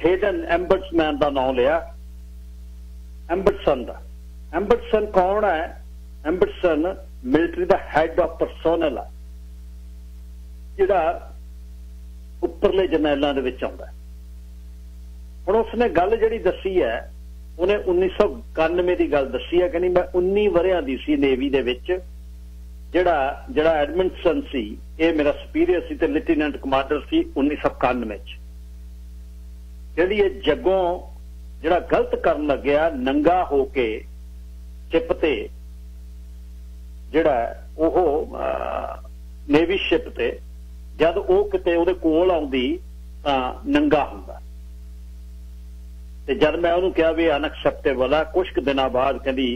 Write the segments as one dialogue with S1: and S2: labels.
S1: Hayden एम्बर्ट्समैन का नाम लिया, एम्बर्टसन का। एम्बर्टसन कौन है? एम्बर्टसन मिलिटरी का हैड ऑफ परसोनल है, जिहड़ा उपरले जरनैलों दे विच आउंदा। हुण उसने गल जिहड़ी दसी है, उन्हें 1991 की गल दसी है, कहनी मैं 19 वरियां दी सी नेवी दे विच, जिहड़ा एडमिंसन सी ये मेरा सुपीरियर सी ते लेफ्टिनेंट कमांडर सी 1991 च। जिहड़ी ये जगों जिहड़ा गलत करन लग्या नंगा होके शिप ते, जिहड़ा ओह नेवी शिप ते जद वो किते उहदे कोल आउंदी तां नंगा हुंदा, ते जद मैं उहनूं कहा भी अनएक्सैप्टेबल है, कुछ दिनों बाद कहंदी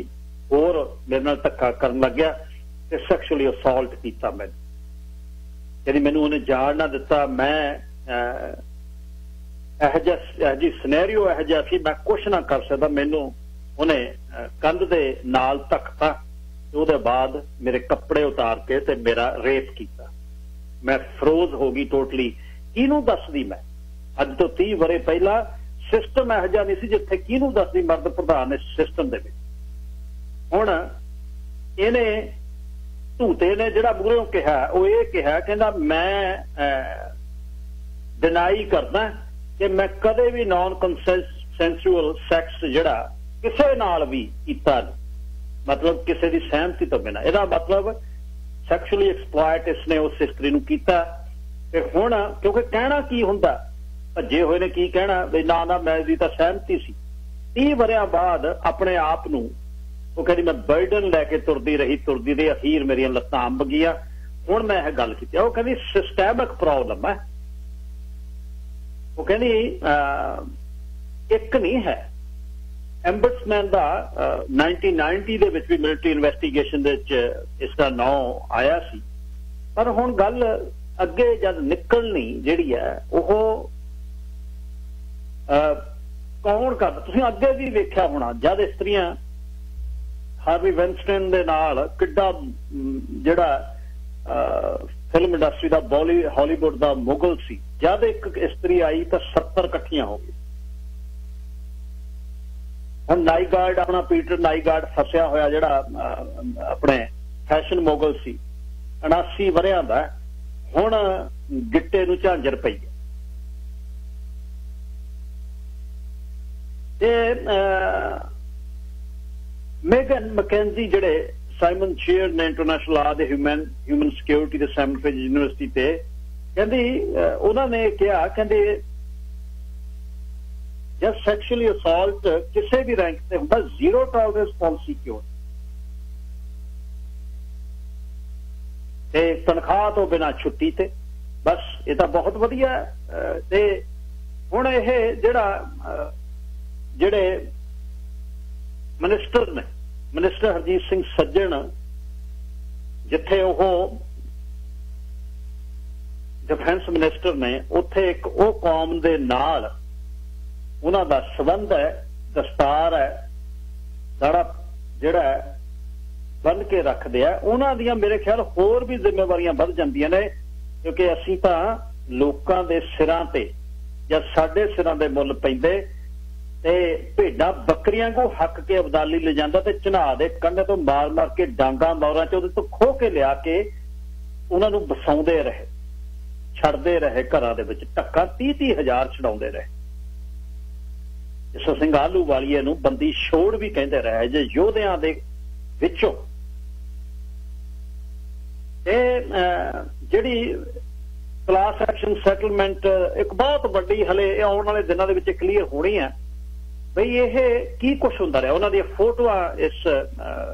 S1: होर मेरे नाल धक्का करन लग्या ते सैक्शुअली असॉल्ट कीता। मैं कहंदी मैनूं उहने जाण ना दिता, मैं जी सिनेरियो यह जिहा सी, मैं कुछ ना कर सकदा, मैनूं उहने कंध दे नाल धक्कता ते उहदे बाद मेरे कपड़े उतार के ते मेरा रेप कीता। मैं फरोज हो गई टोटली। किहनूं दसदी मैं? अज तो 30 वरे पहला सिस्टम यह जिहा नहीं सी जिथे किहनूं दसदी मर्द प्रधान इस सिस्टम दे विच। हुण इहने धूते ने जिहड़ा मूहरों कहा वो ये कहा, कहंदा मैं डिनाई करदा कि मैं कदे भी नॉन कंसेंसुअल सैक्स जिहड़ा किसे नाल भी कीता नहीं, मतलब किसी की सहमति तो बिना। इहदा मतलब सैक्शुअली एक्सप्लॉयट इसने उस स्त्री नूं कीता। ते हुण क्योंकि कहना की हुंदा, भज्जे होए ने की कहना भी ना ना मैं दी तां सहमति सी। 30 वरियां बाद अपने आप नूं वो कहती मैं बर्डन लैके तुरदी रही अखीर मेरिया लत्तां अंब गईयां। हुण मैं यह गल कीती, वो कहती सिस्टैमिक प्रॉब्लम है, वो कहती एक नहीं है। एम्बर्ट्समैन का 1990 दे विच भी मिलिटरी इन्वेस्टिगेशन दे विच इसका नाम आया सी, पर हुण गल अगे जद निकलनी जिहड़ी है वो कौन करदा? तुसीं अगे भी वेख्या होना, जद इस्त्रियां हार्वी वेनस्टाइन दे नाल किड्डा जिहड़ा फिल्म इंडस्ट्री का हॉलीवुड का मुगल सी, जद एक इस्त्री आई तो 70 इकट्ठियां हो गई। हम नाईगार्ड अपना पीटर नाईगार्ड फसिया होया जिहड़ा अपने फैशन मुगल सी 79 वरियां दा, हुण गिट्टे नूं झांजर पई है। मेगन मैकेंजी जिहड़े साइमन चेयर ने इंटरनेशनल लॉ दे ह्यूमन सिक्योरिटी दे सैमफिल्ड यूनिवर्सिटी ते, कहंदी उन्होंने कहा, कहंदे जब सैक्शुअली असॉल्ट किसी भी रैंक से होंदा, जीरो टॉलरेंस पॉलिसी क्यों? ते तनख्वाह तो बिना छुट्टी ते बस, ये तो बहुत वधिया है। ते हुण इह जिहड़े मिनिस्टर ने, मिनिस्टर हरजीत सिंह सज्जन, जिथे वह डिफेंस मिनिस्टर ने, उत्थे एक वो कौम दे नाल उन्हां दा संबंध है, दस्तार है, दाड़ा जिहड़ा बन के रखदे आ, उन्हां दियां मेरे ख्याल होर भी जिम्मेवारियां वध जांदियां ने, क्योंकि असीं तां लोकां दे सिरां ते जां साडे सिरां दे मुੱਲ पैंदे ते भेडां बकरियां को हक के अबदाली ले जांदा ते चन्हा दे कंढे तो मार मार के डांगा मौरां च उहदे तो खो के लिया के उन्हां नूं बसाउंदे रहे, छड्डदे रहे घरां दे विच, ढक्का 30-30 हज़ार छडाउंदे रहे। इस ਸਿੰਘ ਆਹਲੂਵਾਲੀਏ ਨੂੰ बंदी छोड़ भी कहते रहे जे योधियां दे विचों। जिहड़ी क्लास एक्शन सैटलमेंट एक बहुत वड्डी हले आउण वाले दिनां दे विच क्लीयर होनी है बई यह की कुछ हुंदा रहा। उन्हां दी फोटोआं इस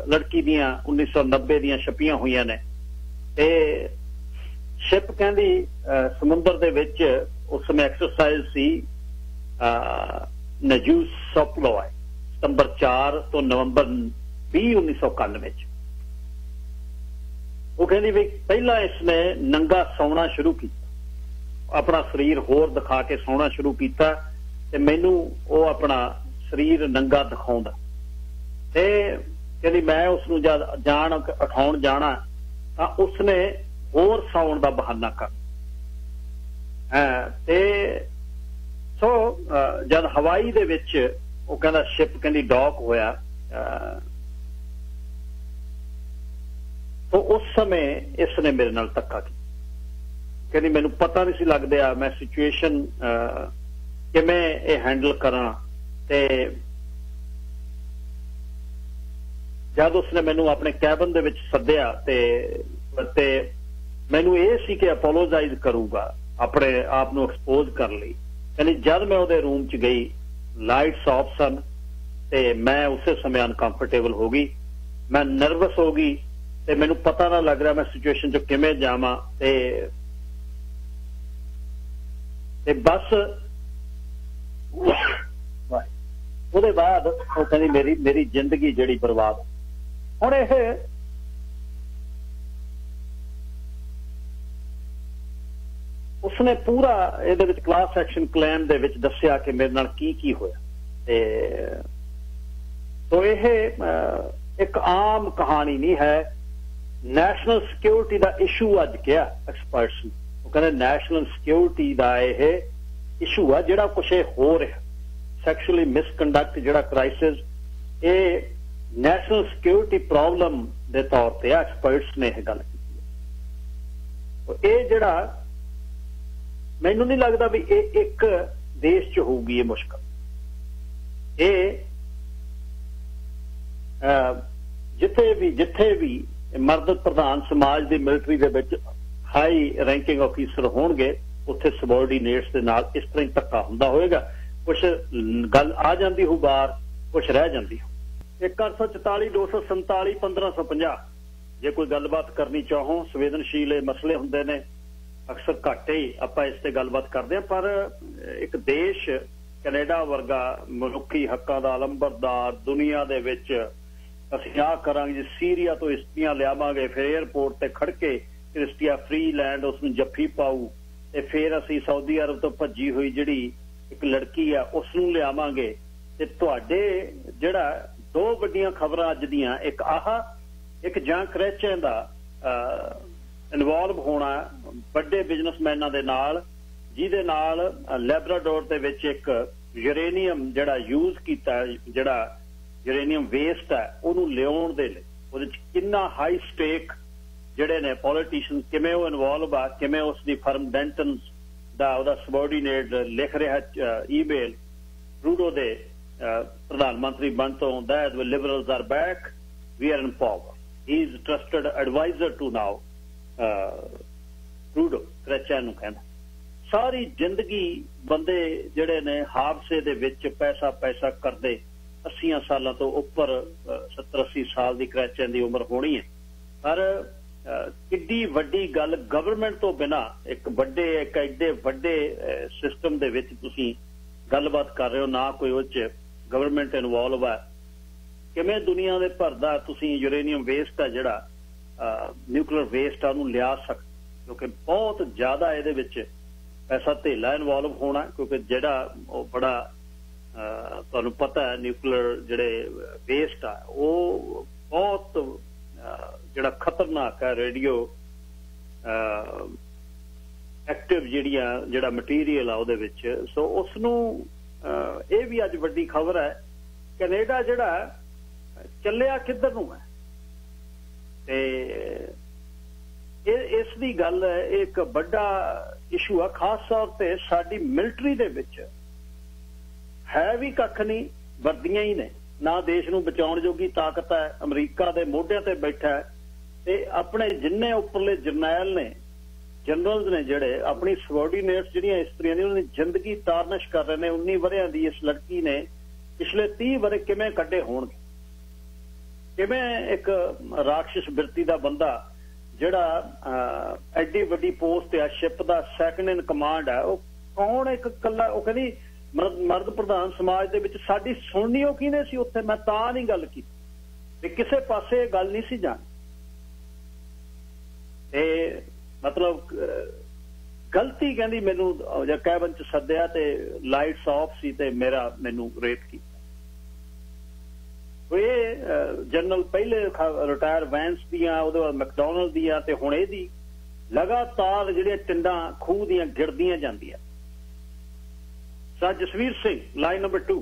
S1: लड़की दियां 1990 दियां छपियां हुईयां ने, ते शिप कहंदी समुंदर दे विच उस समय एक्सरसाइज सी नजूस सप्लोय, सितंबर 4 तो नवंबर 20 1991। वो कहती भी पहला इसने नंगा सौना शुरू किया, अपना शरीर होर दिखा के सौना शुरू किया, ते मैनू वो अपना शरीर नंगा दिखाउंदा, ते कहती मैं उसनू जद जान उठाउण जाना तां उसने होर सौण दा बहाना कर। ते सो जद हवाई दे विच वो कहंदा शिप कहंदी डॉक होया तो उस समय इसने मेरे नाल धक्का किया कहंदी मैनू पता नहीं सी लगदा मैं सिचुएशन किवें ये हैंडल करा ते जद उसने मैनू अपने कैबन दे विच सद्दिया ते मैनू ये सी कि अपोलोजाइज करूगा अपने आप नू एक्सपोज कर ली कहनी जब मैं उहदे रूम च गई लाइट्स ऑफ सन ते मैं उस समय अनकंफर्टेबल हो गई मैं नर्वस हो गई ते मैनू पता ना लग रहा मैं सिचुएशन च किवें जावां ते बस उहदे बाद वो कहनी मेरी जिंदगी जिहड़ी बर्बाद हुण इह उसने पूरा ਇਹਦੇ ਵਿੱਚ क्लास एक्शन क्लेम ਦੇ ਵਿੱਚ ਦੱਸਿਆ ਕਿ ਮੇਰੇ ਨਾਲ ਕੀ ਹੋਇਆ ਤੇ तो यह एक आम कहानी नहीं है नैशनल सिक्योरिटी का इशू अज क्या एक्सपर्ट्स ने वो कहते नैशनल सिक्योरिटी का यह इशू है जिहड़ा कुछ हो रहा सैक्चुअली मिसकंडक्ट जिहड़ा क्राइसिस ये नैशनल सिक्योरिटी प्रॉब्लम के तौर पर एक्सपर्ट्स ने यह गल की ये जिहड़ा मैनू नहीं लगता भी एक देश च होगी ये मुश्किल ये जिथे भी मर्द प्रधान समाज की मिलिटरी के विच हाई रैंकिंग ऑफिसर होणगे उत्थे सबॉर्डीनेट्स दे नाल इस तरह धक्का हुंदा होएगा कुछ गल आ जाती हो बाहर कुछ रह जाती हो 1844 247 1550 जे कोई गलबात करनी चाहो संवेदनशील मसले हुंदे ने अक्सर घट ही आपां इस ते गलबात करते हैं पर एक देश कनेडा वर्गा मनुखी हक्कां दा अलंबरदार दुनिया दे विच ਅਸੀਂ ਆ ਕਰਾਂਗੇ ਜੀ ਸੀਰੀਆ ਤੋਂ ਇਸਤਰੀਆਂ ਲਿਆਵਾਂਗੇ ਫਿਰ 에ਅਰਪੋਰਟ ਤੇ ਖੜ ਕੇ ਕ੍ਰਿਸਟੀਆ ਫ੍ਰੀਲੈਂਡ ਉਸ ਨੂੰ ਜੱਫੀ ਪਾਊ ਤੇ ਫਿਰ ਅਸੀਂ ਸਾਊਦੀ ਅਰਬ ਤੋਂ ਭੱਜੀ ਹੋਈ ਜਿਹੜੀ ਇੱਕ ਲੜਕੀ ਆ ਉਸ ਨੂੰ ਲਿਆਵਾਂਗੇ ਤੇ ਤੁਹਾਡੇ ਜਿਹੜਾ ਦੋ ਵੱਡੀਆਂ ਖਬਰਾਂ ਅੱਜ ਦੀਆਂ ਇੱਕ ਇੱਕ ਜਾਂ ਕ੍ਰੈਚਨ ਦਾ ਇਨਵੋਲਵ ਹੋਣਾ ਵੱਡੇ ਬਿਜ਼ਨਸਮੈਨਾਂ ਦੇ ਨਾਲ ਜਿਹਦੇ ਨਾਲ ਲੈਬਰਾਡੋਰ ਦੇ ਵਿੱਚ ਇੱਕ ਯੂਰੇਨੀਅਮ ਜਿਹੜਾ ਯੂਜ਼ ਕੀਤਾ ਜਿਹੜਾ यूरेनियम वेस्ट है उन्होंने लियाउण दे लई उहदे च किन्ना हाई स्टेक जिहड़े ने पॉलिटिशियन किवें वो इनवॉल्व आ किवें उसदी फर्म डेंटन दा उहदा सबऑर्डीनेट लिख रहा ईमेल ट्रूडो दे प्रधानमंत्री बन तो that the Liberals are back we are in power he is trusted adviser to now Trudeau Chretien नूं कहंदा सारी जिंदगी बंदे जिहड़े ने हादसे दे विच पैसा करदे 80 सालों तो उपर 70-80 साल की क्रैचन की उम्र होनी है पर किड्डी वड्डी गल गवर्नमेंट तो बिना एक एडे वड्डे सिस्टम दे विच तुसीं गलबात कर रहे हो ना कोई उस गवर्नमेंट इनवॉल्व है किवें दुनिया दे भर दा तुसीं यूरेनियम वेस्ट है जिहड़ा न्यूक्लियर वेस्ट आ उहनूं लिया सकदे क्योंकि बहुत ज़्यादा इहदे विच पैसा धेला इनवॉल्व होना क्योंकि जिहड़ा वो बड़ा तुहानूं पता है न्यूक्लियर जिहड़े वेस्ट आ वो बहुत जिहड़ा खतरनाक है रेडियो एक्टिव जिहड़ा मटीरियल आ उहदे विच सो उसनूं ये भी अज वड्डी खबर है कनेडा जिहड़ा ਚੱਲਿਆ किधर नूं है ते इस दी गल एक बड़ा इशू है खास तौर पर साडी मिलिटरी दे विच है भी कख नहीं वर्दियां ही ने ना देश नूं बचाउण जोगी ताकत है अमरीका दे मोढियां ते बैठा है ते अपने जिन्ने उपरले जरनैल ने जनरल्स ने जिहड़े अपनी सबऑर्डीनेट्स जिहड़ियां इस्त्रियां ने उन्हां दी जिंदगी तारनिश कर रहे हैं 19 वरियां दी इस लड़की ने पिछले 30 वरे किवें कड्ढे होणगे किवें एक राक्षस बिरती दा बंदा जिहड़ा एडी वड्डी पोस्ट है शिप दा सैकंड इन कमांड है वो कौन एक कल्ला वो कहदी मर्द प्रधान समाज दे विच साडी सुणनी ओ किने सी उत्थे मैं तां नहीं गल की किसे पासे गल नहीं सी जानी ते मतलब गलती कहंदी मैनू जां कैबिन च सद्दिया ते लाइट्स ऑफ सी ते मेरा मैनू रेप की ये जनरल पहले रिटायर वैंस दियां उहदे बाद मैकडोनल्ड दियां ते हुण इहदी लगातार जिहड़ियां टिंडां खूह दियां गिरदियां जांदियां sir Jasvir Singh line number 2।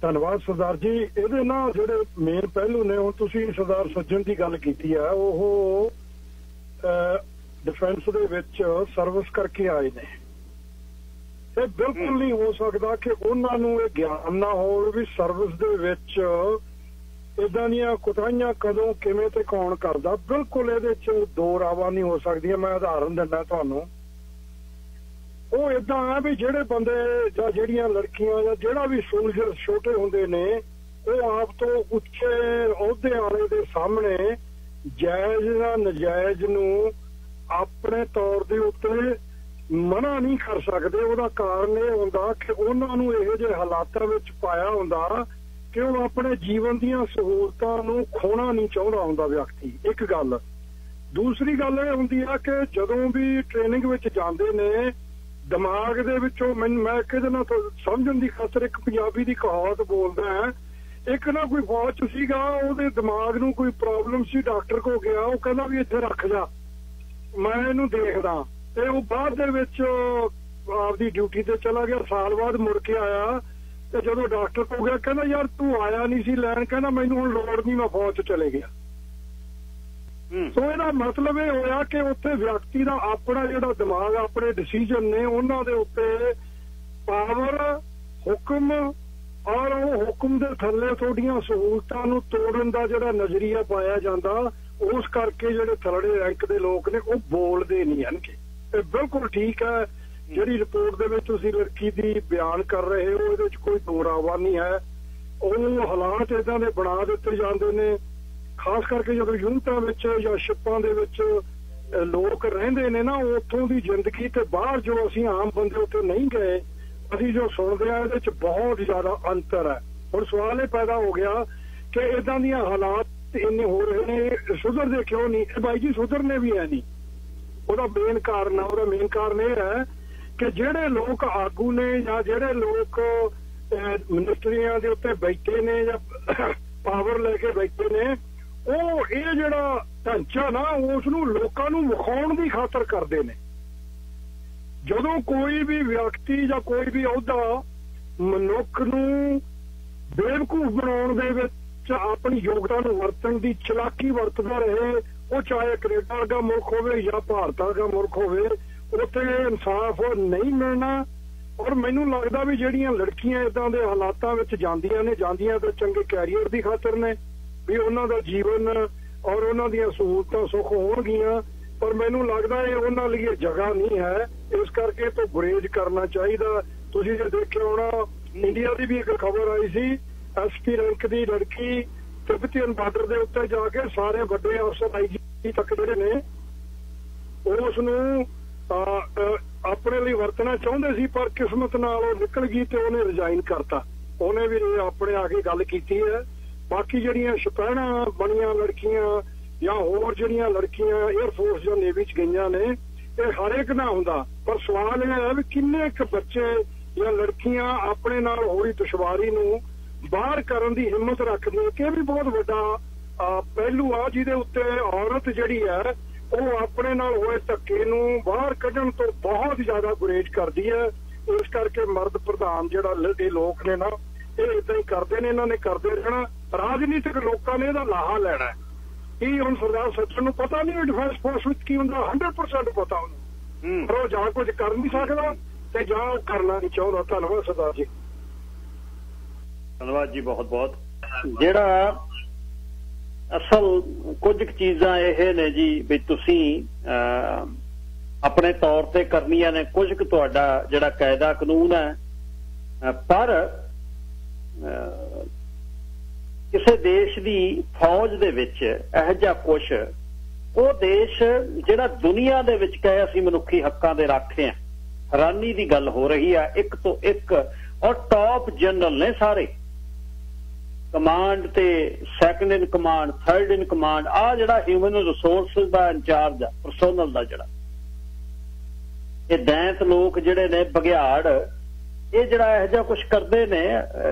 S2: ਧੰਨਵਾਦ ਸਰਦਾਰ ਜੀ। ਇਹਦੇ ਨਾਲ ਜਿਹੜੇ ਮੇਨ ਪਹਿਲੂ ਨੇ, ਹੁਣ ਤੁਸੀਂ ਸਰਦਾਰ ਸੱਜਣ ਦੀ ਗੱਲ ਕੀਤੀ ਆ, ਉਹ ਡਿਫੈਂਸ ਦੇ ਵਿੱਚ ਸਰਵਿਸ ਕਰਕੇ ਆਏ ਨੇ। ਇਹ ਬਿਲਕੁਲ ਨਹੀਂ ਹੋ ਸਕਦਾ ਕਿ ਉਹਨਾਂ ਨੂੰ ਇਹ ਗਿਆਨ ਨਾ ਹੋਵੇ ਵੀ ਸਰਵਿਸ ਦੇ ਵਿੱਚ ਇਦਾਂ ਦੀਆਂ ਕੁਤਾਹੀਆਂ ਕਦੋਂ ਕਿਵੇਂ ਤੇ ਕੌਣ ਕਰਦਾ। ਬਿਲਕੁਲ ਇਹਦੇ ਚ ਦੋ ਰਾਵਾਂ ਨਹੀਂ ਹੋ ਸਕਦੀਆਂ। ਮੈਂ ਉਦਾਹਰਨ ਦਿੰਦਾ ਤੁਹਾਨੂੰ। ਉਹ ਇਦਾਂ ਆ ਵੀ ਜਿਹੜੇ ਬੰਦੇ ਜਾਂ ਜਿਹੜੀਆਂ ਲੜਕੀਆਂ ਜਾਂ ਜਿਹੜਾ ਵੀ ਸੋਲਜਰ ਛੋਟੇ ਹੁੰਦੇ ਨੇ, ਉਹ ਆਪ ਤੋਂ ਉੱਚੇ ਅਹੁਦੇ ਵਾਲੇ ਦੇ ਸਾਹਮਣੇ ਜਾਇਜ਼ ਜਾਂ ਨਜਾਇਜ਼ ਨੂੰ ਆਪਣੇ ਤੌਰ ਦੇ ਉੱਤੇ ਮਨਾ ਨਹੀਂ ਕਰ ਸਕਦੇ। ਉਹਦਾ ਕਾਰਨ ਇਹ ਹੁੰਦਾ ਕਿ ਉਹਨਾਂ ਨੂੰ ਇਹੋ ਜਿਹੇ ਹਾਲਾਤਾਂ ਵਿੱਚ ਪਾਇਆ ਹੁੰਦਾ ਕਿ ਉਹ ਆਪਣੇ ਜੀਵਨ ਦੀਆਂ ਸਹੂਲਤਾਂ ਨੂੰ ਖੋਣਾ ਨਹੀਂ ਚਾਹੁੰਦਾ ਹੁੰਦਾ ਵਿਅਕਤੀ। ਇੱਕ ਗੱਲ। ਦੂਸਰੀ ਗੱਲ ਇਹ ਹੁੰਦੀ ਆ ਕਿ ਜਦੋਂ ਵੀ ਟ੍ਰੇਨਿੰਗ ਵਿੱਚ ਜਾਂਦੇ ਨੇ, ਦਿਮਾਗ ਦੇ ਵਿੱਚੋਂ ਮੈਂ ਕਿਹਦੇ ਨਾਲ ਸਮਝਣ ਦੀ ਖਾਤਰ ਇੱਕ ਪੰਜਾਬੀ ਦੀ ਕਹਾਵਤ ਬੋਲਦਾ ਹੈ। ਇੱਕ ਨਾ ਕੋਈ ਫੌਜ ਚ ਸੀਗਾ, ਉਹਦੇ ਦਿਮਾਗ ਨੂੰ ਕੋਈ ਪ੍ਰੋਬਲਮ ਸੀ, ਡਾਕਟਰ ਕੋਲ ਗਿਆ, ਉਹ ਕਹਿੰਦਾ ਵੀ ਇੱਥੇ ਰੱਖ ਜਾ, ਮੈਂ ਇਹਨੂੰ ਦੇਖਦਾ। ਤੇ ਉਹ ਬਾਅਦ ਦੇ ਵਿੱਚ ਆਪਦੀ ਡਿਊਟੀ ਤੇ ਚਲਾ ਗਿਆ। ਸਾਲ ਬਾਅਦ ਮੁੜ ਕੇ ਆਇਆ ਤੇ ਜਦੋਂ ਡਾਕਟਰ ਕੋਲ ਗਿਆ, ਕਹਿੰਦਾ ਯਾਰ ਤੂੰ ਆਇਆ ਨਹੀਂ ਸੀ ਲੈਣ। ਕਹਿੰਦਾ ਮੈਨੂੰ ਹੁਣ ਲੋੜ ਨਹੀਂ, ਮੈਂ ਫੌਜ ਚ ਚਲੇ ਗਿਆ। ਸੋ ਇਹਦਾ ਮਤਲਬ ਇਹ ਹੋਇਆ ਕਿ ਉੱਥੇ ਵਿਅਕਤੀ ਦਾ ਆਪਣਾ ਜਿਹੜਾ ਦਿਮਾਗ, ਆਪਣੇ ਡਿਸੀਜਨ ਨੇ, ਉਹਨਾਂ ਦੇ ਉੱਤੇ ਪਾਵਰ, ਹੁਕਮ, ਔਰ ਉਹ ਹੁਕਮ ਦੇ ਥੱਲੇ ਤੁਹਾਡੀਆਂ ਸਹੂਲਤਾਂ ਨੂੰ ਤੋੜਨ ਦਾ ਜਿਹੜਾ ਨਜ਼ਰੀਆ ਪਾਇਆ ਜਾਂਦਾ, ਉਸ ਕਰਕੇ ਜਿਹੜੇ ਥੱਲੜੇ ਰੈਂਕ ਦੇ ਲੋਕ ਨੇ ਉਹ ਬੋਲਦੇ ਨਹੀਂ ਹਨ। ਕਿ ਇਹ ਬਿਲਕੁਲ ਠੀਕ ਹੈ। ਜਿਹੜੀ ਰਿਪੋਰਟ ਦੇ ਵਿੱਚ ਤੁਸੀਂ ਲੜਕੀ ਦੀ ਬਿਆਨ ਕਰ ਰਹੇ ਹੋ, ਇਹਦੇ ਵਿੱਚ ਕੋਈ ਦੋਰਾਵਾ ਨਹੀਂ ਹੈ। ਉਹ ਹਾਲਾਤ ਏਦਾਂ ਦੇ ਬਣਾ ਦਿੱਤੇ ਜਾਂਦੇ ਨੇ, ਖਾਸ ਕਰਕੇ ਜਦੋਂ ਯੂਨਿਟਾਂ ਵਿੱਚ ਜਾਂ ਸ਼ਿਪਾਂ ਦੇ ਵਿੱਚ ਲੋਕ ਰਹਿੰਦੇ ਨੇ ਨਾ, ਉੱਥੋਂ ਦੀ ਜ਼ਿੰਦਗੀ ਤੇ ਬਾਹਰ ਜੋ ਅਸੀਂ ਆਮ ਬੰਦੇ ਉੱਥੇ ਨਹੀਂ ਗਏ, ਅਸੀਂ ਜੋ ਸੁਣਦੇ ਆ, ਇਹਦੇ ਚ ਬਹੁਤ ਜ਼ਿਆਦਾ ਅੰਤਰ ਹੈ। ਹੁਣ ਸਵਾਲ ਇਹ ਪੈਦਾ ਹੋ ਗਿਆ ਕਿ ਏਦਾਂ ਦੀਆਂ ਹਾਲਾਤ ਇੰਨੇ ਹੋ ਰਹੇ ਨੇ, ਸੁਧਰਦੇ ਕਿਉਂ ਨਹੀਂ? ਇਹ ਬਾਈ ਜੀ ਸੁਧਰਨੇ ਵੀ ਹੈ ਨਹੀਂ। ਉਹਦਾ ਮੇਨ ਕਾਰਨ ਇਹ ਹੈ ਕਿ ਜਿਹੜੇ ਲੋਕ ਆਗੂ ਨੇ ਜਾਂ ਜਿਹੜੇ ਲੋਕ ਮਿਨਿਸਟਰੀਆਂ ਦੇ ਉੱਤੇ ਬੈਠੇ ਨੇ ਜਾਂ ਪਾਵਰ ਲੈ ਕੇ ਬੈਠੇ ਨੇ, ਉਹ ਇਹ ਜਿਹੜਾ ਢਾਂਚਾ ਨਾ, ਉਸ ਨੂੰ ਲੋਕਾਂ ਨੂੰ ਵਿਖਾਉਣ ਦੀ ਖਾਤਰ ਕਰਦੇ ਨੇ। ਜਦੋਂ ਕੋਈ ਵੀ ਵਿਅਕਤੀ ਜਾਂ ਕੋਈ ਵੀ ਅਹੁਦਾ ਮਨੁੱਖ ਨੂੰ ਬੇਵਕੂਫ ਬਣਾਉਣ ਦੇ ਵਿੱਚ ਆਪਣੀ ਯੋਗਤਾ ਨੂੰ ਵਰਤਣ ਦੀ ਚਲਾਕੀ ਵਰਤਦਾ ਰਹੇ, ਉਹ ਚਾਹੇ ਕੈਨੇਡਾ ਵਰਗਾ ਮੁਲਕ ਹੋਵੇ ਜਾਂ ਭਾਰਤ ਵਰਗਾ ਮੁਲਕ ਹੋਵੇ, ਉੱਥੇ ਇਨਸਾਫ ਨਹੀਂ ਮਿਲਣਾ। ਔਰ ਮੈਨੂੰ ਲੱਗਦਾ ਵੀ ਜਿਹੜੀਆਂ ਲੜਕੀਆਂ ਏਦਾਂ ਦੇ ਹਾਲਾਤਾਂ ਵਿੱਚ ਜਾਂਦੀਆਂ ਤਾਂ ਚੰਗੇ ਕੈਰੀਅਰ ਦੀ ਖਾਤਰ ਨੇ, ਵੀ ਉਹਨਾਂ ਦਾ ਜੀਵਨ ਔਰ ਉਹਨਾਂ ਦੀਆਂ ਸਹੂਲਤਾਂ ਸੁੱਖ ਹੋਣਗੀਆਂ, ਪਰ ਮੈਨੂੰ ਲੱਗਦਾ ਇਹ ਉਹਨਾਂ ਲਈ ਜਗ੍ਹਾ ਨਹੀਂ ਹੈ। ਇਸ ਕਰਕੇ ਤੋਂ ਗੁਰੇਜ਼ ਕਰਨਾ ਚਾਹੀਦਾ। ਤੁਸੀਂ ਜੇ ਦੇਖਿਆ ਹੋਣਾ, ਇੰਡੀਆ ਦੀ ਵੀ ਇੱਕ ਖਬਰ ਆਈ ਸੀ, SP ਰੈਂਕ ਦੀ ਲੜਕੀ ਤਿੱਬਤੀਅਨ ਬਾਰਡਰ ਦੇ ਉੱਤੇ ਜਾ ਕੇ ਸਾਰੇ ਵੱਡੇ ਅਫਸਰ IG ਤੱਕ ਜਿਹੜੇ ਨੇ ਉਸ ਨੂੰ ਆਪਣੇ ਲਈ ਵਰਤਣਾ ਚਾਹੁੰਦੇ ਸੀ, ਪਰ ਕਿਸਮਤ ਨਾਲ ਉਹ ਨਿਕਲ ਗਈ ਤੇ ਉਹਨੇ ਰਿਜ਼ਾਈਨ ਕਰਤਾ। ਉਹਨੇ ਵੀ ਆਪਣੇ ਆ ਕੇ ਗੱਲ ਕੀਤੀ ਹੈ। ਬਾਕੀ ਜਿਹੜੀਆਂ ਸਿਪਾਹੀਆਂ ਬਣੀਆਂ ਲੜਕੀਆਂ ਜਾਂ ਹੋਰ ਜਿਹੜੀਆਂ ਲੜਕੀਆਂ 에ਅਰਫੋਰਸ ਜਾਂ ਨੇਵੀ ਚ ਗਈਆਂ ਨੇ, ਇਹ ਹਰ ਇੱਕ ਨਾ ਹੁੰਦਾ। ਪਰ ਸਵਾਲ ਇਹ ਹੈ ਵੀ ਕਿੰਨੇ ਕੁ ਬੱਚੇ ਜਾਂ ਲੜਕੀਆਂ ਆਪਣੇ ਨਾਲ ਹੋਈ ਦੁਸ਼ਵਾਰੀ ਨੂੰ ਬਾਹਰ ਕਰਨ ਦੀ ਹਿੰਮਤ ਰੱਖਦੀਆਂ, ਕਿ ਇਹ ਵੀ ਬਹੁਤ ਵੱਡਾ ਪਹਿਲੂ ਆ ਜਿਹਦੇ ਉੱਤੇ ਔਰਤ ਜਿਹੜੀ ਹੈ ਉਹ ਆਪਣੇ ਨਾਲ ਹੋਏ ਧੱਕੇ ਨੂੰ ਬਾਹਰ ਕੱਢਣ ਤੋਂ ਬਹੁਤ ਜ਼ਿਆਦਾ ਗੁਰੇਜ਼ ਕਰਦੀ ਹੈ। ਇਸ ਕਰਕੇ ਮਰਦ ਪ੍ਰਧਾਨ ਜਿਹੜਾ ਇਹ ਲੋਕ ਨੇ ਨਾ, ਇਹ ਏਦਾਂ ਹੀ ਕਰਦੇ ਨੇ, ਇਹਨਾਂ ਨੇ ਕਰਦੇ ਰਹਿਣਾ। ਰਾਜਨੀਤਿਕ ਲੋਕਾਂ ਨੇ ਇਹਦਾ ਲਾਹਾ ਲੈਣਾ। ਇਹ ਹੁਣ ਸਰਦਾਰ ਸੱਜਣ ਨੂੰ ਪਤਾ ਨਹੀਂ ਡਿਫੈਂਸ ਫੋਰਸ ਵਿੱਚ ਕੀ ਹੁੰਦਾ, 100% ਪਤਾ ਉਹਨੂੰ, ਪਰ ਉਹ ਜਾਂ ਕੁਝ ਕਰ ਨਹੀਂ ਸਕਦਾ ਤੇ ਜਾਂ ਉਹ ਕਰਨਾ ਨਹੀਂ ਚਾਹੁੰਦਾ। ਧੰਨਵਾਦ ਸਰਦਾਰ ਜੀ।
S1: ਧੰਨਵਾਦ ਜੀ, ਬਹੁਤ ਬਹੁਤ। ਜਿਹੜਾ ਅਸਲ ਕੁਝ ਚੀਜ਼ਾਂ ਇਹ ਨੇ ਜੀ ਵੀ ਤੁਸੀਂ ਆਪਣੇ ਤੌਰ ਤੇ ਕਰਨੀਆਂ ਨੇ, ਕੁਝ ਕੁ ਤੁਹਾਡਾ ਜਿਹੜਾ ਕਾਇਦਾ ਕਾਨੂੰਨ ਹੈ, ਪਰ ਕਿਸੇ ਦੇਸ਼ ਦੀ ਫੌਜ ਦੇ ਵਿੱਚ ਇਹੋ ਜਿਹਾ ਕੁਛ, ਉਹ ਦੇਸ਼ ਜਿਹੜਾ ਦੁਨੀਆ ਦੇ ਵਿੱਚ ਕਹੇ ਅਸੀਂ ਮਨੁੱਖੀ ਹੱਕਾਂ ਦੇ ਰਾਖੇ ਆ, ਹੈਰਾਨੀ ਦੀ ਗੱਲ ਹੋ ਰਹੀ ਆ। ਇੱਕ ਤੋਂ ਇੱਕ ਔਰ ਟੌਪ ਜਨਰਲ ਨੇ ਸਾਰੇ, ਕਮਾਂਡ ਤੇ ਸੈਕੰਡ ਇਨ ਕਮਾਂਡ, ਥਰਡ ਇਨ ਕਮਾਂਡ, ਆ ਜਿਹੜਾ ਹਿਊਮਨ ਰਿਸੋਰਸਿਸ ਦਾ ਇੰਚਾਰਜ ਆ, ਪਰਸੋਨਲ ਦਾ ਜਿਹੜਾ, ਇਹ ਦੈਂਤ ਲੋਕ ਜਿਹੜੇ ਨੇ ਬਘਿਆੜ, ਇਹ ਜਿਹੜਾ ਇਹੋ ਜਿਹਾ ਕੁਛ ਕਰਦੇ ਨੇ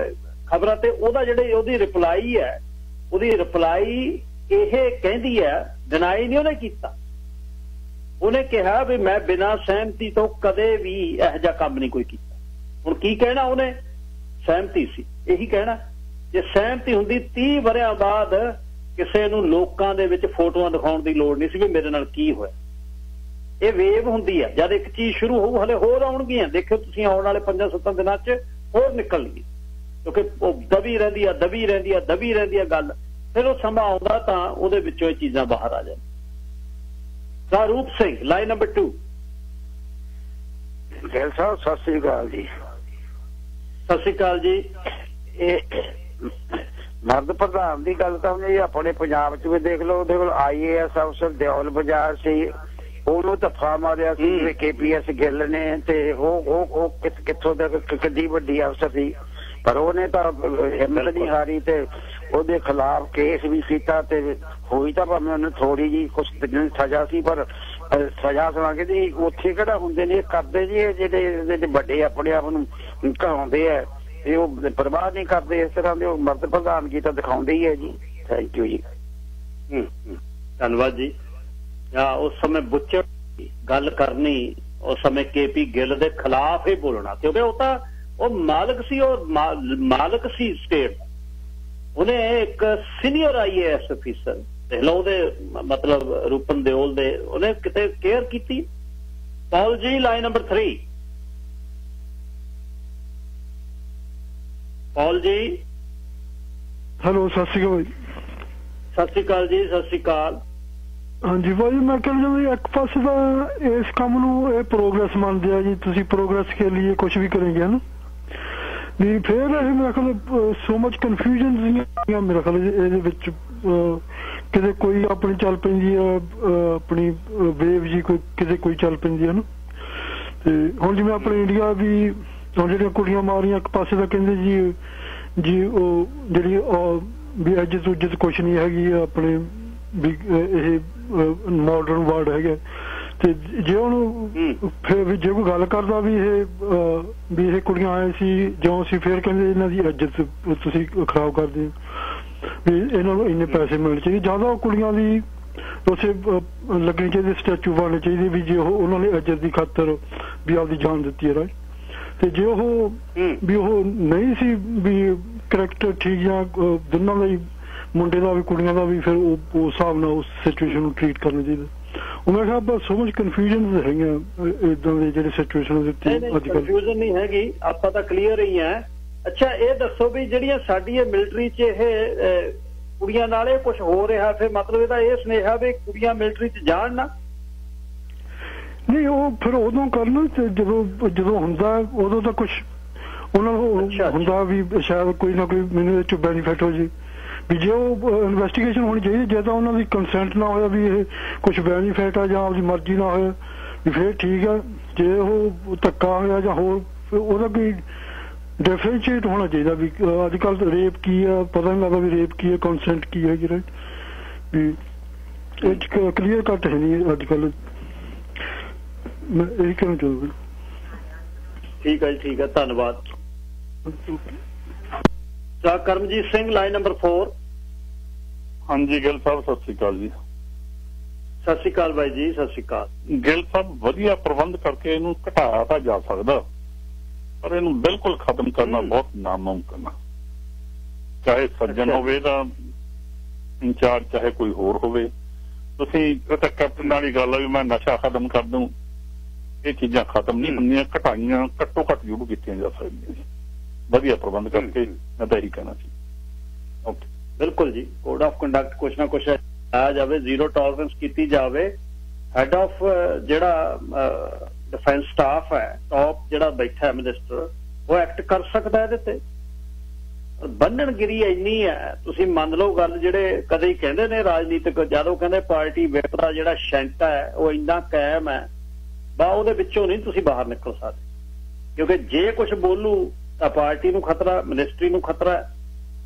S1: ਖਬਰਾਂ ਤੇ, ਉਹਦਾ ਜਿਹੜੀ ਉਹਦੀ ਰਿਪਲਾਈ ਹੈ, ਉਹਦੀ ਰਿਪਲਾਈ ਇਹ ਕਹਿੰਦੀ ਹੈ, ਡਿਨਾਈ ਨਹੀਂ ਉਹਨੇ ਕੀਤਾ, ਉਹਨੇ ਕਿਹਾ ਵੀ ਮੈਂ ਬਿਨਾਂ ਸਹਿਮਤੀ ਤੋਂ ਕਦੇ ਵੀ ਇਹੋ ਜਿਹਾ ਕੰਮ ਨਹੀਂ ਕੋਈ ਕੀਤਾ। ਹੁਣ ਕੀ ਕਹਿਣਾ ਉਹਨੇ? ਸਹਿਮਤੀ ਸੀ, ਇਹੀ ਕਹਿਣਾ। ਜੇ ਸਹਿਮਤੀ ਹੁੰਦੀ 30 ਵਰਿਆਂ ਬਾਅਦ ਕਿਸੇ ਨੂੰ ਲੋਕਾਂ ਦੇ ਵਿੱਚ ਫੋਟੋਆਂ ਦਿਖਾਉਣ ਦੀ ਲੋੜ ਨਹੀਂ ਸੀ ਵੀ ਮੇਰੇ ਨਾਲ ਕੀ ਹੋਇਆ। ਇਹ ਵੇਵ ਹੁੰਦੀ ਆ, ਜਦ ਇੱਕ ਚੀਜ਼ ਸ਼ੁਰੂ ਹੋਊ ਹਲੇ ਹੋਰ ਆਉਣਗੀਆਂ। ਦੇਖਿਓ ਤੁਸੀਂ ਆਉਣ ਵਾਲੇ 5-7 ਦਿਨਾਂ 'ਚ ਹੋਰ ਨਿਕਲਣਗੀ, ਕਿਉਂਕਿ ਉਹ ਦਬੀ ਰਹਿੰਦੀ ਆ ਗੱਲ। ਫਿਰ ਉਹ ਸਮਾਂ ਆਉਂਦਾ ਤਾਂ ਉਹਦੇ ਵਿੱਚੋਂ ਇਹ ਚੀਜ਼ਾਂ ਬਾਹਰ ਆ ਜਾਣ। ਰੂਪ ਸਿੰਘ, ਲਾਈਨ ਨੰਬਰ 2।
S3: ਗਿੱਲ ਸਾਹਿਬ ਸਤਿ ਸ੍ਰੀ ਅਕਾਲ ਜੀ।
S1: ਸਤਿ ਸ੍ਰੀ ਅਕਾਲ ਜੀ।
S3: ਇਹ ਮਰਦ ਪ੍ਰਧਾਨ ਦੀ ਗੱਲ ਤਾਂ ਉਹਨੇ ਆਪਣੇ ਪੰਜਾਬ 'ਚ ਵੀ ਦੇਖ ਲਓ, ਉਹਦੇ ਕੋਲ IAS ਅਫਸਰ ਦਿਓਲ ਬਾਜ਼ਾਰ ਸੀ, ਉਹਨੂੰ ਧੱਫਾ ਮਾਰਿਆ ਸੀ KPS ਗਿੱਲ ਨੇ, ਤੇ ਉਹ ਕਿੱਥੋਂ ਦਾ ਕਿੱਡੀ ਵੱਡੀ ਅਫਸਰ ਸੀ, ਪਰ ਉਹਨੇ ਤਾਂ ਹਿੰਮਤ ਨਹੀਂ ਹਾਰੀ ਤੇ ਉਹਦੇ ਖਿਲਾਫ ਕੇਸ ਵੀ ਕੀਤਾ। ਤੇ ਹੋਈ ਤਾਂ ਭਾਵੇਂ ਉਹਨੂੰ ਥੋੜੀ ਜਿਹੀ ਕੁਛ ਸਜ਼ਾ ਸੀ, ਪਰ ਸਜ਼ਾ ਸੁਣਾ ਕੇ ਉੱਥੇ ਕਿਹੜਾ ਹੁੰਦੇ ਨੇ ਕਰਦੇ ਜੀ ਜਿਹੜੇ ਵੱਡੇ ਆਪਣੇ ਆਪ ਨੂੰ ਕਹਾਉਂਦੇ ਆ, ਇਹ ਉਹ ਪਰਵਾਹ ਨਹੀਂ ਕਰਦੇ। ਇਸ ਤਰ੍ਹਾਂ ਦੇ ਉਹ ਮਰਦ ਪ੍ਰਧਾਨਗੀ ਤਾਂ ਦਿਖਾਉਂਦੇ ਹੀ ਹੈ ਜੀ। ਥੈਂਕ ਯੂ ਜੀ।
S1: ਧੰਨਵਾਦ ਜੀ। ਉਸ ਸਮੇਂ ਬੁੱਚੜ ਗੱਲ ਕਰਨੀ, ਉਸ ਸਮੇਂ KP ਗਿੱਲ ਦੇ ਖਿਲਾਫ ਹੀ ਬੋਲਣਾ, ਕਿਉਂਕਿ ਉਹ ਮਾਲਕ ਸੀ ਸਟੇਟ। ਉਹਨੇ ਇੱਕ ਸੀਨੀਅਰ IAS ਅਫੀਸਰ ਦੇਖ ਲਓ, ਉਹਦੇ ਮਤਲਬ ਰੂਪਨ ਦਿਓਲ ਦੇ, ਉਹਨੇ ਕਿਤੇ ਕੇਅਰ ਕੀਤੀ। ਪੌਲ ਜੀ, ਲਾਈਨ ਨੰਬਰ 3। ਪੌਲ ਜੀ।
S2: ਹੈਲੋ, ਸਤਿ ਸ਼੍ਰੀ ਅਕਾਲ।
S1: ਸਤਿ ਸ਼੍ਰੀ ਅਕਾਲ ਜੀ। ਸਤਿ ਸ਼੍ਰੀ ਅਕਾਲ।
S2: ਹਾਂਜੀ ਭਾਈ, ਮੈਂ ਕਹਿੰਦਾ ਵੀ ਇੱਕ ਪਾਸੇ ਤਾਂ ਇਸ ਕੰਮ ਨੂੰ ਇਹ ਪ੍ਰੋਗਰੈਸ ਮੰਨਦੇ ਆ ਜੀ, ਤੁਸੀਂ ਪ੍ਰੋਗਰੈਸ ਕੇ ਲਈ ਕੁਝ ਵੀ ਕਰੇਂਗੇ ਹਨਾ, ਨਹੀਂ ਫਿਰ ਇਹ ਮੇਰਾ ਖਿਆਲ ਸੋ ਮਚ ਕਨਫਿਊਜ਼ਨ ਮੇਰਾ ਖਿਆਲ ਇਹਦੇ ਵਿੱਚ। ਕਿਤੇ ਕੋਈ ਆਪਣੀ ਚੱਲ ਪੈਂਦੀ ਆ, ਆਪਣੀ ਵੇਵ ਜੀ ਕਿਤੇ ਕੋਈ ਚੱਲ ਪੈਂਦੀ ਹੈ ਨਾ। ਤੇ ਹੁਣ ਜਿਵੇਂ ਆਪਣੇ ਇੰਡੀਆ ਵੀ ਹੁਣ ਜਿਹੜੀਆਂ ਕੁੜੀਆਂ ਮਾਰੀਆਂ, ਇੱਕ ਪਾਸੇ ਤਾਂ ਕਹਿੰਦੇ ਜੀ ਉਹ ਜਿਹੜੀ ਵੀ ਇੱਜ਼ਤ ਕੁਛ ਨਹੀਂ ਹੈਗੀ ਆਪਣੇ ਵੀ ਇਹ ਮਾਡਰਨ ਵਰਡ ਹੈਗਾ। ਤੇ ਜੇ ਉਹਨੂੰ ਫਿਰ ਵੀ ਜੇ ਕੋਈ ਗੱਲ ਕਰਦਾ ਵੀ ਇਹ ਕੁੜੀਆਂ ਆਏ ਸੀ ਜਿਉਂ ਸੀ, ਫਿਰ ਕਹਿੰਦੇ ਇਹਨਾਂ ਦੀ ਇੱਜ਼ਤ ਤੁਸੀਂ ਖਰਾਬ ਕਰਦੇ ਹੋ, ਵੀ ਇਹਨਾਂ ਨੂੰ ਇੰਨੇ ਪੈਸੇ ਮਿਲਣੇ ਚਾਹੀਦੇ। ਜ਼ਿਆਦਾ ਉਹ ਕੁੜੀਆਂ ਦੀ ਉੱਥੇ ਲੱਗਣੀ ਚਾਹੀਦੀ, ਸਟੈਚੂ ਬਣਨੀ ਚਾਹੀਦੀ ਵੀ ਜੇ ਉਹਨਾਂ ਨੇ ਇੱਜ਼ਤ ਦੀ ਖਾਤਰ ਵੀ ਆਪਦੀ ਜਾਨ ਦਿੱਤੀ ਹੈ ਰਾਈਟ। ਤੇ ਜੇ ਉਹ ਨਹੀਂ ਸੀ ਵੀ ਕਰੈਕਟਰ ਠੀਕ ਜਾਂ ਦੋਨਾਂ ਦਾ ਹੀ, ਮੁੰਡੇ ਦਾ ਵੀ ਕੁੜੀਆਂ ਦਾ ਵੀ, ਫਿਰ ਉਸ ਹਿਸਾਬ ਨਾਲ ਉਸ ਸਿਚੁਏਸ਼ਨ ਨੂੰ ਟ੍ਰੀਟ ਕਰਨਾ ਚਾਹੀਦਾ। ਉਹ ਮੈਂ ਕਿਹਾ ਬਸ ਸੋ ਮਚ ਕਨਫਿਊਜ਼ਨ ਹੈਗੀਆਂ ਏਦਾਂ ਦੇ ਜਿਹੜੇ ਸਿਚੁਏਸ਼ਨ ਦੇ ਉੱਤੇ ਅੱਜ ਕੱਲ੍ਹ।
S1: ਕਨਫਿਊਜ਼ਨ ਨਹੀਂ ਹੈਗੀ, ਆਪਾਂ ਤਾਂ ਕਲੀਅਰ ਹੀ ਹੈ। ਅੱਛਾ ਇਹ ਦੱਸੋ ਵੀ ਜਿਹੜੀਆਂ ਸਾਡੀ ਮਿਲਟਰੀ 'ਚ ਇਹ ਕੁੜੀਆਂ ਨਾਲ ਇਹ ਕੁਛ ਹੋ ਰਿਹਾ, ਫਿਰ ਮਤਲਬ ਇਹਦਾ ਇਹ ਸੁਨੇਹਾ ਵੀ ਕੁੜੀਆਂ ਮਿਲਟਰੀ 'ਚ ਜਾਣ ਨਾ?
S2: ਨਹੀਂ, ਉਹ ਫਿਰ ਉਦੋਂ ਕਰਨ ਜਦੋਂ ਹੁੰਦਾ, ਉਦੋਂ ਤਾਂ ਕੁਛ ਉਹਨਾਂ ਨੂੰ ਹੁੰਦਾ ਵੀ ਸ਼ਾਇਦ ਕੋਈ ਨਾ ਕੋਈ ਮੈਨੂੰ ਇਹ 'ਚ ਬੈਨੀਫਿਟ ਹੋ ਜੇ, ਵੀ ਜੇ ਉਹ ਇਨਵੈਸਟੀਗੇਸ਼ਨ ਹੋਣੀ ਚਾਹੀਦੀ। ਜੇ ਤਾਂ ਉਹਨਾਂ ਦੀ ਕੰਸੈਂਟ ਨਾ ਹੋਇਆ ਵੀ ਇਹ ਕੁਛ ਬੈਨੀਫਿਟ ਆ ਜਾਂ ਆਪਦੀ ਮਰਜ਼ੀ ਨਾ ਹੋਇਆ ਵੀ ਫਿਰ ਠੀਕ ਆ। ਜੇ ਉਹ ਧੱਕਾ ਹੋਇਆ ਜਾਂ ਹੋਰ, ਉਹਦਾ ਕੋਈ ਡਿਫਰੈਂਸ਼ੀਏਟ ਹੋਣਾ ਚਾਹੀਦਾ ਵੀ ਅੱਜ ਕੱਲ੍ਹ ਰੇਪ ਕੀ ਆ, ਪਤਾ ਨਹੀਂ ਲੱਗਦਾ ਵੀ ਰੇਪ ਕੀ ਹੈ, ਕੰਸੈਂਟ ਕੀ ਹੈ ਜੀ ਰਾਈਟ। ਵੀ ਇਹ 'ਚ ਕਲੀਅਰ ਕੱਟ ਹੈ ਨਹੀਂ ਅੱਜ ਕੱਲ੍ਹ। ਮੈਂ ਇਹੀ ਕਹਿਣਾ ਚਾਹੁੰਦਾ।
S1: ਠੀਕ ਹੈ ਜੀ, ਠੀਕ ਹੈ, ਧੰਨਵਾਦ। Karamjit Singh, line number 4।
S4: ਹਾਂਜੀ ਗਿੱਲ ਸਾਹਿਬ ਸਤਿ ਸ੍ਰੀ ਅਕਾਲ ਜੀ।
S1: ਸਤਿ ਸ੍ਰੀ ਅਕਾਲ ਬਾਈ ਜੀ। ਸਤਿ ਸ੍ਰੀ ਅਕਾਲ।
S4: ਗਿੱਲ ਸਾਹਿਬ, ਵਧੀਆ ਪ੍ਰਬੰਧ ਕਰਕੇ ਇਹਨੂੰ ਘਟਾਇਆ ਤਾਂ ਜਾ ਸਕਦਾ, ਪਰ ਇਹਨੂੰ ਬਿਲਕੁਲ ਖਤਮ ਕਰਨਾ ਬਹੁਤ ਨਾਮੁਮਕਿਨ ਆ। ਚਾਹੇ ਸੱਜਣ ਹੋਵੇ ਤਾਂ ਇੰਚਾਰਜ, ਚਾਹੇ ਕੋਈ ਹੋਰ ਹੋਵੇ। ਤੁਸੀਂ ਤਾਂ ਕੈਪਟਨ ਵਾਲੀ ਗੱਲ ਆ ਵੀ ਮੈਂ ਨਸ਼ਾ ਖਤਮ ਕਰ ਦੂੰ, ਇਹ ਚੀਜ਼ਾਂ ਖਤਮ ਨਹੀਂ ਹੁੰਦੀਆਂ, ਘਟਾਈਆਂ ਘੱਟੋ ਘੱਟ ਜ਼ਰੂਰ ਕੀਤੀਆਂ ਜਾ ਸਕਦੀਆਂ ਜੀ, ਵਧੀਆ ਪ੍ਰਬੰਧ ਕਰਕੇ। ਮੈਂ ਤਾਂ ਇਹੀ ਕਹਿਣਾ ਸੀ। ਓਕੇ,
S1: ਬਿਲਕੁਲ ਜੀ। ਕੋਡ ਆਫ ਕੰਡਕਟ ਕੁਛ ਨਾ ਕੁਛ ਆਇਆ ਜਾਵੇ, ਜ਼ੀਰੋ ਟੋਲਰੈਂਸ ਕੀਤੀ ਜਾਵੇ। ਹੈਡ ਆਫ ਜਿਹੜਾ ਡਿਫੈਂਸ ਸਟਾਫ ਹੈ, ਟੌਪ ਜਿਹੜਾ ਬੈਠਾ ਮਿਨਿਸਟਰ, ਉਹ ਐਕਟ ਕਰ ਸਕਦਾ ਇਹਦੇ ਤੇ। ਬੰਨਣਗਿਰੀ ਇੰਨੀ ਹੈ, ਤੁਸੀਂ ਮੰਨ ਲਓ ਗੱਲ, ਜਿਹੜੇ ਕਦੇ ਕਹਿੰਦੇ ਨੇ ਰਾਜਨੀਤਿਕ, ਜਦੋਂ ਕਹਿੰਦੇ ਪਾਰਟੀ ਵਿਪ ਦਾ ਜਿਹੜਾ ਸ਼ੈਂਟਾ ਹੈ ਉਹ ਇੰਨਾ ਕਾਇਮ ਹੈ, ਉਹਦੇ ਵਿੱਚੋਂ ਨਹੀਂ ਤੁਸੀਂ ਬਾਹਰ ਨਿਕਲ ਸਕਦੇ। ਕਿਉਂਕਿ ਜੇ ਕੁਛ ਬੋਲੂ ਤਾਂ ਪਾਰਟੀ ਨੂੰ ਖਤਰਾ, ਮਿਨਿਸਟਰੀ ਨੂੰ ਖਤਰਾ।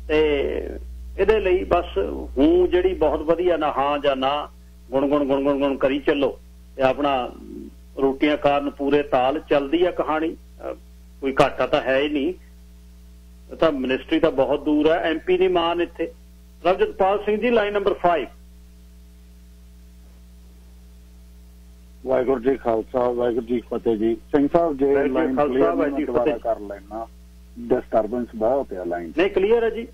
S1: ਤੇ ਇਹਦੇ ਲਈ ਬਸ ਹੂੰ ਜਿਹੜੀ ਬਹੁਤ ਵਧੀਆ ਨਾ ਹਾਂ ਜਾਂ ਨਾ, ਗੁਣ ਕਰੀ ਚੱਲੋ ਤੇ ਆਪਣਾ ਰੋਟੀਆਂ ਕਾਰਨ ਪੂਰੇ ਤਾਲ ਚੱਲਦੀ ਆ ਕਹਾਣੀ। ਕੋਈ ਘਾਟਾ ਤਾਂ ਹੈ ਹੀ ਨਹੀਂ, ਤਾਂ ਮਿਨਿਸਟਰੀ ਤਾਂ ਬਹੁਤ ਦੂਰ ਹੈ। MP ਦੀ ਮਾਨ ਇੱਥੇ। ਰਵਜਤਪਾਲ ਸਿੰਘ ਜੀ, ਲਾਈਨ ਨੰਬਰ 5।
S5: ਵਾਹਿਗੁਰੂ ਜੀ ਖਾਲਸਾ ਵਾਹਿਗੁਰੂ ਜੀ ਫਤਿਹ ਜੀ। ਸਿੰਘ ਸਾਹਿਬ ਜੇ ਲਾਈਨ ਕਲੀਅਰ ਕਰ ਲੈਣਾ, ਡਿਸਟਰਬੈਂਸ ਬਹੁਤ ਹੈ ਲਾਈਨ।
S1: ਨਹੀਂ ਕਲੀਅਰ ਹੈ ਜੀ,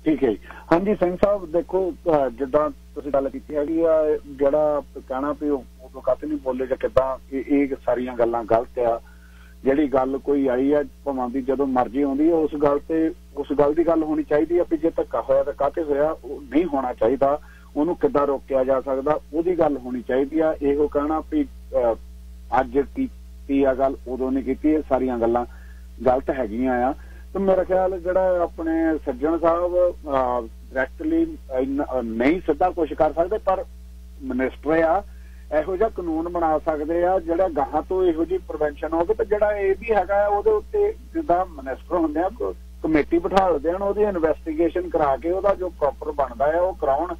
S5: ਠੀਕ ਹੈ ਜੀ। ਹਾਂਜੀ ਸਿੰਘ ਸਾਹਿਬ ਦੇਖੋ, ਜਿੱਦਾਂ ਤੁਸੀਂ ਗੱਲ ਕੀਤੀ ਹੈਗੀ ਆ, ਜਿਹੜਾ ਕਹਿਣਾ ਵੀ ਉਦੋਂ ਕੱਤ ਨਹੀਂ ਬੋਲੇ ਜਾਂ ਕਿੱਦਾਂ, ਇਹ ਸਾਰੀਆਂ ਗੱਲਾਂ ਗਲਤ ਆ। ਜਿਹੜੀ ਗੱਲ ਕੋਈ ਆਈ ਆ ਭਾਵੇਂ ਦੀ ਜਦੋਂ ਮਰਜ਼ੀ ਆਉਂਦੀ ਹੈ, ਉਸ ਗੱਲ ਦੀ ਗੱਲ ਹੋਣੀ ਚਾਹੀਦੀ ਆ ਵੀ ਜੇ ਧੱਕਾ ਹੋਇਆ ਤਾਂ ਕਾਹਤੇ ਹੋਇਆ, ਉਹ ਨਹੀਂ ਹੋਣਾ ਚਾਹੀਦਾ, ਉਹਨੂੰ ਕਿੱਦਾਂ ਰੋਕਿਆ ਜਾ ਸਕਦਾ, ਉਹਦੀ ਗੱਲ ਹੋਣੀ ਚਾਹੀਦੀ ਆ। ਇਹੋ ਕਹਿਣਾ ਵੀ ਅੱਜ ਕੀਤੀ ਆ ਗੱਲ ਉਦੋਂ ਨਹੀਂ ਕੀਤੀ, ਇਹ ਸਾਰੀਆਂ ਗੱਲਾਂ ਗਲਤ ਹੈਗੀਆਂ ਆ। ਤੇ ਮੇਰਾ ਖਿਆਲ ਜਿਹੜਾ ਆਪਣੇ ਸੱਜਣ ਸਾਹਿਬ ਡਾਇਰੈਕਟਲੀ ਨਹੀਂ ਸਿੱਧਾ ਕੁਛ ਕਰ ਸਕਦੇ, ਪਰ ਮਿਨਿਸਟਰ ਆ, ਇਹੋ ਜਿਹਾ ਕਾਨੂੰਨ ਬਣਾ ਸਕਦੇ ਆ ਜਿਹੜਾ ਗਾਹਾਂ ਤੋਂ ਇਹੋ ਜਿਹੀ ਪ੍ਰੀਵੈਂਸ਼ਨ ਹੋਵੇ। ਤੇ ਜਿਹੜਾ ਇਹ ਵੀ ਹੈਗਾ ਉਹਦੇ ਉੱਤੇ ਜਿੱਦਾਂ ਮਿਨਿਸਟਰ ਹੁੰਦੇ ਆ, ਕਮੇਟੀ ਬਿਠਾ ਦਿੰਦੇ ਹਨ, ਉਹਦੀ ਇਨਵੈਸਟੀਗੇਸ਼ਨ ਕਰਾ ਕੇ ਉਹਦਾ ਜੋ ਪ੍ਰੋਪਰ ਬਣਦਾ ਆ ਉਹ ਕਰਾਉਣ।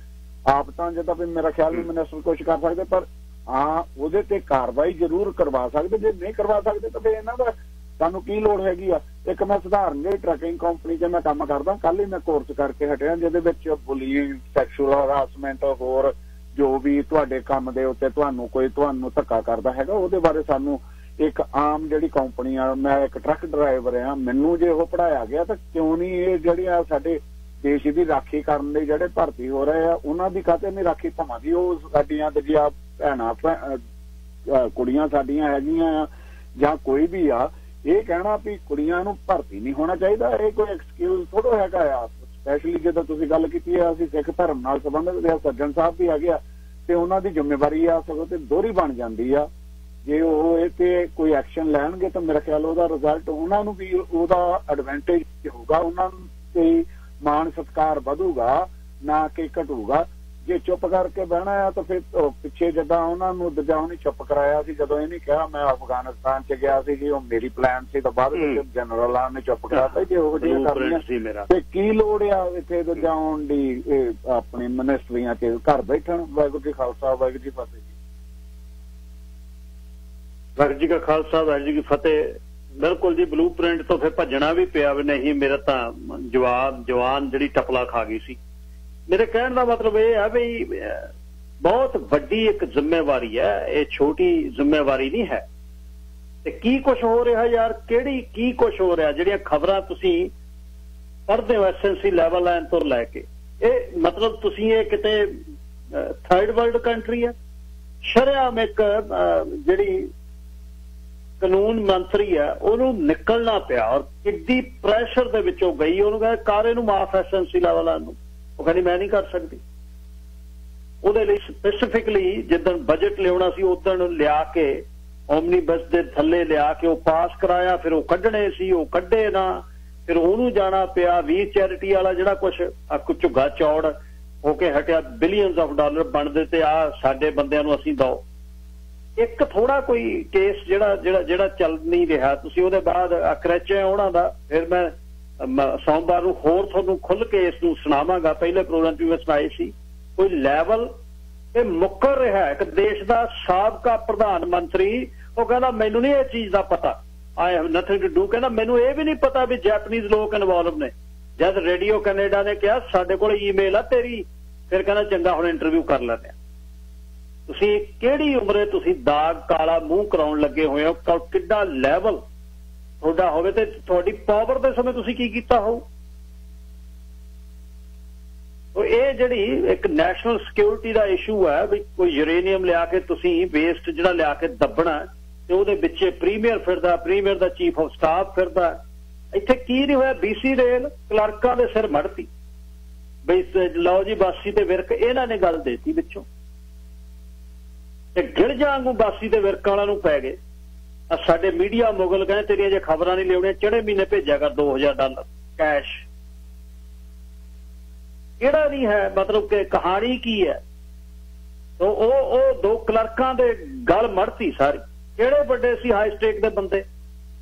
S5: ਆਪ ਤਾਂ ਜਿੱਦਾਂ ਵੀ ਮੇਰਾ ਖਿਆਲ ਨਹੀਂ ਮਿਨਿਸਟਰ ਕੁਛ ਕਰ ਸਕਦੇ, ਪਰ ਹਾਂ ਉਹਦੇ ਤੇ ਕਾਰਵਾਈ ਜ਼ਰੂਰ ਕਰਵਾ ਸਕਦੇ। ਜੇ ਨਹੀਂ ਕਰਵਾ ਸਕਦੇ ਤਾਂ ਫਿਰ ਇਹਨਾਂ ਦਾ ਸਾਨੂੰ ਕੀ ਲੋੜ ਹੈਗੀ ਆ। ਇੱਕ ਮੈਂ ਸਧਾਰਨ ਜਿਹੀ ਟਰੱਕਿੰਗ ਕੰਪਨੀ 'ਚ ਮੈਂ ਕੰਮ ਕਰਦਾ, ਕੱਲ ਹੀ ਮੈਂ ਕੋਰਸ ਕਰਕੇ ਹਟਿਆ, ਜਿਹਦੇ ਵਿੱਚ ਬੁਲੀਇੰਗ, ਸੈਕਸ਼ੂਅਲ ਹਰਾਸਮੈਂਟ, ਹੋਰ ਜੋ ਵੀ ਤੁਹਾਡੇ ਕੰਮ ਦੇ ਉੱਤੇ ਤੁਹਾਨੂੰ ਧੱਕਾ ਕਰਦਾ ਹੈਗਾ, ਉਹਦੇ ਬਾਰੇ ਸਾਨੂੰ ਇੱਕ ਆਮ ਜਿਹੜੀ ਕੰਪਨੀ ਆ, ਮੈਂ ਇੱਕ ਟਰੱਕ ਡਰਾਈਵਰ ਆ, ਮੈਨੂੰ ਜੇ ਉਹ ਪੜ੍ਹਾਇਆ ਗਿਆ ਤਾਂ ਕਿਉਂ ਨਹੀਂ ਇਹ ਜਿਹੜੀਆਂ ਸਾਡੇ ਦੇਸ਼ ਦੀ ਰਾਖੀ ਕਰਨ ਲਈ ਜਿਹੜੇ ਭਰਤੀ ਹੋ ਰਹੇ ਆ ਉਹਨਾਂ ਦੀ ਕਾਹਤੇ ਨਹੀਂ ਰਾਖੀ ਭਾਵਾਂ ਦੀ ਉਹ ਸਾਡੀਆਂ ਦੂਜੀਆਂ ਭੈਣਾਂ ਕੁੜੀਆਂ ਸਾਡੀਆਂ ਹੈਗੀਆਂ ਆ ਜਾਂ ਕੋਈ ਵੀ ਆ। ਇਹ ਕਹਿਣਾ ਵੀ ਕੁੜੀਆਂ ਨੂੰ ਭਰਤੀ ਨਹੀਂ ਹੋਣਾ ਚਾਹੀਦਾ, ਇਹ ਕੋਈ ਐਕਸਕਿਊਜ਼ ਥੋੜ੍ਹਾ ਹੈਗਾ ਆ। ਸਪੈਸ਼ਲੀ ਜਦੋਂ ਤੁਸੀਂ ਗੱਲ ਕੀਤੀ ਹੈ ਅਸੀਂ ਸਿੱਖ ਧਰਮ ਨਾਲ ਸੰਬੰਧਿਤ ਸੱਜਣ ਸਾਹਿਬ ਵੀ ਹੈਗੇ ਆ, ਤੇ ਉਹਨਾਂ ਦੀ ਜ਼ਿੰਮੇਵਾਰੀ ਆ ਸਗੋਂ ਤੇ ਦੋਹਰੀ ਬਣ ਜਾਂਦੀ ਆ। ਜੇ ਉਹ ਇਹ ਤੇ ਕੋਈ ਐਕਸ਼ਨ ਲੈਣਗੇ ਤਾਂ ਮੇਰਾ ਖਿਆਲ ਉਹਦਾ ਰਿਜ਼ਲਟ ਉਹਨਾਂ ਨੂੰ ਵੀ ਉਹਦਾ ਐਡਵਾਂਟੇਜ ਹੋਊਗਾ, ਉਹਨਾਂ ਨੂੰ ਤੇ ਮਾਣ ਸਤਿਕਾਰ ਵਧੂਗਾ ਨਾ ਕਿ ਘਟੂਗਾ। ਜੇ ਚੁੱਪ ਕਰਕੇ ਬਹਿਣਾ ਆ ਤਾਂ ਫਿਰ ਪਿੱਛੇ ਜਿੱਦਾਂ ਉਹਨਾਂ ਨੂੰ ਉਹਨੇ ਚੁੱਪ ਕਰਾਇਆ ਸੀ ਜਦੋਂ ਇਹਨੇ ਕਿਹਾ ਮੈਂ ਅਫਗਾਨਿਸਤਾਨ 'ਚ ਗਿਆ ਸੀ ਜੀ, ਉਹ ਮੇਰੀ ਪਲਾਨ ਸੀ, ਤਾਂ ਬਾਅਦ ਵਿੱਚ ਜਨਰਲਾਂ ਨੇ ਚੁੱਪ ਕਰਾਤਾ। ਜੇ ਉਹ ਜਿਹੀਆਂ ਕਰਨੀਆਂ ਤੇ ਕੀ ਲੋੜ ਆ ਇੱਥੇ ਜਾਣ ਦੀ ਆਪਣੀ ਮਿਨਿਸਟਰੀਆਂ 'ਚ ਘਰ ਬੈਠਣ। ਵਾਹਿਗੁਰੂ ਜੀ ਖਾਲਸਾ ਵਾਹਿਗੁਰੂ ਜੀ ਫਤਿਹ ਜੀ।
S1: ਵਾਹਿਗੁਰੂ ਜੀ ਕਾ ਖਾਲਸਾ ਵਾਹਿਗੁਰੂ ਜੀ ਕੀ ਫਤਿਹ। ਬਿਲਕੁਲ ਜੀ, ਬਲੂ ਪ੍ਰਿੰਟ ਤੋਂ ਫਿਰ ਭੱਜਣਾ ਵੀ ਪਿਆ ਵੀ ਨਹੀਂ, ਮੇਰਾ ਤਾਂ ਜਵਾਨ ਜਿਹੜੀ ਟਪਲਾ ਖਾ ਗਈ ਸੀ। ਮੇਰੇ ਕਹਿਣ ਦਾ ਮਤਲਬ ਇਹ ਹੈ ਵੀ ਬਹੁਤ ਵੱਡੀ ਇੱਕ ਜ਼ਿੰਮੇਵਾਰੀ ਹੈ, ਇਹ ਛੋਟੀ ਜ਼ਿੰਮੇਵਾਰੀ ਨਹੀਂ ਹੈ। ਤੇ ਕੀ ਕੁਛ ਹੋ ਰਿਹਾ ਯਾਰ, ਕੀ ਕੁਛ ਹੋ ਰਿਹਾ, ਜਿਹੜੀਆਂ ਖਬਰਾਂ ਤੁਸੀਂ ਪੜ੍ਹਦੇ ਹੋ ਐਸਐਨਸੀ ਲੈਵਲ ਲਾਈਨ ਤੋਂ ਲੈ ਕੇ, ਇਹ ਮਤਲਬ ਤੁਸੀਂ ਇਹ ਕਿਤੇ ਥਰਡ ਵਰਲਡ ਕੰਟਰੀ ਹੈ। ਸ਼ਰੇਆਮ ਇੱਕ ਜਿਹੜੀ ਕਾਨੂੰਨ ਮੰਤਰੀ ਹੈ ਉਹਨੂੰ ਨਿਕਲਣਾ ਪਿਆ, ਔਰ ਕਿੱਡੀ ਪ੍ਰੈਸ਼ਰ ਦੇ ਵਿੱਚੋਂ ਗਈ, ਉਹਨੂੰ ਕਹਿੰਦੇ ਕਾਰੇ ਨੂੰ ਮਾਫ ਐਸਐਨਸੀ ਲੈਵਲ ਲਾਈਨ ਨੂੰ, ਉਹ ਕਹਿੰਦੀ ਮੈਂ ਨਹੀਂ ਕਰ ਸਕਦੀ। ਉਹਦੇ ਲਈ ਸਪੈਸੀਫਿਕਲੀ ਜਿੱਦਣ ਬਜਟ ਲਿਆਉਣਾ ਸੀ ਉਦਣ ਲਿਆ ਕੇ ਓਮਨੀਬਸ ਦੇ ਥੱਲੇ ਲਿਆ ਕੇ ਉਹ ਪਾਸ ਕਰਾਇਆ, ਫਿਰ ਉਹ ਕੱਢਣੇ ਸੀ, ਉਹ ਕੱਢੇ ਨਾ, ਫਿਰ ਉਹਨੂੰ ਜਾਣਾ ਪਿਆ। ਵੀਰ ਚੈਰਿਟੀ ਵਾਲਾ ਜਿਹੜਾ ਕੁਛ ਝੁੱਗਾ ਚੌੜ ਹੋ ਕੇ ਹਟਿਆ, ਬਿਲੀਅਨਸ ਆਫ ਡਾਲਰ ਬਣਦੇ ਤੇ ਆ ਸਾਡੇ ਬੰਦਿਆਂ ਨੂੰ ਅਸੀਂ ਦਓ। ਇੱਕ ਥੋੜਾ ਕੋਈ ਕੇਸ ਜਿਹੜਾ ਚੱਲ ਨਹੀਂ ਰਿਹਾ, ਤੁਸੀਂ ਉਹਦੇ ਬਾਅਦ ਕਰੈਚੇ ਉਹਨਾਂ ਦਾ ਫਿਰ ਮੈਂ ਸੋਮਵਾਰ ਨੂੰ ਹੋਰ ਤੁਹਾਨੂੰ ਖੁੱਲ ਕੇ ਇਸ ਨੂੰ ਸੁਣਾਵਾਂਗਾ। ਪਹਿਲੇ ਪ੍ਰੋਗਰਾਮ 'ਚ ਵੀ ਮੈਂ ਸੁਣਾਈ ਸੀ, ਕੋਈ ਲੈਵਲ ਇਹ ਮੁੱਕਰ ਰਿਹਾ। ਇੱਕ ਦੇਸ਼ ਦਾ ਸਾਬਕਾ ਪ੍ਰਧਾਨ ਮੰਤਰੀ ਉਹ ਕਹਿੰਦਾ ਮੈਨੂੰ ਨਹੀਂ ਇਹ ਚੀਜ਼ ਦਾ ਪਤਾ, I have nothing to do, ਕਹਿੰਦਾ ਮੈਨੂੰ ਇਹ ਵੀ ਨਹੀਂ ਪਤਾ ਵੀ ਜੈਪਨੀਜ਼ ਲੋਕ ਇਨਵੋਲਵ ਨੇ। ਜਦ ਰੇਡੀਓ ਕੈਨੇਡਾ ਨੇ ਕਿਹਾ ਸਾਡੇ ਕੋਲ ਈਮੇਲ ਆ ਤੇਰੀ, ਫਿਰ ਕਹਿੰਦਾ ਚੰਗਾ ਹੁਣ ਇੰਟਰਵਿਊ ਕਰ ਲੈਂਦੇ ਆ। ਤੁਸੀਂ ਕਿਹੜੀ ਉਮਰੇ ਤੁਸੀਂ ਦਾਗ ਕਾਲਾ ਮੂੰਹ ਕਰਾਉਣ ਲੱਗੇ ਹੋਏ ਹੋ, ਕਿੱਡਾ ਲੈਵਲ ਤੁਹਾਡਾ ਹੋਵੇ ਤੇ ਤੁਹਾਡੀ ਪਾਵਰ ਦੇ ਸਮੇਂ ਤੁਸੀਂ ਕੀ ਕੀਤਾ ਹੋਊ। ਇਹ ਜਿਹੜੀ ਇੱਕ ਨੈਸ਼ਨਲ ਸਿਕਿਉਰਿਟੀ ਦਾ ਇਸ਼ੂ ਹੈ ਵੀ ਕੋਈ ਯੂਰੇਨੀਅਮ ਲਿਆ ਕੇ ਤੁਸੀਂ ਵੇਸਟ ਜਿਹੜਾ ਲਿਆ ਕੇ ਦੱਬਣਾ ਤੇ ਉਹਦੇ ਵਿੱਚ ਪ੍ਰੀਮੀਅਰ ਫਿਰਦਾ, ਪ੍ਰੀਮੀਅਰ ਦਾ ਚੀਫ ਆਫ ਸਟਾਫ ਫਿਰਦਾ। ਇੱਥੇ ਕੀ ਨਹੀਂ ਹੋਇਆ, BC ਰੇਲ ਕਲਰਕਾਂ ਦੇ ਸਿਰ ਮੜਤੀ ਬਈ ਲਓ ਜੀ ਬਾਸੀ ਤੇ ਵਿਰਕ, ਇਹਨਾਂ ਨੇ ਗੱਲ ਦੇਤੀ ਵਿੱਚੋਂ ਤੇ ਗਿਲਜਾਂ ਵਾਂਗੂ ਬਾਸੀ ਤੇ ਵਿਰਕਾਂ ਵਾਲਿਆਂ ਨੂੰ ਪੈ ਗਏ। ਸਾਡੇ ਮੀਡੀਆ ਮੁਗਲ ਕਹਿੰਦੇ ਤੇਰੀਆਂ ਜੇ ਖਬਰਾਂ ਨਹੀਂ ਲਿਆਉਣੀਆਂ ਚੜੇ ਮਹੀਨੇ ਭੇਜਿਆ ਕਰ $2000 ਕੈਸ਼। ਕਿਹੜਾ ਨਹੀਂ ਹੈ, ਮਤਲਬ ਕਿ ਕਹਾਣੀ ਕੀ ਹੈ। ਉਹ ਦੋ ਕਲਰਕਾਂ ਦੇ ਗਲ ਮੜਤੀ ਸਾਰੀ। ਕਿਹੜੇ ਵੱਡੇ ਸੀ ਹਾਈ ਸਟੇਕ ਦੇ ਬੰਦੇ,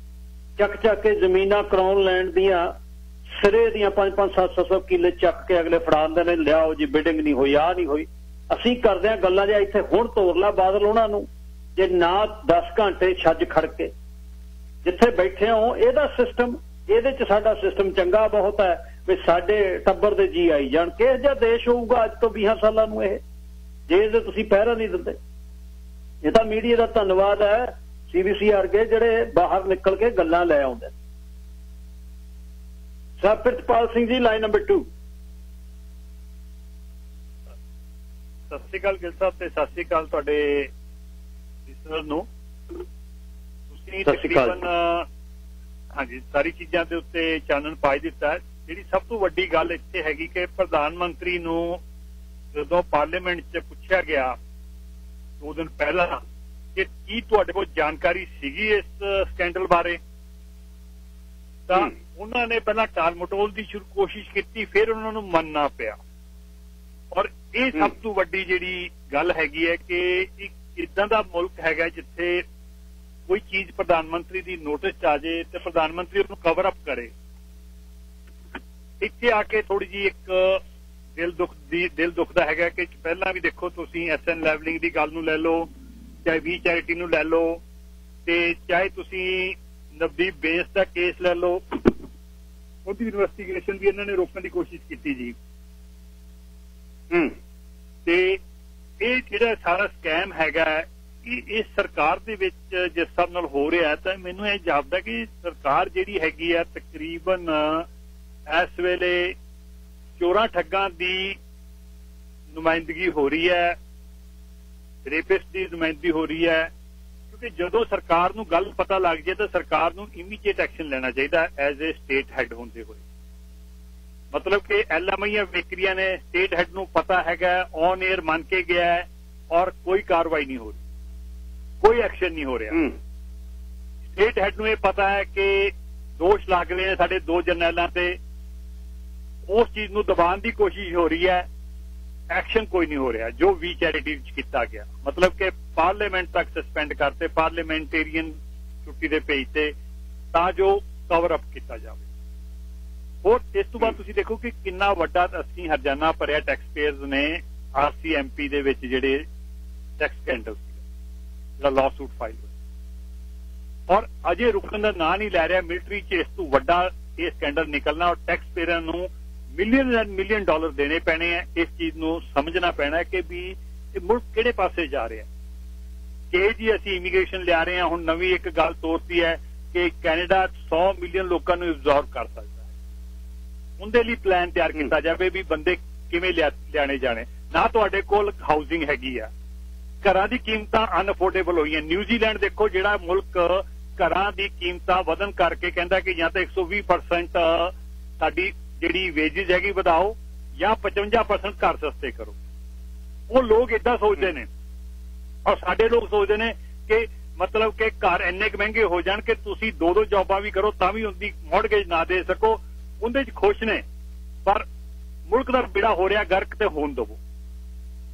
S1: ਚੱਕ ਕੇ ਜ਼ਮੀਨਾਂ ਕਰਾਉਣ ਲੈਣ ਦੀਆਂ ਸਿਰੇ ਦੀਆਂ 5-5-700 ਕਿੱਲੇ ਚੱਕ ਕੇ ਅਗਲੇ ਫੜਾਉਂਦੇ ਨੇ, ਲਿਆਓ ਜੀ ਬਿਡਿੰਗ ਨਹੀਂ ਹੋਈ, ਆਹ ਨਹੀਂ ਹੋਈ। ਅਸੀਂ ਕਰਦੇ ਹਾਂ ਗੱਲਾਂ ਜੇ ਇੱਥੇ ਹੁਣ ਤੋਰ ਲਾ ਬਾਦਲ ਉਹਨਾਂ ਨੂੰ, ਜੇ ਨਾ 10 ਘੰਟੇ ਛੱਜ ਖੜ ਕੇ ਜਿੱਥੇ ਬੈਠੇ ਹੋ। ਇਹਦਾ ਸਿਸਟਮ, ਇਹਦੇ 'ਚ ਸਾਡਾ ਸਿਸਟਮ ਚੰਗਾ ਬਹੁਤ ਹੈ ਵੀ ਸਾਡੇ ਟੱਬਰ ਦੇ ਜੀ ਆਈ ਜਾਣ। ਕਿਹੋ ਜਿਹਾ ਦੇਸ਼ ਹੋਊਗਾ ਅੱਜ ਤੋਂ 20 ਸਾਲਾਂ ਨੂੰ ਇਹ, ਜੇ ਇਹਦੇ ਤੁਸੀਂ ਪਹਿਰਾ ਨਹੀਂ ਦਿੰਦੇ। ਇਹ ਤਾਂ ਮੀਡੀਆ ਦਾ ਧੰਨਵਾਦ ਹੈ, CBC ਵਰਗੇ ਜਿਹੜੇ ਬਾਹਰ ਨਿਕਲ ਕੇ ਗੱਲਾਂ ਲੈ ਆਉਂਦੇ। Sir Pritpal Singh ji, line number 2।
S6: ਸਤਿ ਸ਼੍ਰੀ ਅਕਾਲ ਗਿਲ ਸਾਹਿਬ ਤੇ ਸਤਿ ਸ਼੍ਰੀ ਅਕਾਲ ਤੁਹਾਡੇ ਲਿਸਨਰ ਨੂੰ। ਤੁਸੀਂ ਤਕਰੀਬਨ ਹਾਂਜੀ ਸਾਰੀ ਚੀਜ਼ਾਂ ਦੇ ਉੱਤੇ ਚਾਨਣ ਪਾਈ ਦਿੱਤਾ ਹੈ। ਜਿਹੜੀ ਸਭ ਤੋਂ ਵੱਡੀ ਗੱਲ ਇੱਥੇ ਹੈਗੀ ਕਿ ਪ੍ਰਧਾਨ ਮੰਤਰੀ ਨੂੰ ਜਦੋਂ ਪਾਰਲੀਮੈਂਟ 'ਚ ਪੁੱਛਿਆ ਗਿਆ 2 ਦਿਨ ਪਹਿਲਾਂ ਕਿ ਕੀ ਤੁਹਾਡੇ ਕੋਲ ਜਾਣਕਾਰੀ ਸੀਗੀ ਇਸ ਸਕੈਂਡਲ ਬਾਰੇ, ਤਾਂ ਉਹਨਾਂ ਨੇ ਪਹਿਲਾਂ ਟਾਲ ਮਟੋਲ ਦੀ ਕੋਸ਼ਿਸ਼ ਕੀਤੀ, ਫਿਰ ਉਹਨਾਂ ਨੂੰ ਮੰਨਣਾ ਪਿਆ। ਔਰ ਇਹ ਸਭ ਤੋਂ ਵੱਡੀ ਜਿਹੜੀ ਗੱਲ ਹੈਗੀ ਹੈ ਕਿ ਇੱਕ ਇਦਾਂ ਦਾ ਮੁਲਕ ਹੈਗਾ ਜਿੱਥੇ ਕੋਈ ਚੀਜ਼ ਪ੍ਰਧਾਨ ਮੰਤਰੀ ਦੀ ਨੋਟਿਸ 'ਚ ਆ ਜਾਏ ਤੇ ਪ੍ਰਧਾਨ ਮੰਤਰੀ ਉਹਨੂੰ ਕਵਰ ਅਪ ਕਰੇ। ਇੱਥੇ ਆ ਕੇ ਥੋੜੀ ਜੀ ਇੱਕ ਦਿਲ ਦੁਖਦਾ ਹੈਗਾ ਕਿ ਪਹਿਲਾਂ ਵੀ ਦੇਖੋ ਤੁਸੀਂ SN ਲੈਵਲਿੰਗ ਦੀ ਗੱਲ ਨੂੰ ਲੈ ਲਓ, ਚਾਹੇ ਵੀ ਚੈਰਿਟੀ ਨੂੰ ਲੈ ਲਓ, ਤੇ ਚਾਹੇ ਤੁਸੀਂ ਨਵਦੀਪ ਬੇਸ ਦਾ ਕੇਸ ਲੈ ਲਓ, ਉਹਦੀ ਇਨਵੈਸਟੀਗੇਸ਼ਨ ਵੀ ਇਹਨਾਂ ਨੇ ਰੋਕਣ ਦੀ ਕੋਸ਼ਿਸ਼ ਕੀਤੀ ਜੀ। ਤੇ ਇਹ ਜਿਹੜਾ ਸਾਰਾ ਸਕੈਮ ਹੈਗਾ ਕਿ ਇਸ ਸਰਕਾਰ ਦੇ ਵਿੱਚ ਜਿਸ ਹਿਸਾਬ ਨਾਲ ਹੋ ਰਿਹਾ ਤਾਂ ਮੈਨੂੰ ਇਹ ਜਾਪਦਾ ਕਿ ਸਰਕਾਰ ਜਿਹੜੀ ਹੈਗੀ ਆ ਤਕਰੀਬਨ ਇਸ ਵੇਲੇ ਚੋਰਾਂ ਠੱਗਾਂ ਦੀ ਨੁਮਾਇੰਦਗੀ ਹੋ ਰਹੀ ਹੈ, ਰੇਪਿਸਟ ਦੀ ਨੁਮਾਇੰਦਗੀ ਹੋ ਰਹੀ ਹੈ। ਕਿਉਂਕਿ ਜਦੋਂ ਸਰਕਾਰ ਨੂੰ ਗੱਲ ਪਤਾ ਲੱਗ ਜਾਏ ਤਾਂ ਸਰਕਾਰ ਨੂੰ ਇਮੀਡੀਏਟ ਐਕਸ਼ਨ ਲੈਣਾ ਚਾਹੀਦਾ ਐਜ਼ ਏ ਸਟੇਟ ਹੈਡ ਹੁੰਦੇ ਹੋਏ। ਮਤਲਬ ਕਿ LMI ਵੇਕਰੀਆਂ ਨੇ ਸਟੇਟ ਹੈਡ ਨੂੰ ਪਤਾ ਹੈਗਾ, ਔਨ 에ਅਰ ਮੰਨ ਕੇ ਗਿਆ ਔਰ ਕੋਈ ਕਾਰਵਾਈ ਨਹੀਂ ਹੋ ਰਹੀ, ਕੋਈ ਐਕਸ਼ਨ ਨਹੀਂ ਹੋ ਰਿਹਾ। ਸਟੇਟ ਹੈਡ ਨੂੰ ਇਹ ਪਤਾ ਹੈ ਕਿ ਦੋਸ਼ ਲੱਗ ਰਹੇ ਨੇ ਸਾਡੇ 2 ਜਰਨੈਲਾਂ ਤੇ, ਉਸ ਚੀਜ਼ ਨੂੰ ਦਬਾਉਣ ਦੀ ਕੋਸ਼ਿਸ਼ ਹੋ ਰਹੀ ਹੈ, ਐਕਸ਼ਨ ਕੋਈ ਨਹੀਂ ਹੋ ਰਿਹਾ। ਜੋ ਵੀ ਚੈਰਿਟੀ ਵਿੱਚ ਕੀਤਾ ਗਿਆ ਮਤਲਬ ਕਿ ਪਾਰਲੀਮੈਂਟ ਤੱਕ ਸਸਪੈਂਡ ਕਰਤੇ, ਪਾਰਲੀਮੈਂਟੇਰੀਅਨ ਛੁੱਟੀ ਦੇ ਭੇਜ ਤੇ ਤਾਂ ਜੋ ਕਵਰ ਅਪ ਕੀਤਾ ਜਾਵੇ। ਹੋਰ ਇਸ ਤੋਂ ਬਾਅਦ ਤੁਸੀਂ ਦੇਖੋ ਕਿ ਕਿੰਨਾ ਵੱਡਾ ਅਸੀਂ ਹਰਜਾਨਾ ਭਰਿਆ ਟੈਕਸ ਪੇਅਰਸ ਨੇ RCMP ਦੇ ਵਿੱਚ ਜਿਹੜੇ ਟੈਕਸ ਸਕੈਂਡਲ ਜਿਹੜਾ ਲਾ ਸੂਟ ਫਾਈਲ ਹੋਇਆ, ਔਰ ਅਜੇ ਰੁਕਣ ਦਾ ਨਾਂ ਨਹੀਂ ਲੈ ਰਿਹਾ। ਮਿਲਟਰੀ 'ਚ ਇਸ ਤੋਂ ਵੱਡਾ ਇਹ ਸਕੈਂਡਲ ਨਿਕਲਣਾ ਔਰ ਟੈਕਸ ਪੇਅਰਾਂ ਨੂੰ ਮਿਲੀਅਨ ਐਂਡ ਮਿਲੀਅਨ ਡਾਲਰ ਦੇਣੇ ਪੈਣੇ ਆ। ਇਸ ਚੀਜ਼ ਨੂੰ ਸਮਝਣਾ ਪੈਣਾ ਕਿ ਵੀ ਇਹ ਮੁਲਕ ਕਿਹੜੇ ਪਾਸੇ ਜਾ ਰਿਹਾ ਕਿ ਜੀ ਅਸੀਂ ਇਮੀਗ੍ਰੇਸ਼ਨ ਲਿਆ ਰਹੇ ਹਾਂ। ਹੁਣ ਨਵੀਂ ਇੱਕ ਗੱਲ ਤੋਰਤੀ ਹੈ ਕਿ ਕੈਨੇਡਾ 100 ਮਿਲੀਅਨ ਲੋਕਾਂ ਨੂੰ ਐਬਜ਼ੌਰਬ ਕਰ ਸਕਦਾ ਹੈ। ਉਹਦੇ ਲਈ ਪਲਾਨ ਤਿਆਰ ਕੀਤਾ ਜਾਵੇ ਵੀ ਬੰਦੇ ਕਿਵੇਂ ਲਿਆਣੇ ਜਾਣੇ। ਨਾ ਤੁਹਾਡੇ ਕੋਲ ਹਾਊਸਿੰਗ ਹੈਗੀ ਆ, ਘਰਾਂ ਦੀ ਕੀਮਤਾਂ ਅਨਅਫੋਰਡੇਬਲ ਹੋਈਆਂ। ਨਿਊਜ਼ੀਲੈਂਡ ਦੇਖੋ ਜਿਹੜਾ ਮੁਲਕ ਘਰਾਂ ਦੀ ਕੀਮਤਾਂ ਵਧਣ ਕਰਕੇ ਕਹਿੰਦਾ ਕਿ ਜਾਂ ਤਾਂ 120% ਸਾਡੀ ਜਿਹੜੀ ਵੇਜਿਸ ਹੈਗੀ ਵਧਾਓ ਜਾਂ 55% ਘਰ ਸਸਤੇ ਕਰੋ। ਉਹ ਲੋਕ ਏਦਾਂ ਸੋਚਦੇ ਨੇ ਔਰ ਸਾਡੇ ਲੋਕ ਸੋਚਦੇ ਨੇ ਕਿ ਮਤਲਬ ਕਿ ਘਰ ਇੰਨੇ ਕੁ ਮਹਿੰਗੇ ਹੋ ਜਾਣ ਕਿ ਤੁਸੀਂ 2 ਜੌਬਾਂ ਵੀ ਕਰੋ ਤਾਂ ਵੀ ਉਹਦੀ ਮੌਰਗੇਜ ਨਾ ਦੇ ਸਕੋ, ਉਹਦੇ 'ਚ ਖੁਸ਼ ਨੇ। ਪਰ ਮੁਲਕ ਦਾ ਬੇੜਾ ਹੋ ਰਿਹਾ ਗਰਕ ਤੇ ਹੋਣ ਦੇਵੋ।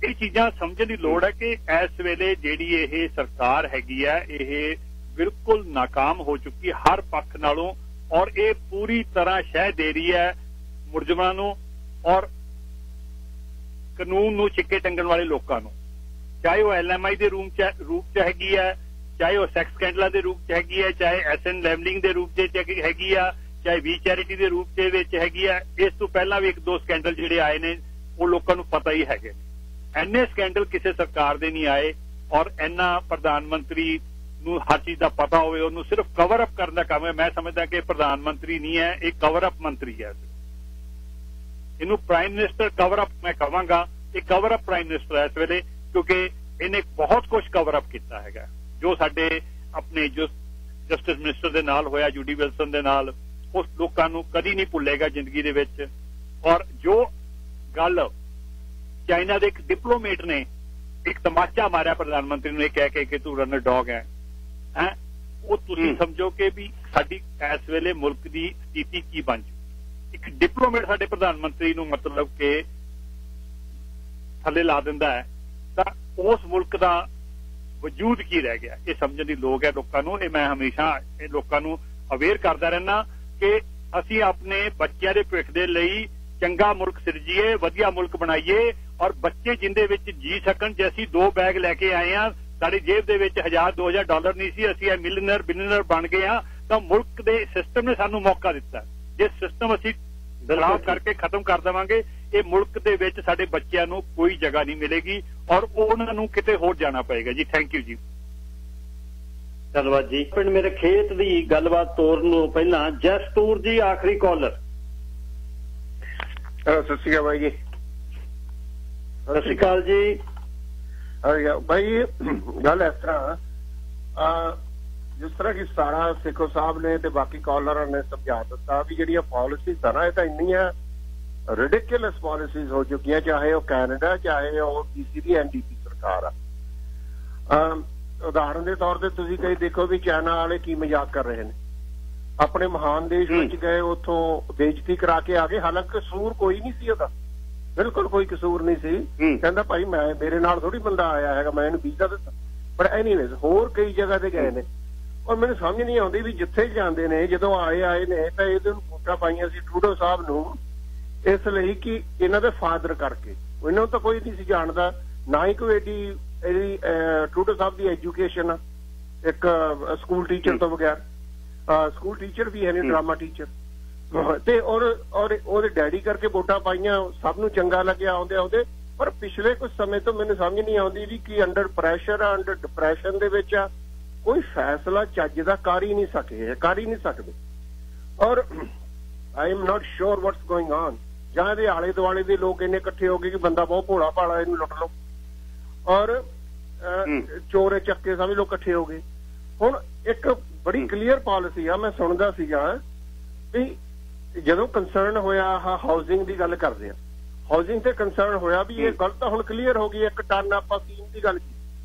S6: ਇਹ ਚੀਜ਼ਾਂ ਸਮਝਣ ਦੀ ਲੋੜ ਹੈ ਕਿ ਇਸ ਵੇਲੇ ਜਿਹੜੀ ਇਹ ਸਰਕਾਰ ਹੈਗੀ ਹੈ ਇਹ ਬਿਲਕੁਲ ਨਾਕਾਮ ਹੋ ਚੁੱਕੀ ਹਰ ਪੱਖ ਨਾਲੋਂ, ਔਰ ਇਹ ਪੂਰੀ ਤਰ੍ਹਾਂ ਸ਼ਹਿ ਦੇ ਰਹੀ ਹੈ ਮੁਲਜ਼ਮਾਂ ਨੂੰ ਔਰ ਕਾਨੂੰਨ ਨੂੰ ਛਿੱਕੇ ਟੰਗਣ ਵਾਲੇ ਲੋਕਾਂ ਨੂੰ। ਚਾਹੇ ਉਹ LMI ਦੇ ਰੂਪ 'ਚ ਹੈਗੀ ਹੈ, ਚਾਹੇ ਉਹ ਸੈਕਸ ਸਕੈਂਡਲਾਂ ਦੇ ਰੂਪ 'ਚ ਹੈਗੀ ਹੈ, ਚਾਹੇ SN ਲੈਵਲਿੰਗ ਦੇ ਰੂਪ 'ਚ ਹੈਗੀ ਆ, ਚਾਹੇ ਵੀ ਚੈਰਿਟੀ ਦੇ ਰੂਪ ਦੇ ਵਿੱਚ ਹੈਗੀ ਆ। ਇਸ ਤੋਂ ਪਹਿਲਾਂ ਵੀ 1-2 ਸਕੈਂਡਲ ਜਿਹੜੇ ਆਏ ਨੇ ਉਹ ਲੋਕਾਂ ਨੂੰ ਪਤਾ ਹੀ ਹੈਗੇ। ਇੰਨੇ ਸਕੈਂਡਲ ਕਿਸੇ ਸਰਕਾਰ ਦੇ ਨਹੀਂ ਆਏ ਔਰ ਇੰਨਾ ਪ੍ਰਧਾਨ ਮੰਤਰੀ ਨੂੰ ਹਰ ਚੀਜ਼ ਦਾ ਪਤਾ ਹੋਵੇ, ਉਹਨੂੰ ਸਿਰਫ ਕਵਰ ਅਪ ਕਰਨ ਦਾ ਕੰਮ ਹੈ। ਮੈਂ ਸਮਝਦਾ ਕਿ ਪ੍ਰਧਾਨ ਮੰਤਰੀ ਨਹੀਂ ਹੈ, ਇਹ ਕਵਰ ਅਪ ਮੰਤਰੀ ਹੈ। ਇਹਨੂੰ ਪ੍ਰਾਈਮ ਮਿਨਿਸਟਰ ਕਵਰ ਅਪ ਮੈਂ ਕਹਾਂਗਾ, ਇਹ ਕਵਰ ਅਪ ਪ੍ਰਾਈਮ ਮਿਨਿਸਟਰ ਹੈ ਇਸ ਵੇਲੇ, ਕਿਉਂਕਿ ਇਹਨੇ ਬਹੁਤ ਕੁਝ ਕਵਰ ਅਪ ਕੀਤਾ ਹੈਗਾ ਜੋ ਸਾਡੇ ਆਪਣੇ ਜਸਟਿਸ ਮਿਨਿਸਟਰ ਦੇ ਨਾਲ ਹੋਇਆ, ਜੂਡੀ ਵਿਲਸਨ ਦੇ ਨਾਲ, ਉਸ ਲੋਕਾਂ ਨੂੰ ਕਦੀ ਨਹੀਂ ਭੁੱਲੇਗਾ ਜ਼ਿੰਦਗੀ ਦੇ ਵਿੱਚ। ਔਰ ਜੋ ਗੱਲ ਚਾਈਨਾ ਦੇ ਇੱਕ ਡਿਪਲੋਮੇਟ ਨੇ ਇੱਕ ਤਮਾਚਾ ਮਾਰਿਆ ਪ੍ਰਧਾਨ ਮੰਤਰੀ ਨੂੰ ਇਹ ਕਹਿ ਕੇ ਕਿ ਤੂੰ ਰਨਰ ਡੌਗ ਹੈ, ਉਹ ਤੁਸੀਂ ਸਮਝੋ ਕਿ ਵੀ ਸਾਡੀ ਇਸ ਵੇਲੇ ਮੁਲਕ ਦੀ ਸਥਿਤੀ ਕੀ ਬਣ ਚੁੱਕੀ। ਇੱਕ ਡਿਪਲੋਮੇਟ ਸਾਡੇ ਪ੍ਰਧਾਨ ਮੰਤਰੀ ਨੂੰ ਮਤਲਬ ਕਿ ਥੱਲੇ ਲਾ ਦਿੰਦਾ ਹੈ ਤਾਂ ਉਸ ਮੁਲਕ ਦਾ ਵਜੂਦ ਕੀ ਰਹਿ ਗਿਆ, ਇਹ ਸਮਝਣ ਦੀ ਲੋੜ ਹੈ ਲੋਕਾਂ ਨੂੰ। ਇਹ ਮੈਂ ਹਮੇਸ਼ਾ ਇਹ ਲੋਕਾਂ ਨੂੰ ਅਵੇਅਰ ਕਰਦਾ ਰਹਿਣਾ ਕਿ ਅਸੀਂ ਆਪਣੇ ਬੱਚਿਆਂ ਦੇ ਭਵਿੱਖ ਦੇ ਲਈ ਚੰਗਾ ਮੁਲਕ ਸਿਰਜੀਏ, ਵਧੀਆ ਮੁਲਕ ਬਣਾਈਏ ਔਰ ਬੱਚੇ ਜਿੰਦੇ ਵਿੱਚ ਜੀ ਸਕਣ। ਜੇ ਅਸੀਂ 2 ਬੈਗ ਲੈ ਕੇ ਆਏ ਆ, ਸਾਡੀ ਜੇਬ ਦੇ ਵਿੱਚ $1000-2000 ਨਹੀਂ ਸੀ, ਅਸੀਂ ਇਹ ਬਿਲੀਅਨਰ ਬਣ ਗਏ ਆ, ਤਾਂ ਮੁਲਕ ਦੇ ਸਿਸਟਮ ਨੇ ਸਾਨੂੰ ਮੌਕਾ ਦਿੱਤਾ। ਜੇ ਸਿਸਟਮ ਅਸੀਂ ਖਰਾਬ ਕਰਕੇ ਖਤਮ ਕਰ ਦੇਵਾਂਗੇ, ਇਹ ਮੁਲਕ ਦੇ ਵਿੱਚ ਸਾਡੇ ਬੱਚਿਆਂ ਨੂੰ ਕੋਈ ਜਗ੍ਹਾ ਨਹੀਂ ਮਿਲੇਗੀ ਔਰ ਉਹਨਾਂ ਨੂੰ ਕਿਤੇ ਹੋਰ ਜਾਣਾ ਪਏਗਾ ਜੀ। ਥੈਂਕ ਯੂ ਜੀ।
S1: ਧੰਨਵਾਦ ਜੀ। ਪਿੰਡ ਮੇਰੇ ਖੇਤ ਦੀ ਗੱਲਬਾਤ ਤੋਰਨ ਨੂੰ ਪਹਿਲਾਂ ਜਸਤੂਰ ਜੀ ਆਖਰੀ ਕਾਲਰ।
S7: ਸਤਿ ਸ਼੍ਰੀ ਅਕਾਲ ਬਾਈ ਜੀ।
S1: ਸਤਿ ਸ਼੍ਰੀ ਅਕਾਲ ਜੀ।
S7: ਬਾਈ ਗੱਲ ਇਸ ਤਰ੍ਹਾਂ, ਜਿਸ ਤਰ੍ਹਾਂ ਕਿ ਸਾਰਾ ਸੇਖੋ ਸਾਹਿਬ ਨੇ ਤੇ ਬਾਕੀ ਕਾਲਰਾਂ ਨੇ ਸਮਝਾ ਦਿੱਤਾ ਵੀ ਜਿਹੜੀਆਂ ਪਾਲਿਸੀਜ਼ ਆ ਨਾ, ਇਹ ਤਾਂ ਇੰਨੀਆਂ ਰਿਡਿਕੂਲਸ ਪਾਲਿਸੀਜ਼ ਹੋ ਚੁੱਕੀਆਂ, ਚਾਹੇ ਉਹ ਕੈਨੇਡਾ ਚਾਹੇ ਉਹ BC ਦੀ NDP ਸਰਕਾਰ ਆ। ਉਦਾਹਰਨ ਦੇ ਤੌਰ ਤੇ ਤੁਸੀਂ ਕਈ ਦੇਖੋ ਵੀ ਚਾਈਨਾ ਵਾਲੇ ਕੀ ਮਜ਼ਾਕ ਕਰ ਰਹੇ ਨੇ, ਆਪਣੇ ਮਹਾਨ ਦੇਸ਼ ਵਿੱਚ ਗਏ, ਉੱਥੋਂ ਬੇਇੱਜ਼ਤੀ ਕਰਾ ਕੇ ਆ ਗਏ, ਹਾਲਾਂਕਿ ਕਸੂਰ ਕੋਈ ਨਹੀਂ ਸੀ ਉਹਦਾ, ਬਿਲਕੁਲ ਕੋਈ ਕਸੂਰ ਨਹੀਂ ਸੀ। ਕਹਿੰਦਾ ਭਾਈ ਮੈਂ ਮੇਰੇ ਨਾਲ ਥੋੜੀ ਬੰਦਾ ਆਇਆ ਹੈਗਾ, ਮੈਂ ਇਹਨੂੰ ਵੀਜ਼ਾ ਦਿੱਤਾ। ਪਰ ਐਨੀਵੇਜ਼ ਹੋਰ ਕਈ ਜਗ੍ਹਾ ਤੇ ਗਏ ਨੇ, ਔਰ ਮੈਨੂੰ ਸਮਝ ਨਹੀਂ ਆਉਂਦੀ ਵੀ ਜਿੱਥੇ ਜਾਂਦੇ ਨੇ, ਜਦੋਂ ਆਏ ਨੇ ਤਾਂ ਇਹਦੇ ਨੂੰ ਵੋਟਾਂ ਪਾਈਆਂ ਸੀ ਟਰੂਡੋ ਸਾਹਿਬ ਨੂੰ, ਇਸ ਲਈ ਕਿ ਇਹਨਾਂ ਦੇ ਫਾਦਰ ਕਰਕੇ। ਇਹਨਾਂ ਨੂੰ ਤਾਂ ਕੋਈ ਨਹੀਂ ਸੀ ਜਾਣਦਾ, ਨਾ ਹੀ ਕੋਈ ਇਹਦੀ ਟਰੂਡੋ ਸਾਹਿਬ ਦੀ ਐਜੂਕੇਸ਼ਨ ਆ, ਇੱਕ ਸਕੂਲ ਟੀਚਰ ਤੋਂ ਬਗੈਰ, ਸਕੂਲ ਟੀਚਰ ਵੀ ਹੈ ਨਹੀਂ, ਡਰਾਮਾ ਟੀਚਰ, ਤੇ ਔਰ ਉਹਦੇ ਡੈਡੀ ਕਰਕੇ ਵੋਟਾਂ ਪਾਈਆਂ, ਸਭ ਨੂੰ ਚੰਗਾ ਲੱਗਿਆ ਆਉਂਦੇ ਆਉਂਦੇ। ਪਰ ਪਿਛਲੇ ਕੁਝ ਸਮੇਂ ਤੋਂ ਮੈਨੂੰ ਸਮਝ ਨਹੀਂ ਆਉਂਦੀ ਵੀ ਕਿ ਅੰਡਰ ਪ੍ਰੈਸ਼ਰ ਆ, ਅੰਡਰ ਡਿਪਰੈਸ਼ਨ ਦੇ ਵਿੱਚ ਆ, ਕੋਈ ਫੈਸਲਾ ਚੱਜ ਦਾ ਕਰ ਹੀ ਨਹੀਂ ਸਕਦੇ। ਔਰ I am not sure what's going on, ਜਾਂ ਇਹਦੇ ਆਲੇ ਦੁਆਲੇ ਦੇ ਲੋਕ ਇੰਨੇ ਇਕੱਠੇ ਹੋ ਗਏ ਕਿ ਬੰਦਾ ਬਹੁਤ ਭੋਲਾ ਭਾਲਾ, ਇਹਨੂੰ ਲੁੱਟ ਲਓ, ਔਰ ਚੋਰੇ ਚੱਕੇ ਸਮਝ ਲਓ ਇਕੱਠੇ ਹੋ ਗਏ। ਹੁਣ ਇੱਕ ਬੜੀ ਕਲੀਅਰ ਪਾਲਿਸੀ ਆ, ਮੈਂ ਸੁਣਦਾ ਸੀਗਾ ਵੀ ਜਦੋਂ ਕੰਸਰਨ ਹੋਇਆ ਹਾਊਸਿੰਗ ਦੀ ਗੱਲ ਕਰਦੇ ਆ, ਹਾਊਸਿੰਗ ਤੇ ਕੰਸਰਨ ਹੋਇਆ ਵੀ ਇਹ ਗੱਲ ਤਾਂ ਹੁਣ ਕਲੀਅਰ ਹੋ ਗਈ, 1 ਟਨ ਆਪਾਂ ਸੀਮ ਦੀ ਗੱਲ ਕੀਤੀ,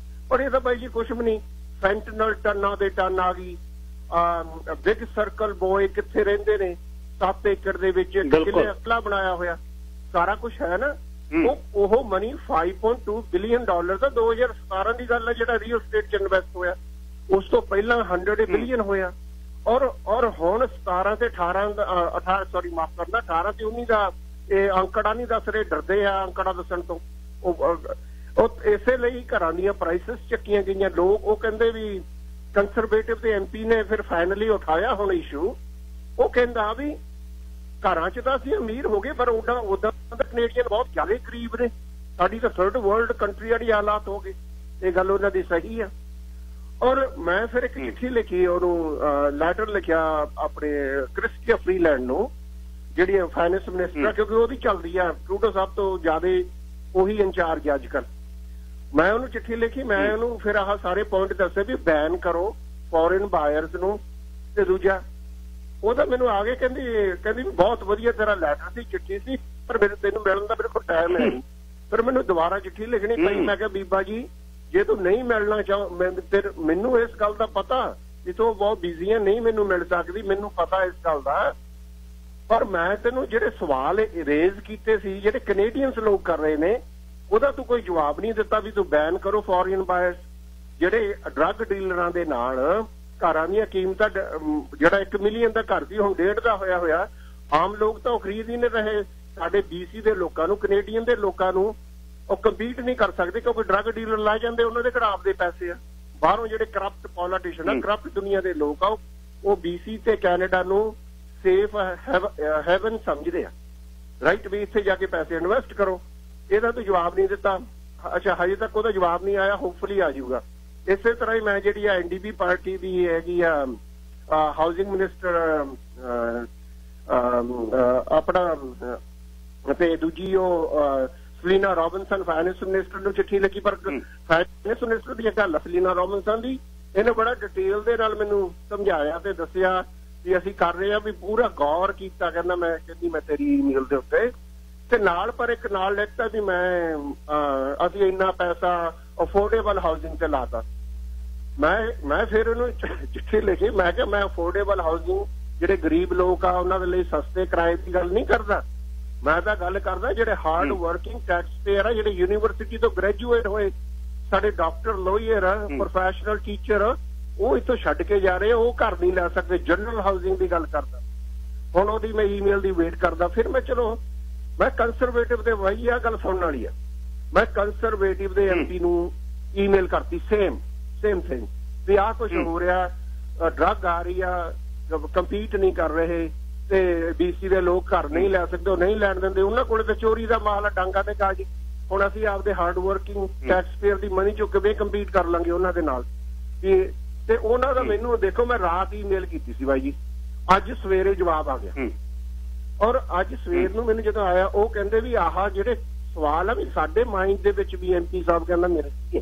S7: ਪਰ ਇਹ ਤਾਂ ਬਾਈ ਜੀ ਕੁਛ ਵੀ ਨਹੀਂ, ਫੈਂਟਨਲ ਟਨਾਂ ਦੇ ਟਨ ਆ ਗਈ। ਬਿਗ ਸਰਕਲ ਬੋਏ ਕਿੱਥੇ ਰਹਿੰਦੇ ਨੇ, 7 ਏਕੜ ਦੇ ਵਿੱਚ ਕਿਲੇ ਅਕਲਾ ਬਣਾਇਆ ਹੋਇਆ, ਸਾਰਾ ਕੁਝ ਹੈ ਨਾ। ਉਹ ਮਨੀ $5.2 ਬਿਲੀਅਨ ਦਾ 2017 ਦੀ ਗੱਲ ਹੈ, ਜਿਹੜਾ ਰੀਅਲ ਸਟੇਟ ਚ ਇਨਵੈਸਟ ਹੋਇਆ। ਉਸ ਤੋਂ ਪਹਿਲਾਂ 100 ਬਿਲੀਅਨ ਹੋਇਆ, ਔਰ ਹੁਣ 17 ਤੇ 18 ਸੌਰੀ ਮਾਫ ਕਰਨਾ 18 ਤੇ 19 ਦਾ ਇਹ ਅੰਕੜਾ ਨਹੀਂ ਦੱਸ ਰਹੇ, ਡਰਦੇ ਆ ਅੰਕੜਾ ਦੱਸਣ ਤੋਂ। ਉਹ ਇਸੇ ਲਈ ਘਰਾਂ ਦੀਆਂ ਪ੍ਰਾਈਸਿਸ ਚੱਕੀਆਂ ਗਈਆਂ। ਲੋਕ ਉਹ ਕਹਿੰਦੇ ਵੀ ਕੰਸਰਵੇਟਿਵ ਤੇ MP ਨੇ ਫਿਰ ਫਾਈਨਲੀ ਉਠਾਇਆ ਹੁਣ ਇਸ਼ੂ, ਉਹ ਕਹਿੰਦਾ ਵੀ ਘਰਾਂ 'ਚ ਤਾਂ ਅਸੀਂ ਅਮੀਰ ਹੋ ਗਏ, ਪਰ ਉਦਾਂ ਤਾਂ ਕੈਨੇਡੀਅਨ ਬਹੁਤ ਜ਼ਿਆਦਾ ਗਰੀਬ ਨੇ, ਸਾਡੀ ਤਾਂ 3rd ਵਰਲਡ ਕੰਟਰੀ ਵਾਲੀ ਹਾਲਾਤ ਹੋ ਗਏ। ਇਹ ਗੱਲ ਉਹਨਾਂ ਦੀ ਸਹੀ ਆ। ਔਰ ਮੈਂ ਫਿਰ ਇੱਕ ਚਿੱਠੀ ਲਿਖੀ, ਉਹਨੂੰ ਲੈਟਰ ਲਿਖਿਆ ਆਪਣੇ ਕ੍ਰਿਸਟੀਆ ਫਰੀਲੈਂਡ ਨੂੰ, ਜਿਹੜੀ ਫਾਈਨੈਂਸ ਮਿਨਿਸਟਰ, ਕਿਉਂਕਿ ਉਹਦੀ ਚੱਲਦੀ ਆ ਟਰੂਡੋ ਸਾਹਿਬ ਤੋਂ ਜ਼ਿਆਦਾ, ਉਹੀ ਇੰਚਾਰਜ ਅੱਜ ਕੱਲ੍ਹ। ਮੈਂ ਉਹਨੂੰ ਚਿੱਠੀ ਲਿਖੀ, ਮੈਂ ਉਹਨੂੰ ਫਿਰ ਆਹ ਸਾਰੇ ਪੁਆਇੰਟ ਦੱਸੇ ਵੀ ਬੈਨ ਕਰੋ ਫੋਰਨ ਬਾਇਰਸ ਨੂੰ, ਤੇ ਦੂਜਾ ਉਹਦਾ ਮੈਨੂੰ ਆ ਕੇ ਕਹਿੰਦੀ ਬਹੁਤ ਵਧੀਆ ਤੇਰਾ ਲੈਟਰ ਸੀ, ਚਿੱਠੀ ਸੀ, ਪਰ ਤੈਨੂੰ ਮਿਲਣ ਦਾ ਮੇਰੇ ਕੋਲ ਟਾਈਮ ਹੈ ਨਹੀਂ। ਫਿਰ ਮੈਨੂੰ ਦੁਬਾਰਾ ਚਿੱਠੀ ਲਿਖਣੀ ਪਈ। ਮੈਂ ਕਿਹਾ ਬੀਬਾ ਜੀ ਜੇ ਤੂੰ ਨਹੀਂ ਮਿਲਣਾ ਮੈਨੂੰ ਇਸ ਗੱਲ ਦਾ ਪਤਾ ਵੀ ਤੂੰ ਬਹੁਤ ਬਿਜ਼ੀ ਹੈ, ਨਹੀਂ ਮੈਨੂੰ ਮਿਲ ਸਕਦੀ, ਮੈਨੂੰ ਪਤਾ ਇਸ ਗੱਲ ਦਾ, ਪਰ ਮੈਂ ਤੈਨੂੰ ਜਿਹੜੇ ਸਵਾਲ ਰੇਜ਼ ਕੀਤੇ ਸੀ, ਜਿਹੜੇ ਕੈਨੇਡੀਅਨਸ ਲੋਕ ਕਰ ਰਹੇ ਨੇ, ਉਹਦਾ ਤੂੰ ਕੋਈ ਜਵਾਬ ਨਹੀਂ ਦਿੱਤਾ ਵੀ ਤੂੰ ਬੈਨ ਕਰੋ ਫੋਰਨ ਬਾਇਰਸ। ਜਿਹੜੇ ਡਰੱਗ ਡੀਲਰਾਂ ਦੇ ਨਾਲ ਘਰਾਂ ਦੀਆਂ ਕੀਮਤਾਂ, ਜਿਹੜਾ 1 ਮਿਲੀਅਨ ਦਾ ਘਰ ਸੀ ਹੁਣ 1.5 ਦਾ ਹੋਇਆ, ਆਮ ਲੋਕ ਤਾਂ ਉਹ ਖਰੀਦ ਹੀ ਨਹੀਂ ਰਹੇ। ਸਾਡੇ BC ਦੇ ਲੋਕਾਂ ਨੂੰ, ਕੈਨੇਡੀਅਨ ਦੇ ਲੋਕਾਂ ਨੂੰ ਉਹ ਕੰਪੀਟ ਨਹੀਂ ਕਰ ਸਕਦੇ, ਕਿਉਂਕਿ ਡਰੱਗ ਡੀਲਰ ਲਾ ਜਾਂਦੇ, ਉਹਨਾਂ ਦੇ ਘਰਾਬ ਦੇ ਪੈਸੇ ਆ। ਬਾਹਰੋਂ ਜਿਹੜੇ ਕਰਪਟ ਪੋਲੀਟੀਸ਼ੀਅਨ ਆ, ਕਰਪਟ ਦੁਨੀਆ ਦੇ ਲੋਕ ਆ, ਉਹ BC ਤੇ ਕੈਨੇਡਾ ਨੂੰ ਸੇਫ ਹੈਵਨ ਸਮਝਦੇ ਆ, ਰਾਈਟ, ਵੀ ਇੱਥੇ ਜਾ ਕੇ ਪੈਸੇ ਇਨਵੈਸਟ ਕਰੋ। ਇਹਦਾ ਤਾਂ ਜਵਾਬ ਨਹੀਂ ਦਿੱਤਾ। ਅੱਛਾ, ਹਜੇ ਤੱਕ ਉਹਦਾ ਜਵਾਬ ਨਹੀਂ ਆਇਆ, ਹੋਪਫੁਲੀ ਆ ਜਾਊਗਾ। ਇਸੇ ਤਰ੍ਹਾਂ ਹੀ ਮੈਂ ਜਿਹੜੀ ਆ NDP ਪਾਰਟੀ ਦੀ ਹੈਗੀ ਆ, ਹਾਊਸਿੰਗ ਮਿਨਿਸਟਰ ਆਪਣਾ, ਤੇ ਦੂਜੀ ਉਹ ਸਲੀਨਾ ਰੋਬਿਨਸਨ ਫਾਈਨੈਂਸ ਮਿਨਿਸਟਰ ਨੂੰ ਚਿੱਠੀ ਲਿਖੀ, ਪਰ ਫਾਈਨੈਂਸ ਮਿਨਿਸਟਰ ਦੀ ਗੱਲ ਸਲੀਨਾ ਰੋਬਿਨਸਨ ਦੀ, ਇਹਨੇ ਬੜਾ ਡਿਟੇਲ ਦੇ ਨਾਲ ਮੈਨੂੰ ਸਮਝਾਇਆ ਤੇ ਦੱਸਿਆ ਵੀ ਅਸੀਂ ਕਰ ਰਹੇ ਆ, ਵੀ ਪੂਰਾ ਗੌਰ ਕੀਤਾ। ਕਹਿੰਦੀ ਮੈਂ ਤੇਰੀ ਈਮੇਲ ਦੇ ਉੱਤੇ, ਤੇ ਨਾਲ ਪਰ ਇੱਕ ਨਾਲ ਲਿਖਤਾ ਵੀ ਅਸੀਂ ਇੰਨਾ ਪੈਸਾ ਅਫੋਰਡੇਬਲ ਹਾਊਸਿੰਗ ਤੇ ਲਾਤਾ। ਮੈਂ ਫਿਰ ਉਹਨੂੰ ਚਿੱਠੀ ਲਿਖੀ, ਮੈਂ ਕਿਹਾ ਮੈਂ ਅਫੋਰਡੇਬਲ ਹਾਊਸਿੰਗ, ਜਿਹੜੇ ਗਰੀਬ ਲੋਕ ਆ ਉਹਨਾਂ ਦੇ ਲਈ ਸਸਤੇ ਕਿਰਾਏ ਦੀ ਗੱਲ ਨਹੀਂ ਕਰਦਾ, ਮੈਂ ਤਾਂ ਗੱਲ ਕਰਦਾ ਜਿਹੜੇ ਹਾਰਡ ਵਰਕਿੰਗ ਟੈਕਸ ਪੇਅਰ ਆ, ਜਿਹੜੇ ਯੂਨੀਵਰਸਿਟੀ ਤੋਂ ਗ੍ਰੈਜੂਏਟ ਹੋਏ, ਸਾਡੇ ਡਾਕਟਰ, ਲੋਅਰ, ਪ੍ਰੋਫੈਸ਼ਨਲ ਟੀਚਰ, ਉਹ ਇੱਥੋਂ ਛੱਡ ਕੇ ਜਾ ਰਹੇ, ਉਹ ਘਰ ਨਹੀਂ ਲੈ ਸਕਦੇ। ਜਨਰਲ ਹਾਊਸਿੰਗ ਦੀ ਗੱਲ ਕਰਦਾ। ਹੁਣ ਉਹਦੀ ਮੈਂ ਈਮੇਲ ਦੀ ਵੇਟ ਕਰਦਾ। ਫਿਰ ਮੈਂ ਮੈਂ ਕੰਸਰਵੇਟਿਵ ਦੇ ਵਹੀ ਆ ਗੱਲ ਸੁਣਨ ਵਾਲੀ ਆ, ਮੈਂ ਕੰਸਰਵੇਟਿਵ ਦੇ MP ਨੂੰ ਈਮੇਲ ਕਰਤੀ, ਸੇਮ ਥਿੰਗ, ਵੀ ਆਹ ਕੁਝ ਹੋ ਰਿਹਾ, ਡਰੱਗ ਆ ਰਹੀ ਆ, ਕੰਪੀਟ ਨਹੀਂ ਕਰ ਰਹੇ, ਤੇ BC ਦੇ ਲੋਕ ਘਰ ਨਹੀਂ ਲੈ ਸਕਦੇ, ਉਹ ਨਹੀਂ ਲੈਣ ਦਿੰਦੇ, ਉਹਨਾਂ ਕੋਲ ਤੇ ਚੋਰੀ ਦਾ ਮਾਲ ਆ, ਡਾਂਗਾ ਤੇ ਕਾਜ। ਹੁਣ ਅਸੀਂ ਆਪਦੇ ਹਾਰਡ ਵਰਕਿੰਗ ਟੈਕਸ ਪੇਅਰ ਦੀ ਮਨੀ ਚੋਂ ਕਿਵੇਂ ਕੰਪੀਟ ਕਰ ਲਾਂਗੇ ਉਹਨਾਂ ਦੇ ਨਾਲ ਤੇ ਉਹਨਾਂ ਦਾ ਮੈਨੂੰ ਦੇਖੋ ਮੈਂ ਰਾਤ ਈਮੇਲ ਕੀਤੀ ਸੀ ਬਾਈ ਜੀ, ਅੱਜ ਸਵੇਰੇ ਜਵਾਬ ਆ ਗਿਆ। ਔਰ ਅੱਜ ਸਵੇਰ ਨੂੰ ਮੈਨੂੰ ਜਦੋਂ ਆਇਆ ਉਹ ਕਹਿੰਦੇ ਵੀ ਆਹ ਜਿਹੜੇ ਸਵਾਲ ਆ ਵੀ ਸਾਡੇ ਮਾਈਂਡ ਦੇ ਵਿੱਚ ਵੀ MP ਸਾਹਿਬ ਕਹਿੰਦਾ ਮੇਰੇ ਸੀ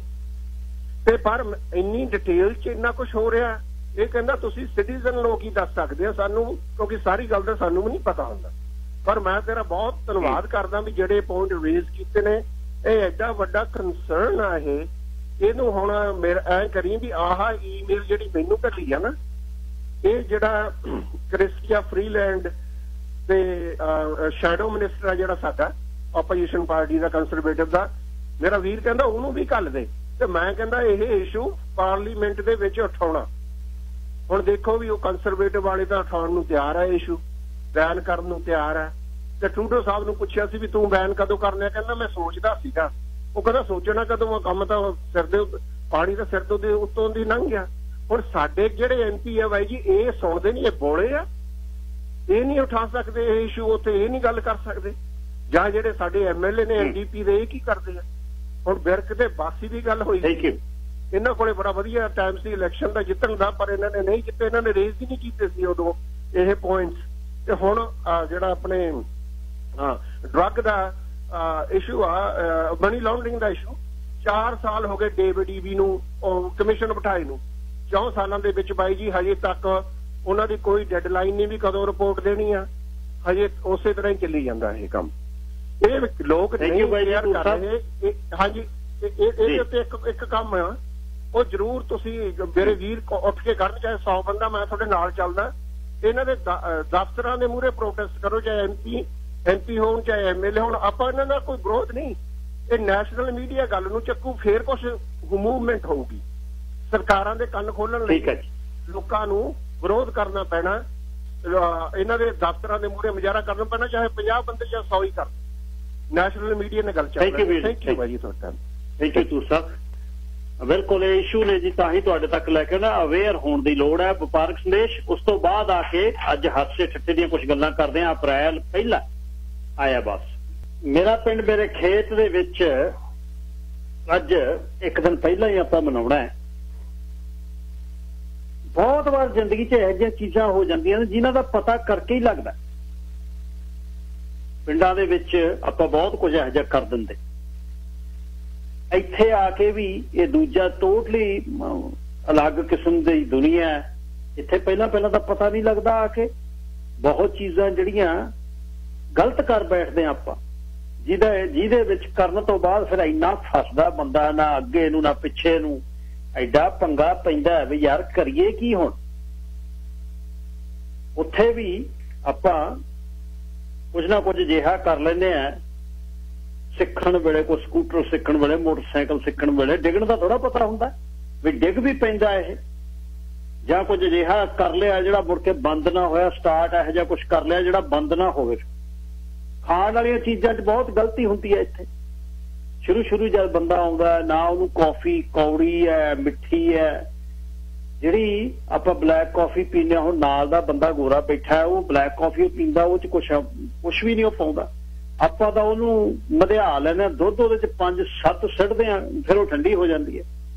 S7: ਤੇ ਪਰ ਇੰਨੀ ਡਿਟੇਲ 'ਚ ਇੰਨਾ ਕੁਝ ਹੋ ਰਿਹਾ। ਇਹ ਕਹਿੰਦਾ ਤੁਸੀਂ ਸਿਟੀਜ਼ਨ ਲੋਕ ਹੀ ਦੱਸ ਸਕਦੇ ਆ ਸਾਨੂੰ, ਕਿਉਂਕਿ ਸਾਰੀ ਗੱਲ ਦਾ ਸਾਨੂੰ ਵੀ ਨਹੀਂ ਪਤਾ ਹੁੰਦਾ। ਪਰ ਮੈਂ ਤੇਰਾ ਬਹੁਤ ਧੰਨਵਾਦ ਕਰਦਾ ਵੀ ਜਿਹੜੇ ਪੁਆਇੰਟ ਰੇਜ਼ ਕੀਤੇ ਨੇ, ਇਹ ਐਡਾ ਵੱਡਾ ਕੰਸਰਨ ਆ ਇਹਨੂੰ ਹੁਣ ਮੇਰਾ ਐ ਕਰੀ ਵੀ ਆਹ ਈਮੇਲ ਜਿਹੜੀ ਮੈਨੂੰ ਘੱਲੀ ਆ ਨਾ, ਇਹ ਜਿਹੜਾ ਕ੍ਰਿਸਟੀਆ ਫਰੀਲੈਂਡ ਤੇ ਸ਼ੈਡੋ ਮਿਨਿਸਟਰ ਆ ਜਿਹੜਾ ਸਾਡਾ ਆਪੋਜੀਸ਼ਨ ਪਾਰਟੀ ਦਾ ਕੰਸਰਵੇਟਿਵ ਦਾ, ਮੇਰਾ ਵੀਰ ਕਹਿੰਦਾ ਉਹਨੂੰ ਵੀ ਘੱਲ ਦੇ। ਤੇ ਮੈਂ ਕਹਿੰਦਾ ਇਹ ਇਸ਼ੂ ਪਾਰਲੀਮੈਂਟ ਦੇ ਵਿੱਚ ਉਠਾਉਣਾ। ਹੁਣ ਦੇਖੋ ਵੀ ਉਹ ਕੰਸਰਵੇਟਿਵ ਵਾਲੇ ਤਾਂ ਉਠਾਉਣ ਨੂੰ ਤਿਆਰ ਆ, ਇਸ਼ੂ ਬੈਨ ਕਰਨ ਨੂੰ ਤਿਆਰ ਆ। ਤੇ ਟਰੂਡੋ ਸਾਹਿਬ ਨੂੰ ਪੁੱਛਿਆ ਸੀ ਵੀ ਤੂੰ ਬੈਨ ਕਦੋਂ ਕਰਨਾ, ਕਹਿੰਦਾ ਮੈਂ ਸੋਚਦਾ ਸੀਗਾ। ਉਹ ਕਹਿੰਦਾ ਸੋਚਣਾ ਕਦੋਂ ਆ, ਕੰਮ ਤਾਂ ਸਿਰ ਦੇ ਪਾਣੀ ਦਾ ਸਿਰ ਤੋਂ ਦੇ ਉੱਤੋਂ ਦੀ ਲੰਘ ਗਿਆ। ਹੁਣ ਸਾਡੇ ਜਿਹੜੇ MP ਆ ਬਾਈ ਜੀ, ਇਹ ਸੁਣਦੇ ਨਹੀਂ, ਇਹ ਬੋਲੇ ਆ, ਇਹ ਨਹੀਂ ਉਠਾ ਸਕਦੇ ਇਹ ਇਸ਼ੂ ਉੱਥੇ, ਇਹ ਨਹੀਂ ਗੱਲ ਕਰ ਸਕਦੇ। ਜਾਂ ਜਿਹੜੇ ਸਾਡੇ MLA ਨੇ NDP ਦੇ, ਇਹ ਕੀ ਕਰਦੇ ਆ। ਹੁਣ ਬਿਰਕ ਤੇ ਬਾਸੀ ਦੀ ਗੱਲ ਹੋਈ ਸੀ, ਇਹਨਾਂ ਕੋਲੇ ਬੜਾ ਵਧੀਆ ਟਾਈਮ ਸੀ ਇਲੈਕਸ਼ਨ ਦਾ ਜਿੱਤਣ ਦਾ, ਪਰ ਇਹਨਾਂ ਨੇ ਨਹੀਂ ਜਿੱਤੇ, ਇਹਨਾਂ ਨੇ ਰੇਜ਼ ਹੀ ਨਹੀਂ ਕੀਤੇ ਸੀ ਉਦੋਂ ਇਹ ਪੁਆਇੰਟਸ। ਤੇ ਹੁਣ ਜਿਹੜਾ ਆਪਣੇ ਡਰੱਗ ਦਾ ਇਸ਼ੂ ਆ, ਮਨੀ ਲਾਂਡਰਿੰਗ ਦਾ ਇਸ਼ੂ, 4 ਸਾਲ ਹੋ ਗਏ ਡੇਵਿਡ ਈਵੀ ਨੂੰ ਕਮਿਸ਼ਨ ਬਿਠਾਏ ਨੂੰ। 4 ਸਾਲਾਂ ਦੇ ਵਿੱਚ ਬਾਈ ਜੀ ਹਜੇ ਤੱਕ ਉਹਨਾਂ ਦੀ ਕੋਈ ਡੈਡਲਾਈਨ ਨਹੀਂ ਵੀ ਕਦੋਂ ਰਿਪੋਰਟ ਦੇਣੀ ਆ, ਹਜੇ ਉਸੇ ਤਰ੍ਹਾਂ ਹੀ ਚੱਲੀ ਜਾਂਦਾ ਇਹ ਕੰਮ। ਇਹ ਲੋਕ ਨਹੀਂ ਕੇਅਰ ਕਰ ਰਹੇ। ਹਾਂਜੀ, ਇਹਦੇ ਉੱਤੇ ਇੱਕ ਕੰਮ ਆ, ਉਹ ਜ਼ਰੂਰ ਤੁਸੀਂ ਮੇਰੇ ਵੀਰ ਉੱਠ ਕੇ ਕਰਨ, ਚਾਹੇ 100 ਬੰਦਾ ਮੈਂ ਤੁਹਾਡੇ ਨਾਲ ਚੱਲਦਾ। ਇਹਨਾਂ ਦੇ ਦਫ਼ਤਰਾਂ ਦੇ ਮੂਹਰੇ ਪ੍ਰੋਟੈਸਟ ਕਰੋ, ਚਾਹੇ MP ਹੋਣ ਚਾਹੇ MLA ਹੋਣ, ਆਪਾਂ ਇਹਨਾਂ ਦਾ ਕੋਈ ਵਿਰੋਧ ਨਹੀਂ। ਇਹ ਨੈਸ਼ਨਲ ਮੀਡੀਆ ਗੱਲ ਨੂੰ ਚੱਕੂ, ਫੇਰ ਕੁਝ ਮੂਵਮੈਂਟ ਹੋਊਗੀ। ਸਰਕਾਰਾਂ ਦੇ ਕੰਨ ਖੋਲਣ ਲਈ ਲੋਕਾਂ ਨੂੰ ਵਿਰੋਧ ਕਰਨਾ ਪੈਣਾ, ਇਹਨਾਂ ਦੇ ਦਫ਼ਤਰਾਂ ਦੇ ਮੂਹਰੇ ਮੁਜ਼ਾਹਰਾ ਕਰਨਾ ਪੈਣਾ, ਚਾਹੇ 50 ਬੰਦੇ ਜਾਂ 100 ਹੀ ਕਰ। ਨੈਸ਼ਨਲ ਮੀਡੀਆ ਨੇ ਗੱਲ ਚੱਲ ਰਹੀ। ਥੈਂਕ ਯੂ ਭਾਈ ਜੀ ਤੁਹਾਡਾ।
S1: ਥੈਂਕ ਯੂ ਤੂੰ ਸਾਹਿਬ। ਬਿਲਕੁਲ ਇਹ ਇਸ਼ੂ ਨੇ ਜੀ, ਤਾਂ ਹੀ ਤੁਹਾਡੇ ਤੱਕ ਲੈ ਕੇ ਨਾ ਅਵੇਅਰ ਹੋਣ ਦੀ ਲੋੜ ਹੈ। ਵਪਾਰਕ ਸੰਦੇਸ਼ ਉਸ ਤੋਂ ਬਾਅਦ ਆ ਕੇ ਅੱਜ ਹਾਸੇ ਠੱਠੇ ਦੀਆਂ ਕੁਝ ਗੱਲਾਂ ਕਰਦੇ ਹਾਂ। ਅਪ੍ਰੈਲ ਪਹਿਲਾ ਆਇਆ ਬਸ। ਮੇਰਾ ਪਿੰਡ ਮੇਰੇ ਖੇਤ ਦੇ ਵਿੱਚ ਅੱਜ ਇੱਕ ਦਿਨ ਪਹਿਲਾਂ ਹੀ ਆਪਾਂ ਮਨਾਉਣਾ ਹੈ। ਬਹੁਤ ਵਾਰ ਜ਼ਿੰਦਗੀ 'ਚ ਇਹੋ ਜਿਹੀਆਂ ਚੀਜ਼ਾਂ ਹੋ ਜਾਂਦੀਆਂ ਨੇ ਜਿਨ੍ਹਾਂ ਦਾ ਪਤਾ ਕਰਕੇ ਹੀ ਲੱਗਦਾ। ਪਿੰਡਾਂ ਦੇ ਵਿੱਚ ਆਪਾਂ ਬਹੁਤ ਕੁਝ ਇਹੋ ਜਿਹਾ ਕਰ ਦਿੰਦੇ, ਇੱਥੇ ਆ ਕੇ ਵੀ ਇਹ ਦੂਜਾ ਟੋਟਲੀ ਅਲੱਗ ਕਿਸਮ ਦੀ ਦੁਨੀਆ ਹੈ। ਇੱਥੇ ਪਹਿਲਾਂ ਤਾਂ ਪਤਾ ਨਹੀਂ ਲੱਗਦਾ, ਆ ਕੇ ਬਹੁਤ ਚੀਜ਼ਾਂ ਜਿਹੜੀਆਂ ਗਲਤ ਕਰ ਬੈਠਦੇ ਆਪਾਂ, ਜਿਹਦੇ ਵਿੱਚ ਕਰਨ ਤੋਂ ਬਾਅਦ ਫਿਰ ਇੰਨਾ ਫਸਦਾ ਬੰਦਾ, ਨਾ ਅੱਗੇ ਨੂੰ ਨਾ ਪਿੱਛੇ ਨੂੰ, ਐਡਾ ਪੰਗਾ ਪੈਂਦਾ ਵੀ ਯਾਰ ਕਰੀਏ ਕੀ ਹੁਣ। ਉੱਥੇ ਵੀ ਆਪਾਂ ਕੁਝ ਨਾ ਕੁਝ ਅਜਿਹਾ ਕਰ ਲੈਂਦੇ ਆ, ਸਿੱਖਣ ਵੇਲੇ, ਕੋਈ ਸਕੂਟਰ ਸਿੱਖਣ ਵੇਲੇ, ਮੋਟਰਸਾਈਕਲ ਸਿੱਖਣ ਵੇਲੇ ਡਿੱਗਣ ਦਾ ਥੋੜਾ ਪਤਾ ਹੁੰਦਾ ਵੀ ਡਿੱਗ ਵੀ ਪੈਂਦਾ ਇਹ, ਜਾਂ ਕੁਝ ਅਜਿਹਾ ਕਰ ਲਿਆ ਜਿਹੜਾ ਮੁੜ ਕੇ ਬੰਦ ਨਾ ਹੋਇਆ, ਸਟਾਰਟ ਇਹੋ ਜਿਹਾ ਕੁਝ ਕਰ ਲਿਆ ਜਿਹੜਾ ਬੰਦ ਨਾ ਹੋਵੇ। ਖਾਣ ਵਾਲੀਆਂ ਚੀਜ਼ਾਂ 'ਚ ਬਹੁਤ ਗਲਤੀ ਹੁੰਦੀ ਹੈ ਇੱਥੇ। ਸ਼ੁਰੂ ਜਦ ਬੰਦਾ ਆਉਂਦਾ ਨਾ ਉਹਨੂੰ ਕੌਫੀ ਕੌੜੀ ਹੈ, ਮਿੱਠੀ ਹੈ। ਜਿਹੜੀ ਆਪਾਂ ਬਲੈਕ ਕੌਫੀ ਪੀਂਦੇ ਹਾਂ, ਹੁਣ ਨਾਲ ਦਾ ਬੰਦਾ ਗੋਰਾ ਬੈਠਾ, ਉਹ ਬਲੈਕ ਕੌਫੀ ਪੀਂਦਾ, ਉਹ 'ਚ ਕੁਛ ਵੀ ਨਹੀਂ ਉਹ ਪਾਉਂਦਾ। ਆਪਾਂ ਤਾਂ ਉਹਨੂੰ ਮਧਿਆ ਲੈਂਦੇ ਹਾਂ, ਦੁੱਧ ਉਹਦੇ 'ਚ 5-7 ਸਿੱਟਦੇ ਹਾਂ, ਫਿਰ ਉਹ ਠੰਡੀ ਹੋ ਜਾਂਦੀ ਹੈ।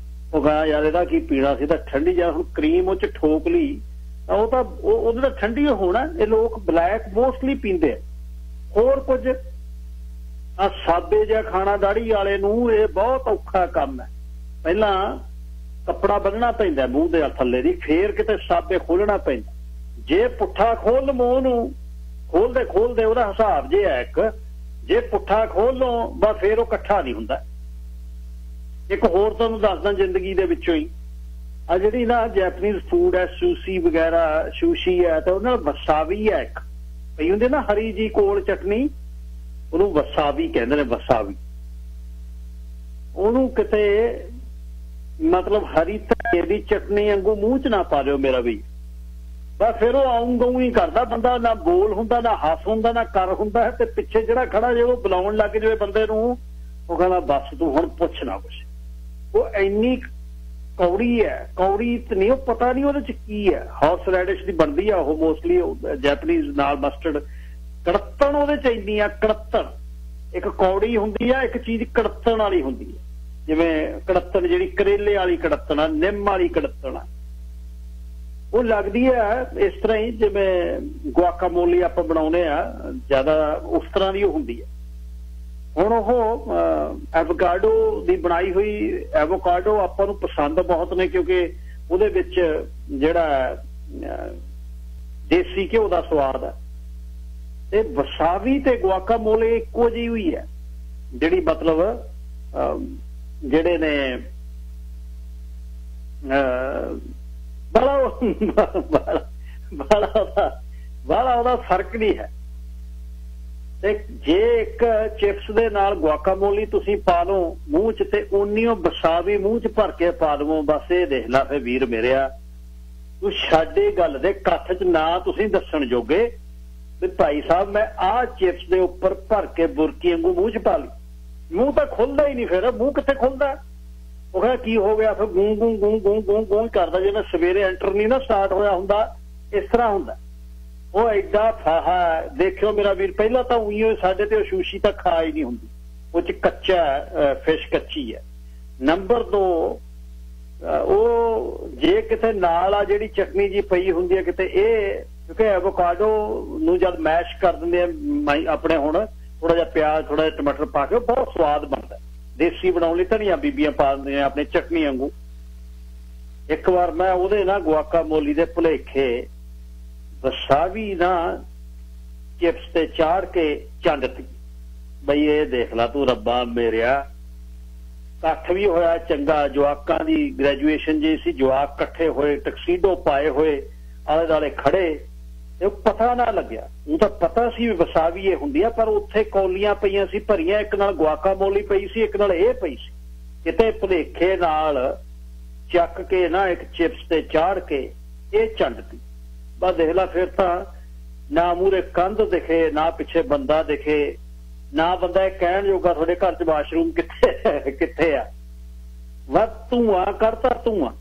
S1: ਉਹ ਕਹਿੰਦਾ ਯਾਰ ਇਹਦਾ ਕੀ ਪੀਣਾ ਸੀ, ਤਾਂ ਠੰਡੀ। ਜਾਂ ਹੁਣ ਕਰੀਮ ਉਹ 'ਚ ਠੋਕ ਲਈ ਤਾਂ ਉਹ ਤਾਂ ਉਹਦੇ ਤਾਂ ਠੰਡੀ ਹੋਣਾ। ਇਹ ਲੋਕ ਬਲੈਕ ਮੋਸਟਲੀ ਪੀਂਦੇ ਆ। ਹੋਰ ਕੁਝ ਸਾਦੇ ਜਿਹਾ ਖਾਣਾ ਦਾੜੀ ਵਾਲੇ ਨੂੰ ਇਹ ਬਹੁਤ ਔਖਾ ਕੰਮ ਹੈ। ਪਹਿਲਾਂ ਕੱਪੜਾ ਬੰਨਣਾ ਪੈਂਦਾ ਮੂੰਹ ਦੇ ਥੱਲੇ ਦੀ, ਫੇਰ ਕਿਤੇ ਸਾਦੇ ਖੋਲਣਾ ਪੈਂਦਾ। ਜੇ ਪੁੱਠਾ ਖੋਲ ਮੂੰਹ ਨੂੰ, ਖੋਲਦੇ ਉਹਦਾ ਹਿਸਾਬ ਜੇ ਹੈ ਇੱਕ, ਜੇ ਪੁੱਠਾ ਖੋਲ ਲਓ ਬਸ ਫੇਰ ਉਹ ਇਕੱਠਾ ਨਹੀਂ ਹੁੰਦਾ। ਇੱਕ ਹੋਰ ਤੁਹਾਨੂੰ ਦੱਸਦਾ ਜ਼ਿੰਦਗੀ ਦੇ ਵਿੱਚੋਂ ਹੀ, ਆ ਜਿਹੜੀ ਨਾ ਜੈਪਨੀਜ਼ ਫੂਡ ਹੈ, ਸੂਸ਼ੀ ਵਗੈਰਾ, ਸ਼ੂਸ਼ੀ ਹੈ, ਤੇ ਉਹਨਾਂ ਨਾਲ ਵਸਾਵੀ ਹੈ ਇੱਕ ਪਈ ਹੁੰਦੀ ਨਾ, ਹਰੀ ਜੀ ਕੋਲ ਚਟਨੀ, ਉਹਨੂੰ ਵਸਾਵੀ ਕਹਿੰਦੇ ਨੇ। ਵਸਾਵੀ ਉਹਨੂੰ ਕਿਤੇ ਮਤਲਬ ਹਰੀ ਧਨੀਏ ਦੀ ਚਟਨੀ ਵਾਂਗੂ ਮੂੰਹ 'ਚ ਨਾ ਪਾ ਲਿਓ ਮੇਰਾ ਵੀ, ਬਸ ਫਿਰ ਉਹ ਆਊਂ ਹੀ ਕਰਦਾ ਬੰਦਾ, ਨਾ ਬੋਲ ਹੁੰਦਾ, ਨਾ ਹੱਸ ਹੁੰਦਾ, ਨਾ ਕਰ ਹੁੰਦਾ ਹੈ। ਤੇ ਪਿੱਛੇ ਜਿਹੜਾ ਖੜਾ ਜੇ ਉਹ ਬੁਲਾਉਣ ਲੱਗ ਜਾਵੇ ਬੰਦੇ ਨੂੰ, ਉਹ ਕਹਿੰਦਾ ਬਸ ਤੂੰ ਹੁਣ ਪੁੱਛ ਨਾ ਕੁਛ। ਉਹ ਇੰਨੀ ਕੌੜੀ ਹੈ, ਕੌੜੀ ਤੇ ਨਹੀਂ, ਉਹ ਪਤਾ ਨਹੀਂ ਉਹਦੇ 'ਚ ਕੀ ਹੈ। ਹਾਰਸ ਰੈਡਿਸ਼ ਦੀ ਬਣਦੀ ਆ ਉਹ ਮੋਸਟਲੀ, ਜੈਪਨੀਜ਼ ਨਾਲ ਮਸਟਰਡ। ਕੜੱਤਣ ਉਹਦੇ 'ਚ ਇੰਨੀ ਆ, ਕੜੱਤਣ ਇੱਕ ਕੌੜੀ ਹੁੰਦੀ ਆ, ਇੱਕ ਚੀਜ਼ ਕੜਤਣ ਵਾਲੀ ਹੁੰਦੀ ਹੈ। ਜਿਵੇਂ ਕੜਤਣ ਜਿਹੜੀ ਕਰੇਲੇ ਵਾਲੀ ਕੜਤਣ ਆ, ਨਿੰਮ ਵਾਲੀ ਕੜਤਣ ਆ, ਉਹ ਲੱਗਦੀ ਆ ਇਸ ਤਰ੍ਹਾਂ ਹੀ ਜਿਵੇਂ ਗੁਆਕਾਮੋਲੀ ਆਪਾਂ ਬਣਾਉਂਦੇ ਆ, ਜ਼ਿਆਦਾ ਉਸ ਤਰ੍ਹਾਂ ਦੀ ਉਹ ਹੁੰਦੀ ਹੈ। ਹੁਣ ਉਹ ਐਵੋਕਾਡੋ ਦੀ ਬਣਾਈ ਹੋਈ ਐਵੋਕਾਡੋ ਆਪਾਂ ਨੂੰ ਪਸੰਦ ਬਹੁਤ ਨੇ, ਕਿਉਂਕਿ ਉਹਦੇ ਵਿੱਚ ਜਿਹੜਾ ਦੇਸੀ ਘਿਓ ਦਾ ਸਵਾਦ ਹੈ। ਤੇ ਵਸਾਬੀ ਤੇ ਗੁਆਕਾਮੋਲੇ ਇੱਕੋ ਜਿਹੀ ਹੋਈ ਹੈ, ਜਿਹੜੀ ਮਤਲਬ ਜਿਹੜੇ ਨੇ ਬੜਾ ਉਹਦਾ ਫਰਕ ਨਹੀਂ ਹੈ। ਤੇ ਜੇ ਇੱਕ ਚਿਪਸ ਦੇ ਨਾਲ ਗੁਆਕਾਮੋਲੀ ਤੁਸੀਂ ਪਾ ਲਓ ਮੂੰਹ 'ਚ, ਤੇ ਉਨੀਓ ਵਸਾਬੀ ਮੂੰਹ 'ਚ ਭਰ ਕੇ ਪਾ ਲਵੋ, ਬਸ ਇਹ ਦੇਖ ਲਾ ਫੇ ਵੀਰ ਮੇਰਿਆ, ਤੂੰ ਸਾਡੇ ਗੱਲ ਦੇ ਕੱਥ 'ਚ ਨਾ ਤੁਸੀਂ ਦੱਸਣ ਜੋਗੇ ਵੀ ਭਾਈ ਸਾਹਿਬ ਮੈਂ ਆਹ ਚਿਪਸ ਦੇ ਉੱਪਰ ਭਰ ਕੇ ਬੁਰਕੀ ਵਾਂਗੂ ਮੂੰਹ 'ਚ ਪਾ ਲਈ। ਮੂੰਹ ਤਾਂ ਖੁੱਲਦਾ ਹੀ ਨਹੀਂ, ਫਿਰ ਮੂੰਹ ਕਿੱਥੇ ਖੁੱਲਦਾ? ਉਹ ਕਹਿੰਦਾ ਕੀ ਹੋ ਗਿਆ? ਫਿਰ ਗੂੰ ਗੂੰ ਗੂੰ ਗੂੰ ਗੂੰ ਗੂੰ ਕਰਦਾ, ਜਿਵੇਂ ਸਵੇਰੇ ਐਂਟਰ ਨਹੀਂ ਨਾ ਸਟਾਰਟ ਹੋਇਆ ਹੁੰਦਾ, ਇਸ ਤਰ੍ਹਾਂ ਹੁੰਦਾ। ਉਹ ਐਡਾ ਫਾਹਾ ਦੇਖਿਓ ਮੇਰਾ ਵੀਰ, ਪਹਿਲਾਂ ਤਾਂ ਉਹੀ ਸਾਡੇ ਤੇ ਸ਼ੂਸ਼ੀ ਤਾਂ ਖਾ ਹੀ ਨਹੀਂ ਹੁੰਦੀ, ਉਹ 'ਚ ਕੱਚਾ ਫਿਸ਼ ਕੱਚੀ ਹੈ। ਨੰਬਰ 2, ਉਹ ਜੇ ਕਿਤੇ ਨਾਲ ਆ ਜਿਹੜੀ ਚਟਨੀ ਜੀ ਪਈ ਹੁੰਦੀ ਹੈ ਕਿਤੇ, ਇਹ ਕਿਉਂਕਿ ਐਵੋਕਾਡੋ ਨੂੰ ਜਦ ਮੈਸ਼ ਕਰ ਦਿੰਦੇ ਆ ਆਪਣੇ, ਹੁਣ ਥੋੜਾ ਜਿਹਾ ਪਿਆਜ਼ ਥੋੜਾ ਜਿਹਾ ਟਮਾਟਰ ਪਾ ਕੇ ਬਹੁਤ ਸਵਾਦ ਬਣਦਾ। ਦੇਸੀ ਬਣਾਉਣ ਲਈ ਧਨੀਆ ਬੀਬੀਆਂ ਪਾ ਦਿੰਦੀਆਂ ਆਪਣੇ ਚਟਨੀ ਵਾਂਗੂ। ਇੱਕ ਵਾਰ ਮੈਂ ਉਹਦੇ ਨਾਲ ਗੁਆਕਾਮੋਲੀ ਦੇ ਭੁਲੇਖੇ ਵਸਾਬੀ ਨਾ ਚਿਪਸ ਤੇ ਚਾੜ ਕੇ ਚੰਡਤੀ। ਬਈ ਇਹ ਦੇਖ ਲਾ ਤੂੰ ਰੱਬਾ ਮੇਰਿਆ, ਇਕੱਠ ਵੀ ਹੋਇਆ ਚੰਗਾ, ਜਵਾਕਾਂ ਦੀ ਗ੍ਰੈਜੂਏਸ਼ਨ ਜੀ ਸੀ, ਜਵਾਕ ਇਕੱਠੇ ਹੋਏ, ਟਕਸੀਡੋ ਪਾਏ ਹੋਏ, ਆਲੇ ਦੁਆਲੇ ਖੜੇ, ਤੇ ਪਤਾ ਨਾ ਲੱਗਿਆ। ਉਹ ਤਾਂ ਪਤਾ ਸੀ ਵਸਾਬੀ ਇਹ ਹੁੰਦੀ ਆ, ਪਰ ਉੱਥੇ ਕੌਲੀਆਂ ਪਈਆਂ ਸੀ ਭਰੀਆਂ, ਇੱਕ ਨਾਲ ਗੁਆਕਾਮੋਲੀ ਪਈ ਸੀ, ਇੱਕ ਨਾਲ ਇਹ ਪਈ ਸੀ। ਕਿਤੇ ਭੁਲੇਖੇ ਨਾਲ ਚੱਕ ਕੇ ਨਾ ਇੱਕ ਚਿਪਸ ਤੇ ਚਾੜ ਕੇ ਇਹ ਚੰਡਤੀ। ਬਸ ਦੇਖ ਲਾ, ਫਿਰ ਤਾਂ ਨਾ ਮੂਹਰੇ ਕੰਧ ਦਿਖੇ, ਨਾ ਪਿੱਛੇ ਬੰਦਾ ਦਿਖੇ, ਨਾ ਬੰਦਾ ਇਹ ਕਹਿਣ ਜੋਗਾ ਤੁਹਾਡੇ ਘਰ 'ਚ ਵਾਸ਼ਰੂਮ ਕਿੱਥੇ ਆ। ਬਸ ਧੂੰਆਂ ਕਰਤਾ ਧੂੰਆਂ।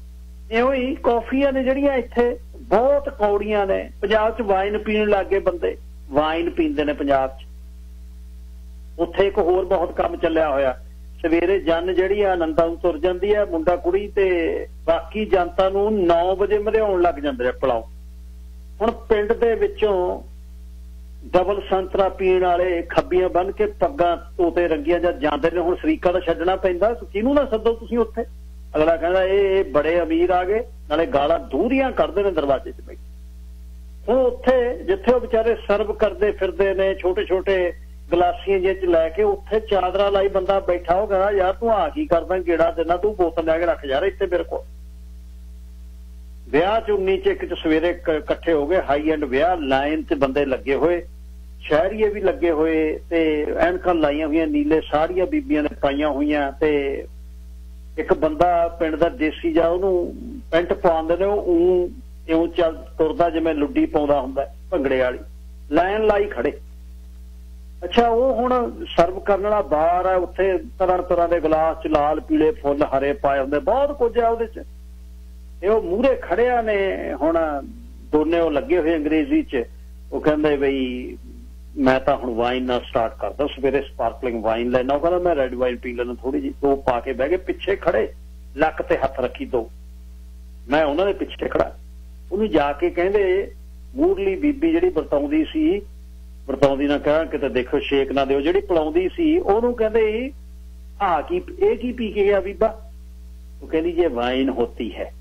S1: ਇਹੋ ਹੀ ਕੌਫੀਆਂ ਨੇ ਜਿਹੜੀਆਂ ਇੱਥੇ ਬਹੁਤ ਕੌੜੀਆਂ ਨੇ। ਪੰਜਾਬ 'ਚ ਵਾਈਨ ਪੀਣ ਲੱਗ ਗਏ ਬੰਦੇ, ਵਾਈਨ ਪੀਂਦੇ ਨੇ ਪੰਜਾਬ 'ਚ। ਉੱਥੇ ਇੱਕ ਹੋਰ ਬਹੁਤ ਕੰਮ ਚੱਲਿਆ ਹੋਇਆ, ਸਵੇਰੇ ਜਨ ਜਿਹੜੀ ਆ ਆਨੰਦਾਂ ਨੂੰ ਤੁਰ ਜਾਂਦੀ ਹੈ, ਮੁੰਡਾ ਕੁੜੀ, ਤੇ ਬਾਕੀ ਜਨਤਾ ਨੂੰ 9 ਵਜੇ ਮਧਿਆਉਣ ਲੱਗ ਜਾਂਦੇ ਨੇ ਪਲਾਓ। ਹੁਣ ਪਿੰਡ ਦੇ ਵਿੱਚੋਂ ਡਬਲ ਸੰਤਰਾ ਪੀਣ ਵਾਲੇ ਖੱਬੀਆਂ ਬੰਨ ਕੇ ਪੱਗਾਂ ਤੋਤੇ ਰੰਗੀਆਂ ਜਦ ਜਾਂਦੇ ਨੇ, ਹੁਣ ਸ਼ਰੀਕਾ ਤਾਂ ਛੱਡਣਾ ਪੈਂਦਾ, ਕਿਹਨੂੰ ਨਾ ਸੱਦੋ ਤੁਸੀਂ ਉੱਥੇ। ਅਗਲਾ ਕਹਿੰਦਾ ਇਹ ਬੜੇ ਅਮੀਰ ਆ ਗਏ, ਨਾਲੇ ਗਾਲਾਂ ਦੂਰੀਆਂ ਕੱਢਦੇ ਨੇ ਦਰਵਾਜ਼ੇ 'ਚ ਬੈਠ। ਹੁਣ ਉੱਥੇ ਜਿੱਥੇ ਉਹ ਵਿਚਾਰੇ ਸਰਵ ਕਰਦੇ ਫਿਰਦੇ ਨੇ ਛੋਟੇ ਛੋਟੇ ਗਲਾਸੀਆਂ ਜਿਹੇ 'ਚ ਲੈ ਕੇ, ਉੱਥੇ ਚਾਦਰਾ ਲਾਈ ਬੰਦਾ ਬੈਠਾ, ਉਹ ਕਹਿੰਦਾ ਯਾਰ ਤੂੰ ਆ ਕੀ ਕਰਦਾ, ਗੇੜਾ ਦੇਣਾ, ਤੂੰ ਬੋਤਲ ਲੈ ਕੇ ਰੱਖ ਯਾਰ ਇੱਥੇ ਮੇਰੇ ਕੋਲ। ਵਿਆਹ 'ਚ 19 'ਚ ਇੱਕ 'ਚ ਸਵੇਰੇ ਇਕੱਠੇ ਹੋ ਗਏ, ਹਾਈ ਐਂਡ ਵਿਆਹ, ਲਾਈਨ 'ਚ ਬੰਦੇ ਲੱਗੇ ਹੋਏ, ਸ਼ਹਿਰੀਏ ਵੀ ਲੱਗੇ ਹੋਏ, ਤੇ ਐਨਕਾਂ ਲਾਈਆਂ ਹੋਈਆਂ, ਨੀਲੇ ਸਾੜੀਆਂ ਬੀਬੀਆਂ ਨੇ ਪਾਈਆਂ ਹੋਈਆਂ, ਤੇ ਇੱਕ ਬੰਦਾ ਪਿੰਡ ਦਾ ਦੇਸੀ ਜਾ ਉਹਨੂੰ ਪੈਂਟ ਪਾਉਂਦੇ ਨੇ, ਉਹ ਇਉਂ ਚੱਲ ਤੁਰਦਾ ਜਿਵੇਂ ਲੁੱਡੀ ਪਾਉਂਦਾ ਹੁੰਦਾ ਭੰਗੜੇ ਵਾਲੀ, ਲਾਈਨ ਲਾਈ ਖੜੇ। ਅੱਛਾ, ਉਹ ਹੁਣ ਸਰਵ ਕਰਨ ਵਾਲਾ ਬਾਰ ਹੈ, ਉੱਥੇ ਤਰ੍ਹਾਂ ਤਰ੍ਹਾਂ ਦੇ ਗਲਾਸ 'ਚ ਲਾਲ ਪੀਲੇ ਫੁੱਲ ਹਰੇ ਪਾਏ ਹੁੰਦੇ, ਬਹੁਤ ਕੁਝ ਆ ਉਹਦੇ 'ਚ। ਇਹ ਉਹ ਮੂਹਰੇ ਖੜਿਆ ਨੇ, ਹੁਣ ਦੋਨੇ ਉਹ ਲੱਗੇ ਹੋਏ ਅੰਗਰੇਜ਼ੀ 'ਚ। ਉਹ ਕਹਿੰਦੇ ਬਈ ਮੈਂ ਤਾਂ ਹੁਣ ਵਾਈਨ ਨਾਲ ਸਟਾਰਟ ਕਰਦਾ, ਸਵੇਰੇ ਸਪਾਰਕਲਿੰਗ ਵਾਈਨ ਲੈਣਾ। ਉਹ ਕਹਿੰਦਾ ਮੈਂ ਰੈੱਡ ਵਾਈਨ ਪੀ ਲੈਣਾ ਥੋੜੀ ਜਿਹੀ। ਦੋ ਪਾ ਕੇ ਬਹਿ ਗਏ, ਪਿੱਛੇ ਖੜੇ, ਲੱਕ ਤੇ ਹੱਥ ਰੱਖੀ ਦੋ, ਮੈਂ ਉਹਨਾਂ ਦੇ ਪਿੱਛੇ ਖੜਾ। ਉਹਨੂੰ ਜਾ ਕੇ ਕਹਿੰਦੇ, ਮੂਰਲੀ ਬੀਬੀ ਜਿਹੜੀ ਵਰਤਾਉਂਦੀ ਸੀ, ਵਰਤਾਉਂਦੀ ਨਾ ਕਹਿ ਕਿਤੇ ਦੇਖੋ ਸ਼ੇਕ ਨਾ ਦਿਓ, ਜਿਹੜੀ ਪਿਲਾਉਂਦੀ ਸੀ ਉਹਨੂੰ ਕਹਿੰਦੇ ਆ ਕੀ ਇਹ ਕੀ ਪੀ ਕੇ ਗਿਆ ਬੀਬਾ? ਉਹ ਕਹਿੰਦੀ ਜੇ ਵਾਈਨ ਹੋਤੀ ਹੈ।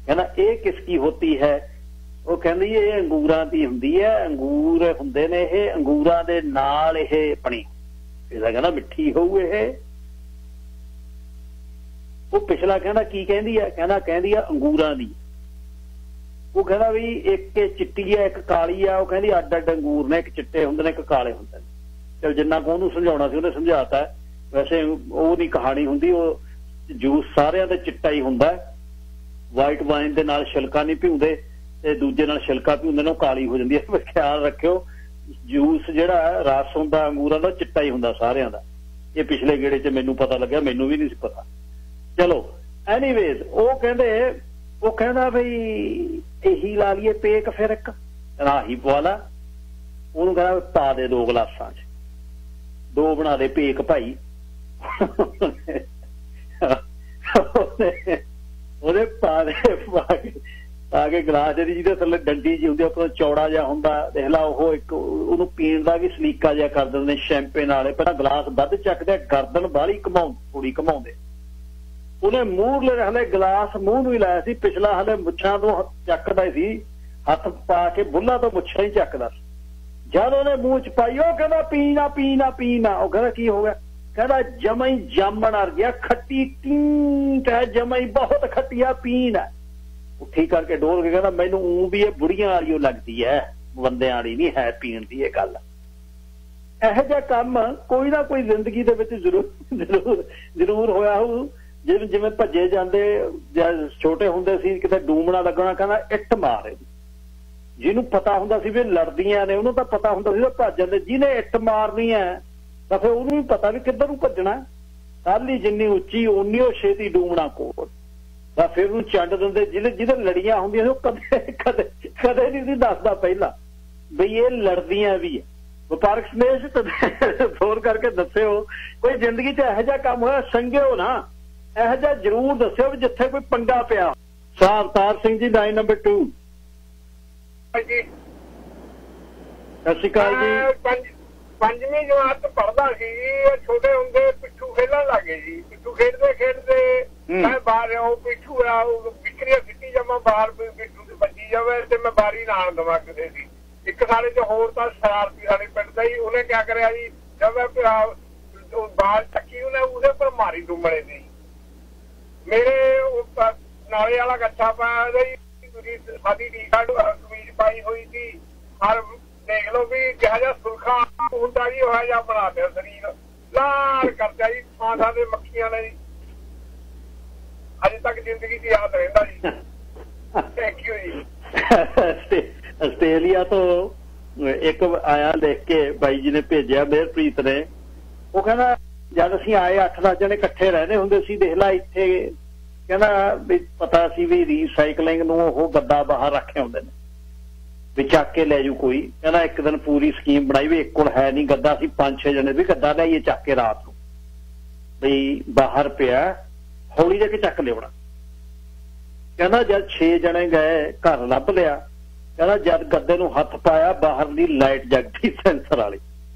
S1: ਕਹਿੰਦਾ ਇਹ ਕਿਸ ਕੀ ਹੋਤੀ ਹੈ? ਉਹ ਕਹਿੰਦੀ ਇਹ ਅੰਗੂਰਾਂ ਦੀ ਹੁੰਦੀ ਹੈ, ਅੰਗੂਰ ਹੁੰਦੇ ਨੇ ਇਹ, ਅੰਗੂਰਾਂ ਦੇ ਨਾਲ ਇਹ ਬਣੀ। ਇਹਦਾ ਕਹਿੰਦਾ ਮਿੱਠੀ ਹੋਊ ਇਹ। ਉਹ ਪਿਛਲਾ ਕਹਿੰਦਾ ਕੀ ਕਹਿੰਦੀ ਹੈ? ਕਹਿੰਦੀ ਆ ਅੰਗੂਰਾਂ ਦੀ। ਉਹ ਕਹਿੰਦਾ ਵੀ ਇੱਕ ਚਿੱਟੀ ਹੈ ਇੱਕ ਕਾਲੀ ਆ। ਉਹ ਕਹਿੰਦੀ ਅੱਡ ਅੱਡ ਅੰਗੂਰ ਨੇ, ਇੱਕ ਚਿੱਟੇ ਹੁੰਦੇ ਨੇ ਇੱਕ ਕਾਲੇ ਹੁੰਦੇ ਨੇ। ਚਲ ਜਿੰਨਾ ਕੁ ਉਹਨੂੰ ਸਮਝਾਉਣਾ ਸੀ ਉਹਨੇ ਸਮਝਾਤਾ। ਵੈਸੇ ਉਹ ਨਹੀਂ ਕਹਾਣੀ ਹੁੰਦੀ, ਉਹ ਜੂਸ ਸਾਰਿਆਂ ਦਾ ਚਿੱਟਾ ਹੀ ਹੁੰਦਾ। ਵਾਈਟ ਵਾਈਨ ਦੇ ਨਾਲ ਛਿਲਕਾ ਨਹੀਂ ਭਿਉਂਦੇ ਤੇ ਦੂਜੇ ਨਾਲ ਛਿਲਕਾ ਭਿਉਂਦੇ ਨੇ, ਉਹ ਕਾਲੀ ਹੋ ਜਾਂਦੀ ਹੈ। ਖਿਆਲ ਰੱਖਿਓ, ਜੂਸ ਜਿਹੜਾ ਰਸ ਹੁੰਦਾ ਅੰਗੂਰਾਂ ਦਾ ਚਿੱਟਾ ਹੀ ਹੁੰਦਾ ਸਾਰਿਆਂ ਦਾ। ਇਹ ਪਿਛਲੇ ਗੇੜੇ 'ਚ ਮੈਨੂੰ ਪਤਾ ਲੱਗਿਆ, ਮੈਨੂੰ ਵੀ ਨਹੀਂ ਸੀ ਪਤਾ। ਚਲੋ ਐਨੀਵੇਜ਼, ਉਹ ਕਹਿੰਦਾ ਬਈ ਇਹੀ ਲਾ ਲਈਏ ਪੇਕ, ਫਿਰ ਇੱਕ ਰਾਹੀ ਪਵਾ ਲਾ। ਉਹਨੂੰ ਕਹਿੰਦਾ ਪਾ ਦੇ 2 ਗਲਾਸਾਂ 'ਚ। 2 बना दे भेक भाई ਉਹਦੇ ਪਾ ਕੇ ਗਲਾਸ ਜਿਹਦੇ ਥੱਲੇ ਡੰਡੀ ਜੀ ਹੁੰਦੀ ਆਪਣਾ ਚੌੜਾ ਜਿਹਾ ਹੁੰਦਾ ਦੇਖ ਲਾ ਉਹ ਇੱਕ ਉਹਨੂੰ ਪੀਣ ਦਾ ਵੀ ਸਲੀਕਾ ਜਿਹਾ ਕਰ ਦਿੰਦੇ ਸ਼ੈਂਪੇਨ ਵਾਲੇ ਪਹਿਲਾਂ ਗਲਾਸ ਵੱਧ ਚੱਕਦੇ ਗਰਦਨ ਬਾਹਲੀ ਥੋੜੀ ਘਮਾਉਂਦੇ ਉਹਨੇ ਮੂੰਹ ਹਲੇ ਗਲਾਸ ਮੂੰਹ ਨੂੰ ਹੀ ਲਾਇਆ ਸੀ ਪਿਛਲਾ ਹਲੇ ਮੁੱਛਾਂ ਤੋਂ ਚੱਕਦਾ ਸੀ ਹੱਥ ਪਾ ਕੇ ਬੁੱਲਾਂ ਤੋਂ ਮੁੱਛਾਂ ਹੀ ਚੱਕਦਾ ਜਦ ਉਹਨੇ ਮੂੰਹ ਚ ਪਾਈ ਉਹ ਕਹਿੰਦਾ ਪੀਣਾ ਪੀਣਾ ਪੀਣਾ ਉਹ ਕਹਿੰਦਾ ਕੀ ਹੋ ਗਿਆ ਕਹਿੰਦਾ ਜਮਾ ਹੀ ਜਾਮਣ ਅਰ ਗਿਆ ਖੱਟੀ ਟੀਂਟ ਹੈ ਜਮਾ ਹੀ ਬਹੁਤ ਖੱਟੀਆ ਪੀਣ ਹੈ ਉੱਠੀ ਕਰਕੇ ਡੋਲ ਕੇ ਕਹਿੰਦਾ ਮੈਨੂੰ ਊਂ ਵੀ ਇਹ ਬੁੜੀਆਂ ਵਾਲੀ ਲੱਗਦੀ ਹੈ ਬੰਦਿਆਂ ਵਾਲੀ ਨਹੀਂ ਹੈ ਪੀਣ ਦੀ ਇਹ ਗੱਲ ਇਹੋ ਜਿਹਾ ਕੰਮ ਕੋਈ ਨਾ ਕੋਈ ਜ਼ਿੰਦਗੀ ਦੇ ਵਿੱਚ ਜ਼ਰੂਰ ਹੋਇਆ ਹੋਊ ਜਿਵੇਂ ਭੱਜੇ ਜਾਂਦੇ ਜਦ ਛੋਟੇ ਹੁੰਦੇ ਸੀ ਕਿਤੇ ਡੂਮਣਾ ਲੱਗਣਾ ਕਹਿੰਦਾ ਇੱਟ ਮਾਰ ਜਿਹਨੂੰ ਪਤਾ ਹੁੰਦਾ ਸੀ ਵੀ ਲੜਦੀਆਂ ਨੇ ਉਹਨੂੰ ਤਾਂ ਪਤਾ ਹੁੰਦਾ ਸੀ ਭੱਜ ਜਾਂਦੇ ਜਿਹਨੇ ਇੱਟ ਮਾਰਨੀ ਹੈ ਤਾਂ ਫਿਰ ਉਹਨੂੰ ਵੀ ਪਤਾ ਵੀ ਕਿੱਧਰ ਨੂੰ ਭੱਜਣਾ ਕੱਲ੍ਹ ਜਿੰਨੀ ਉੱਚੀ ਓਨੀ ਉਹ ਛੇਤੀ ਡੂਮਣਾ ਕੋਲ ਤਾਂ ਫਿਰ ਉਹਨੂੰ ਚੰਡ ਦਿੰਦੇ ਜਿਹਦੇ ਲੜੀਆਂ ਹੁੰਦੀਆਂ ਉਹ ਕਦੇ ਨਹੀਂ ਸੀ ਦੱਸਦਾ ਪਹਿਲਾਂ ਬਈ ਇਹ ਲੜਦੀਆਂ ਵੀ ਹੈ ਵਪਾਰਕ ਸਮੇਸ਼ ਫੋਨ ਕਰਕੇ ਦੱਸਿਓ ਕੋਈ ਜ਼ਿੰਦਗੀ 'ਚ ਇਹੋ ਜਿਹਾ ਕੰਮ ਹੋਇਆ ਸੰਗਿਓ ਨਾ ਇਹੋ ਜਿਹਾ ਜ਼ਰੂਰ ਦੱਸਿਓ ਵੀ ਜਿੱਥੇ ਕੋਈ ਪੰਗਾ ਪਿਆ ਸਾਹ ਅਵਤਾਰ ਸਿੰਘ ਜੀ ਲਾਈਨ ਨੰਬਰ 2
S8: ਜੀ
S1: ਸਤਿ ਸ਼੍ਰੀ ਅਕਾਲ ਜੀ
S8: 5ਵੀਂ ਜਮਾਤ ਪੜ੍ਹਦਾ ਸੀ ਛੋਟੇ ਹੁੰਦੇ ਪਿੱਠੂ ਖੇਲਣ ਲੱਗੇ ਜੀ ਪਿੱਠੂ ਖੇਡਦੇ ਮੈਂ ਬਾਹਰ ਆਉ ਪਿੱਠੂ ਆਉ ਵਿਕਰੀਆਂ ਸਿੱਟੀ ਜਾਵਾਂ ਬਾਹਰ ਪਿੱਠੂ ਤੇ ਵੱਜੀ ਜਾਵੇ ਤੇ ਮੈਂ ਬਾਰੀ ਨਾਲ ਦਵਾ ਕੇ ਸੀ ਇੱਕ ਸਾਡੇ ਚ ਹੋਰ ਤਾਂ ਸ਼ਰਾਰਤੀ ਸਾਡੇ ਪਿੰਡ ਦਾ ਹੀ ਉਹਨੇ ਕਿਆ ਕਰਿਆ ਜੀ ਜਦ ਮੈਂ ਬਾਹਰ ਚੱਕੀ ਉਹਦੇ ਪਰ ਮਾਰੀ ਡੂਮਣੇ ਦੀ ਮੇਰੇ ਨਾਲੇ ਵਾਲਾ ਗੱਛਾ ਪਾਇਆ ਜੀ ਸਾਡੀ ਟੀ ਸ਼ਰਟ ਕਮੀਜ਼ ਪਾਈ ਹੋਈ ਸੀ ਹਰ ਦੇਖ ਲਓ ਵੀ ਕਿਹਾ ਜਾ ਸੁਰਖਾ ਹੁੰਦਾ ਜੀ ਉਹ ਜਿਹਾ ਬਣਾ ਦਿਆ ਸਰੀਰ ਲਾਲ ਕਰਦਾ ਜੀ ਥਾਂ ਦੇ ਮੱਖੀਆਂ ਨੇ ਜੀ ਅਜੇ ਤੱਕ ਜ਼ਿੰਦਗੀ 'ਚ ਯਾਦ ਰਹਿੰਦਾ ਜੀ ਥੈਂਕ ਯੂ ਜੀ
S1: ਆਸਟ੍ਰੇਲੀਆ ਤੋਂ ਇੱਕ ਆਇਆ ਲਿਖ ਕੇ ਬਾਈ ਜੀ ਨੇ ਭੇਜਿਆ ਮੇਹਰਪ੍ਰੀਤ ਨੇ ਉਹ ਕਹਿੰਦਾ ਜਦ ਅਸੀਂ ਆਏ 8-10 ਜਣੇ ਇਕੱਠੇ ਰਹਿੰਦੇ ਹੁੰਦੇ ਸੀ ਦੇਖ ਲਾ ਇੱਥੇ ਕਹਿੰਦਾ ਵੀ ਪਤਾ ਸੀ ਵੀ ਰੀਸਾਈਕਲਿੰਗ ਨੂੰ ਉਹ ਗੱਦਾ ਬਾਹਰ ਰੱਖੇ ਹੁੰਦੇ ਨੇ ਵੀ ਚੱਕ ਕੇ ਲੈ ਜੂ ਕੋਈ ਕਹਿੰਦਾ ਇੱਕ ਦਿਨ ਪੂਰੀ ਸਕੀਮ ਬਣਾਈ ਵੀ ਇੱਕ ਕੋਲ ਹੈ ਨਹੀਂ ਗੱਦਾ ਅਸੀਂ 5-6 ਜਣੇ ਵੀ ਗੱਦਾ ਲਿਆਈਏ ਚੱਕ ਕੇ ਰਾਤ ਨੂੰ ਬਈ ਬਾਹਰ ਪਿਆ ਹੌਲੀ ਜਾ ਕੇ ਚੱਕ ਲਿਆਉਣਾ ਕਹਿੰਦਾ ਜਦ 6 ਜਣੇ ਗਏ ਘਰ ਲੱਭ ਲਿਆ ਕਹਿੰਦਾ ਜਦ ਗੱਦੇ ਨੂੰ ਹੱਥ ਪਾਇਆ ਬਾਹਰਲੀ ਲਾਈਟ ਜਗਦੀ ਸੈਂਸਰ ਵਾਲੀ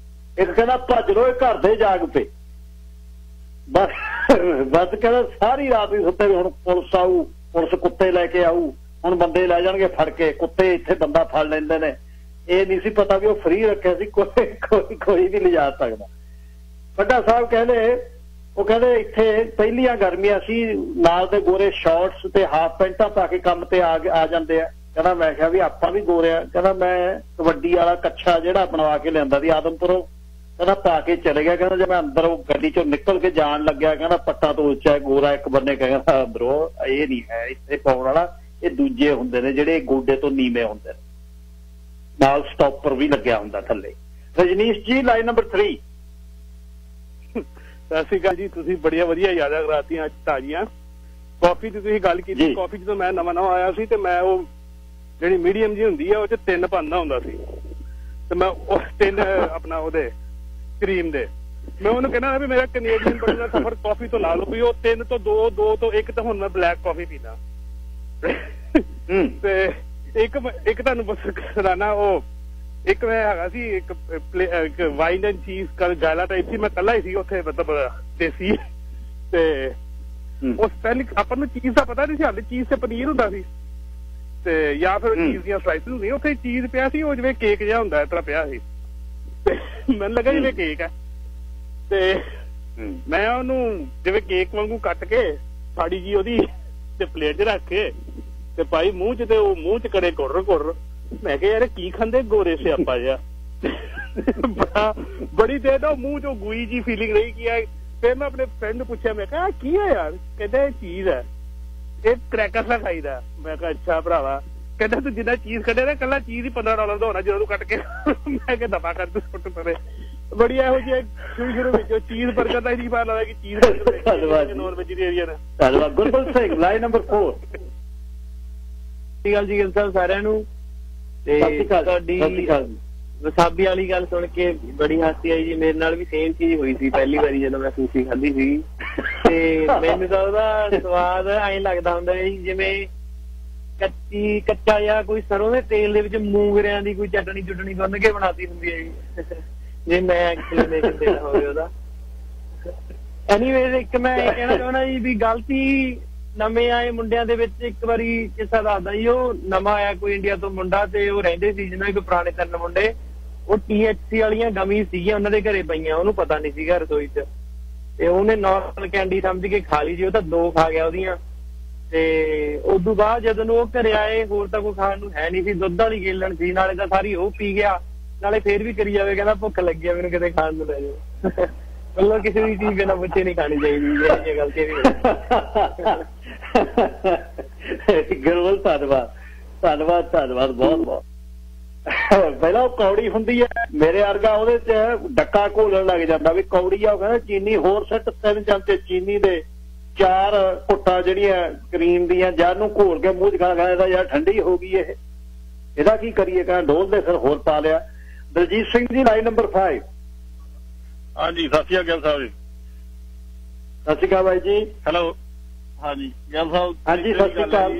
S1: ਇੱਕ ਕਹਿੰਦਾ ਭੱਜ ਲੋ ਇਹ ਘਰ ਦੇ ਜਾਗ ਪਏ ਬਸ ਕਹਿੰਦਾ ਸਾਰੀ ਰਾਤ ਹੀ ਸੁੱਤੇ ਵੀ ਹੁਣ ਪੁਲਿਸ ਆਊ ਪੁਲਿਸ ਕੁੱਤੇ ਲੈ ਕੇ ਆਊ ਹੁਣ ਬੰਦੇ ਲੈ ਜਾਣਗੇ ਫੜ ਕੇ ਕੁੱਤੇ ਇੱਥੇ ਬੰਦਾ ਫੜ ਲੈਂਦੇ ਨੇ ਇਹ ਨਹੀਂ ਸੀ ਪਤਾ ਵੀ ਉਹ ਫ੍ਰੀ ਰੱਖਿਆ ਸੀ ਕੋਈ ਵੀ ਲਿਜਾ ਸਕਦਾ ਵੱਡਾ ਸਾਹਿਬ ਉਹ ਕਹਿੰਦੇ ਇੱਥੇ ਪਹਿਲੀਆਂ ਗਰਮੀਆਂ ਸੀ ਨਾਲ ਦੇ ਗੋਰੇ ਸ਼ਾਰਟਸ ਤੇ ਹਾਫ ਪੈਂਟਾਂ ਪਾ ਕੇ ਕੰਮ ਤੇ ਆ ਜਾਂਦੇ ਆ ਕਹਿੰਦਾ ਮੈਂ ਕਿਹਾ ਵੀ ਆਪਾਂ ਵੀ ਗੋਰਿਆ ਕਹਿੰਦਾ ਮੈਂ ਕਬੱਡੀ ਵਾਲਾ ਕੱਛਾ ਜਿਹੜਾ ਬਣਵਾ ਕੇ ਲਿਆਂਦਾ ਸੀ ਆਦਮਪੁਰੋਂ ਕਹਿੰਦਾ ਪਾ ਕੇ ਚਲੇ ਗਿਆ ਕਹਿੰਦਾ ਜੇ ਮੈਂ ਅੰਦਰ ਗੱਡੀ ਚੋਂ ਨਿਕਲ ਕੇ ਜਾਣ ਲੱਗਿਆ ਕਹਿੰਦਾ ਪੱਟਾਂ ਤੋਂ ਉੱਚਾ ਗੋਰਾ ਇੱਕ ਬੰਨੇ ਕਹਿੰਦਾ ਬਰੋ ਇਹ ਨਹੀਂ ਹੈ ਇੱਥੇ ਪਾਉਣ ਵਾਲਾ ਇਹ ਦੂਜੇ ਹੁੰਦੇ ਨੇ ਜਿਹੜੇ ਗੋਡੇ ਤੋਂ ਨੀਵੇਂ ਹੁੰਦੇ ਨੇ ਨਾਲ ਸਟਾਪਰ ਵੀ ਲੱਗਿਆ ਹੁੰਦਾ ਥੱਲੇ ਰਜਨੀਸ਼ ਜੀ ਲਾਈਨ ਨੰਬਰ 3
S9: ਸਤਿ ਸ਼੍ਰੀ ਅਕਾਲ ਜੀ ਤੁਸੀਂ ਬੜੀਆਂ ਵਧੀਆ ਯਾਦਾਂ ਕਰਾਤੀਆਂ ਅੱਜ ਤਾਜ਼ੀਆਂ ਕਾਫੀ ਦੀ ਤੁਸੀਂ ਗੱਲ ਕੀਤੀ ਕਾਫੀ ਜਦੋਂ ਮੈਂ ਨਵਾਂ ਆਇਆ ਸੀ ਤੇ ਮੈਂ ਉਹ ਜਿਹੜੀ ਮੀਡੀਅਮ ਜੀ ਹੁੰਦੀ ਆ ਉਹ 'ਚ 3 ਪਾਉਂਦਾ ਹੁੰਦਾ ਸੀ ਤੇ ਮੈਂ ਉਹ 3 ਆਪਣਾ ਉਹਦੇ ਕਰੀਮ ਦੇ ਮੈਂ ਉਹਨੂੰ ਕਹਿੰਦਾ ਵੀ ਮੇਰਾ ਕੈਨੇਡੀਅਨ ਬਣੇ ਦਾ ਸਫ਼ਰ ਕਾਫੀ ਤੋਂ ਲਾ ਲਓ ਵੀ ਉਹ 3 ਤੋਂ 2 ਤੋਂ 1 ਤਾਂ ਹੁਣ ਮੈਂ ਬਲੈਕ ਕਾਫੀ ਪੀਣਾ ਤੇ ਇੱਕ ਤੁਹਾਨੂੰ ਸੁਣਾਣਾ ਉਹ ਇੱਕ ਮੈਂ ਹੈਗਾ ਸੀ ਇੱਕ ਵਾਈਨ ਐਂਡ ਚੀਜ਼ ਗਾਲਾ ਟਾਈਪ ਸੀ ਮੈਂ ਇਕੱਲਾ ਹੀ ਸੀ ਉੱਥੇ ਮਤਲਬ ਦੇਸੀ ਤੇ ਉਸ ਪਹਿਲੀ ਆਪਾਂ ਨੂੰ ਚੀਜ਼ ਦਾ ਪਤਾ ਨਹੀਂ ਸੀ ਹਾਲੇ ਚੀਜ਼ ਤੇ ਪਨੀਰ ਹੁੰਦਾ ਸੀ ਤੇ ਜਾਂ ਫਿਰ ਚੀਜ਼ ਦੀਆਂ ਸਲਾਈਸਿਸ ਹੁੰਦੀਆਂ ਉੱਥੇ ਚੀਜ਼ ਪਿਆ ਸੀ ਉਹ ਜਿਵੇਂ ਕੇਕ ਜਿਹਾ ਹੁੰਦਾ ਇਸ ਤਰ੍ਹਾਂ ਪਿਆ ਸੀ ਤੇ ਮੈਨੂੰ ਲੱਗਾ ਜਿਵੇਂ ਕੇਕ ਹੈ ਤੇ ਮੈਂ ਉਹਨੂੰ ਜਿਵੇਂ ਕੇਕ ਵਾਂਗੂ ਕੱਟ ਕੇ ਸਾੜੀ ਜੀ ਉਹਦੀ ਤੇ ਪਲੇਟ 'ਚ ਰੱਖ ਕੇ ਤੇ ਭਾਈ ਮੂੰਹ 'ਚ ਤੇ ਉਹ ਮੂੰਹ 'ਚ ਕਰੇ ਘੁਰ ਮੈਂ ਕਿਹਾ ਯਾਰ ਕੀ ਖਾਂਦੇ ਗੋਰੇ ਸਿਆਪਾ ਜਿਹਾ ਬੜੀ ਦੇਰ ਦਾ ਮੂੰਹ 'ਚੋਂ ਗੁਈ ਜੀ ਫੀਲਿੰਗ ਰਹੀ ਕੀ ਹੈ ਫਿਰ ਮੈਂ ਆਪਣੇ ਫਰੈਂਡ ਨੂੰ ਪੁੱਛਿਆ ਮੈਂ ਕਿਹਾ ਕੀ ਹੈ ਯਾਰ ਕਹਿੰਦਾ ਇਹ ਚੀਜ਼ ਹੈ ਇਹ ਕਰੈਕਰਸ ਦਾ ਖਾਈਦਾ ਮੈਂ ਕਿਹਾ ਅੱਛਾ ਭਰਾਵਾ ਕਹਿੰਦਾ ਤੂੰ ਜਿੰਨਾ ਚੀਜ਼ ਕੱਢਿਆ ਨਾ ਕੱਲਾ ਚੀਜ਼ ਹੀ $15 ਦਾ ਹੋਣਾ ਜਦੋਂ ਤੂੰ ਕੱਟ ਕੇ ਮੈਂ ਕਿਹਾ ਦਫਾ ਕਰ ਤੂੰ ਸੁੱਟ ਪਰੇ ਬੜੀ ਇਹੋ ਜਿਹੀ ਸ਼ੁਰੂ ਵਿੱਚ ਚੀਜ਼ ਬਰਗਰ ਦਾ ਹੀ ਨਹੀਂ ਪਤਾ ਲੱਗਦਾ ਕਿ ਚੀਜ਼ ਨੋਨ ਵੈਜੀਟੇਰੀਅਨ
S1: ਧੰਨਵਾਦ ਗੁਰਬਲ ਸਿੰਘ ਲਾਈਨ ਨੰਬਰ 4
S10: ਸਤਿ ਸ਼੍ਰੀ ਅਕਾਲ ਜੀ ਗਿਲ ਸਾਹਿਬ ਸਾਰਿਆਂ ਨੂੰ ਤੇ ਤੁਹਾਡੀ ਵਸਾਬੀ ਵਾਲੀ ਗੱਲ ਸੁਣ ਕੇ ਬੜੀ ਹਾਸੀ ਆਈ ਜੀ। ਮੇਰੇ ਨਾਲ ਵੀ ਸੇਮ ਚੀਜ਼ ਹੋਈ ਸੀ ਪਹਿਲੀ ਵਾਰੀ ਜਦੋਂ ਮੈਂ ਸੁਸ਼ੀ ਖਾਧੀ ਸੀ, ਤੇ ਮੈਨੂੰ ਤਾਂ ਉਹਦਾ ਸਵਾਦ ਐਂ ਲੱਗਦਾ ਹੁੰਦਾ ਜੀ ਜਿਵੇਂ ਕੱਚਾ ਜਾਂ ਕੋਈ ਸਰੋਂ ਦੇ ਤੇਲ ਦੇ ਵਿੱਚ ਮੂੰਗਰਿਆਂ ਦੀ ਕੋਈ ਚਟਣੀ ਗੁੰਨ ਕੇ ਬਣਾਤੀ ਹੁੰਦੀ ਹੈ ਜੀ, ਜੇ ਮੈਂ ਐਕਸਪਲੇਨੇਸ਼ਨ ਦੇਣਾ ਹੋਵੇ ਉਹਦਾ। ਐਨੀਵੇਜ਼ ਇੱਕ ਮੈਂ ਇਹ ਕਹਿਣਾ ਚਾਹੁੰਦਾ ਜੀ ਵੀ ਗਲਤੀ ਨਵੇਂ ਆਏ ਮੁੰਡਿਆਂ ਦੇ ਵਿੱਚ ਇੱਕ ਵਾਰੀ ਕਿੱਸਾ ਦੱਸਦਾ ਜੀ। ਉਹ ਨਵਾਂ ਆਇਆ ਕੋਈ ਇੰਡੀਆ ਤੋਂ ਮੁੰਡਾ, ਤੇ ਉਹ ਰਹਿੰਦੇ ਸੀ ਜਿਹਨਾਂ ਕੋਈ ਪੁਰਾਣੇ 3 ਮੁੰਡੇ, ਉਹ THC ਵਾਲੀਆਂ ਗਮੀ ਸੀਗੀਆਂ ਉਹਨਾਂ ਦੇ ਘਰੇ ਪਈਆਂ, ਉਹਨੂੰ ਪਤਾ ਨਹੀਂ ਸੀਗਾ ਰਸੋਈ 'ਚ, ਤੇ ਉਹਨੇ ਨਾਰਮਲ ਕੈਂਡੀ ਸਮਝ ਕੇ ਖਾ ਲਈ ਜੀ। ਉਹ ਤਾਂ 2 ਖਾ ਗਿਆ ਉਹਦੀਆਂ, ਤੇ ਉਦੋਂ ਬਾਅਦ ਜਦੋਂ ਉਹ ਘਰੇ ਆਏ ਹੋਰ ਤਾਂ ਕੋਈ ਖਾਣ ਨੂੰ ਹੈ ਨਹੀਂ ਸੀ, ਦੁੱਧ ਵਾਲੀ ਗੇਲਣ ਸੀ, ਨਾਲੇ ਤਾਂ ਸਾਰੀ ਉਹ ਪੀ ਗਿਆ, ਨਾਲੇ ਫੇਰ ਵੀ ਕਰੀ ਜਾਵੇ ਕਹਿੰਦਾ ਭੁੱਖ ਲੱਗੀ ਆ ਮੈਨੂੰ ਕਿਤੇ ਖਾਣ ਨੂੰ ਲੈ ਜਾਓ। ਮਤਲਬ ਕਿਸੇ ਦੀ ਚੀਜ਼ ਬਿਨਾਂ ਪੁੱਛੇ ਨਹੀਂ ਖਾਣੀ ਚਾਹੀਦੀ, ਇਹ ਗੱਲ ਤੇ ਵੀ।
S1: ਗੁਰਵਲ ਧੰਨਵਾਦ ਬਹੁਤ। ਪਹਿਲਾਂ ਉਹ ਕੌੜੀ ਹੁੰਦੀ ਹੈ, ਮੇਰੇ ਵਰਗਾ ਉਹਦੇ ਚ ਡੱਕਾ ਘੋਲਣ ਲੱਗ ਜਾਂਦਾ ਵੀ ਕੌੜੀ ਆ, ਉਹ ਕਹਿੰਦਾ ਚੀਨੀ ਹੋਰ ਸੱਟ 3 ਚਮਚੇ ਚੀਨੀ ਦੇ, 4 ਘੁੱਟਾਂ ਜਿਹੜੀਆਂ ਕਰੀਮ ਦੀਆਂ, ਜਦ ਨੂੰ ਘੋਲ ਕੇ ਮੂੰਹ ਚ ਖਾ ਇਹਦਾ ਯਾਰ ਠੰਡੀ ਹੋ ਗਈ ਇਹ, ਇਹਦਾ ਕੀ ਕਰੀਏ, ਕਹਿੰਦਾ ਡੋਲ ਦੇ, ਫਿਰ ਹੋਰ ਪਾ ਲਿਆ। Daljit Singh ji line number 5।
S4: ਹਾਂਜੀ, ਸਤਿ ਸ਼੍ਰੀ ਅਕਾਲ ਸਾਹਿਬ ਜੀ।
S1: ਸਤਿ ਸ਼੍ਰੀ ਅਕਾਲ ਬਾਈ ਜੀ।
S4: ਹੈਲੋ। ਹਾਂਜੀ ਗਿਆਨ ਸਾਹਿਬ।
S1: ਹਾਂਜੀ ਸਤਿ ਸ਼੍ਰੀ ਅਕਾਲ।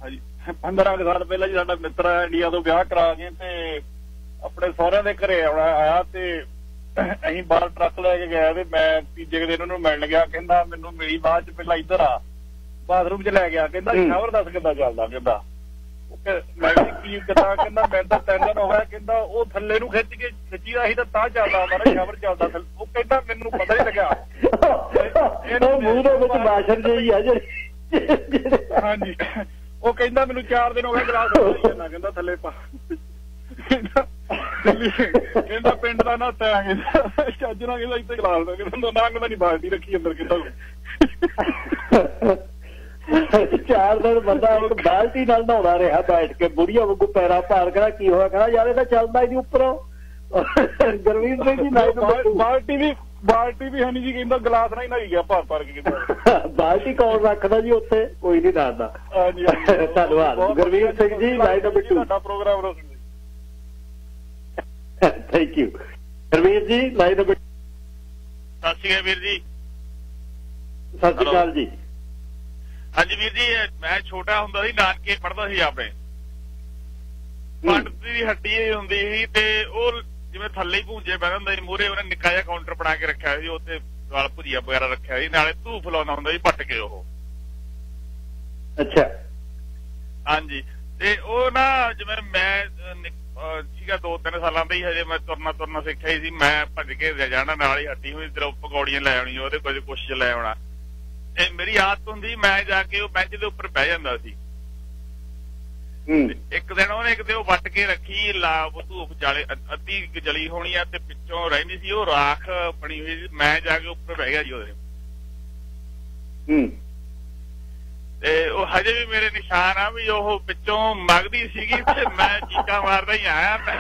S4: ਹਾਂਜੀ 15 ਸਾਲ ਪਹਿਲਾਂ ਜੀ ਸਾਡਾ ਮਿੱਤਰ ਇੰਡੀਆ ਤੋਂ ਵਿਆਹ ਕਰਾ ਕੇ ਤੇ ਆਪਣੇ ਸਹੁਰਿਆਂ ਦੇ ਘਰੇ ਆਇਆ, ਤੇ ਅਸੀਂ ਬਾਹਰ ਟਰੱਕ ਲੈ ਕੇ ਗਏ, ਤੇ ਮੈਂ ਤੀਜੇ ਦਿਨ ਉਹਨੂੰ ਮਿਲਣ ਗਿਆ, ਕਹਿੰਦਾ ਮੈਨੂੰ ਮਿਲੀ ਬਾਅਦ ਚ ਪਹਿਲਾਂ ਇੱਧਰ ਆ, ਬਾਥਰੂਮ ਚ ਲੈ ਗਿਆ, ਕਹਿੰਦਾ ਸ਼ਾਵਰ ਦੱਸ ਕਿੱਦਾਂ ਚੱਲਦਾ, ਕਹਿੰਦਾ ਮੈਂ ਕੀ ਕਿੱਦਾਂ, ਕਹਿੰਦਾ ਮੈਂ ਤਾਂ 3 ਦਿਨ ਹੋਇਆ, ਕਹਿੰਦਾ ਉਹ ਥੱਲੇ ਨੂੰ ਖਿੱਚੀ ਦਾ ਸੀ ਤਾਂ ਚੱਲਦਾ ਮਾਰਾ ਸ਼ਾਵਰ ਚੱਲਦਾ, ਉਹ ਕਹਿੰਦਾ ਮੈਨੂੰ ਪਤਾ ਨਹੀਂ ਲੱਗਿਆ।
S1: ਮੂੰਹ ਦੇ ਵਿੱਚ ਬਾਸ਼ਰ ਜਿਹੀ ਆ ਜਿਹੜੀ।
S4: ਹਾਂਜੀ ਉਹ ਕਹਿੰਦਾ ਮੈਨੂੰ 4 ਦਿਨ ਹੋ ਗਏ ਗਲਾਸ ਜਾਂਦਾ, ਕਹਿੰਦਾ ਥੱਲੇ ਪਾ, ਕਹਿੰਦਾ ਪਿੰਡ ਦਾ ਨਾਤਾ ਆ, ਕਹਿੰਦਾ ਚੱਜ ਨਾਲ, ਕਹਿੰਦਾ ਇੱਥੇ ਗਲਾਸ ਦਾ, ਕਹਿੰਦਾ ਨੰਗ ਨਹੀਂ ਬਾਲਟੀ ਰੱਖੀ ਅੰਦਰ, ਕਹਿੰਦਾ
S1: 4 ਦਿਨ ਬੰਦਾ ਇੱਕ ਬਾਲਟੀ ਨਾਲ ਨਹਾਉਣਾ ਰਿਹਾ ਬੈਠ ਕੇ, ਬੁੜੀਆਂ ਵਾਂਗੂ ਪੈਰਾਂ ਭਾਰ, ਕਹਿੰਦਾ ਕੀ ਹੋਇਆ, ਕਹਿੰਦਾ ਯਾਰ ਇਹ ਤਾਂ ਚੱਲਦਾ ਹੀ ਨਹੀਂ ਉੱਪਰੋਂ। ਗੁਰਵੀਰ ਸਿੰਘ ਜੀ
S4: ਬਾਲਟੀ ਵੀ ਹੈ ਨੀ ਜੀ, ਕਹਿੰਦਾ ਗਲਾਸ ਨਾਲ ਹੀ ਨਹਾਈ ਗਿਆ ਭਰ ਕੇ, ਕਹਿੰਦਾ
S1: ਬਾਲਟੀ ਕੌਣ ਰੱਖਦਾ ਜੀ ਉੱਥੇ, ਕੋਈ ਨਹੀਂ ਦੱਸਦਾ। ਧੰਨਵਾਦ ਗੁਰਵੀਰ ਸਿੰਘ ਜੀ ਲਾਈਨ ਨੰਬਰ 2।
S4: ਤੁਹਾਡਾ ਪ੍ਰੋਗਰਾਮ
S1: ਥੈਂਕ ਯੂ। ਗੁਰਵੀਰ ਜੀ ਲਾਈਨ ਨੰਬਰ।
S11: ਸਤਿ ਸ਼੍ਰੀ ਅਕਾਲ ਵੀਰ ਜੀ।
S1: ਸਤਿ ਸ਼੍ਰੀ ਅਕਾਲ ਜੀ।
S11: ਹਾਂਜੀ ਵੀਰ ਜੀ, ਮੈਂ ਛੋਟਾ ਹੁੰਦਾ ਸੀ ਨਾਨਕੇ ਪੜ੍ਹਦਾ ਸੀ ਆਪਣੇ, ਪੰਡ ਦੀ ਹੱਡੀ ਹੁੰਦੀ ਸੀ, ਤੇ ਉਹ ਜਿਵੇਂ ਥੱਲੇ ਹੀ ਭੂੰਜੇ ਬਹਿ ਹੁੰਦਾ ਸੀ, ਮੂਹਰੇ ਉਹਨੇ ਨਿੱਕਾ ਜਿਹਾ ਕਾਊਂਟਰ ਬਣਾ ਕੇ ਰੱਖਿਆ ਸੀ, ਉੱਥੇ ਨਾਲ ਭੁਜੀਆ ਵਗੈਰਾ ਰੱਖਿਆ ਸੀ, ਨਾਲੇ ਧੂਫ ਲਾਉਂਦਾ ਹੁੰਦਾ ਸੀ ਪੱਟ ਕੇ ਉਹ।
S1: ਅੱਛਾ।
S11: ਹਾਂਜੀ, ਤੇ ਉਹ ਨਾ ਜਿਵੇਂ ਮੈਂ ਸੀਗਾ 2-3 ਸਾਲਾਂ ਦਾ ਹੀ, ਹਜੇ ਮੈਂ ਤੁਰਨਾ ਸਿੱਖਿਆ ਸੀ, ਮੈਂ ਭੱਜ ਕੇ ਜਾਣਾ, ਨਾਲ ਹੀ ਹੱਡੀ ਹੋਈ ਤਰ੍ਹਾਂ ਪਕੌੜੀਆਂ ਲੈ ਆਉਣੀ, ਉਹਦੇ ਕੁਛ ਲੈ ਆਉਣਾ, ਤੇ ਮੇਰੀ ਆਦਤ ਹੁੰਦੀ ਮੈਂ ਜਾ ਕੇ ਉਹ ਬੈਂਚ ਦੇ ਉੱਪਰ ਬਹਿ ਜਾਂਦਾ ਸੀ। ਇੱਕ ਦਿਨ ਉਹਨੇ ਕਿਤੇ ਉਹ ਵੱਟ ਕੇ ਰੱਖੀ, ਧੂਫ ਜਾਲੇ ਅੱਧੀ ਜਲੀ ਹੋਣੀ ਆ, ਤੇ ਪਿੱਛੋਂ ਰਹਿੰਦੀ ਸੀ ਉਹ ਰਾਖ ਬਣੀ ਹੋਈ ਸੀ, ਮੈਂ ਜਾ ਕੇ ਉੱਪਰ ਬਹਿ ਗਿਆ ਜੀ ਉਹਦੇ, ਤੇ ਉਹ ਹਜੇ ਵੀ ਮੇਰੇ ਨਿਸ਼ਾਨ ਆ ਵੀ ਉਹ ਪਿੱਛੋਂ ਮੰਗਦੀ ਸੀਗੀ, ਤੇ ਮੈਂ ਚੀਕਾਂ ਮਾਰਦਾ ਹੀ ਆਇਆ, ਮੈਂ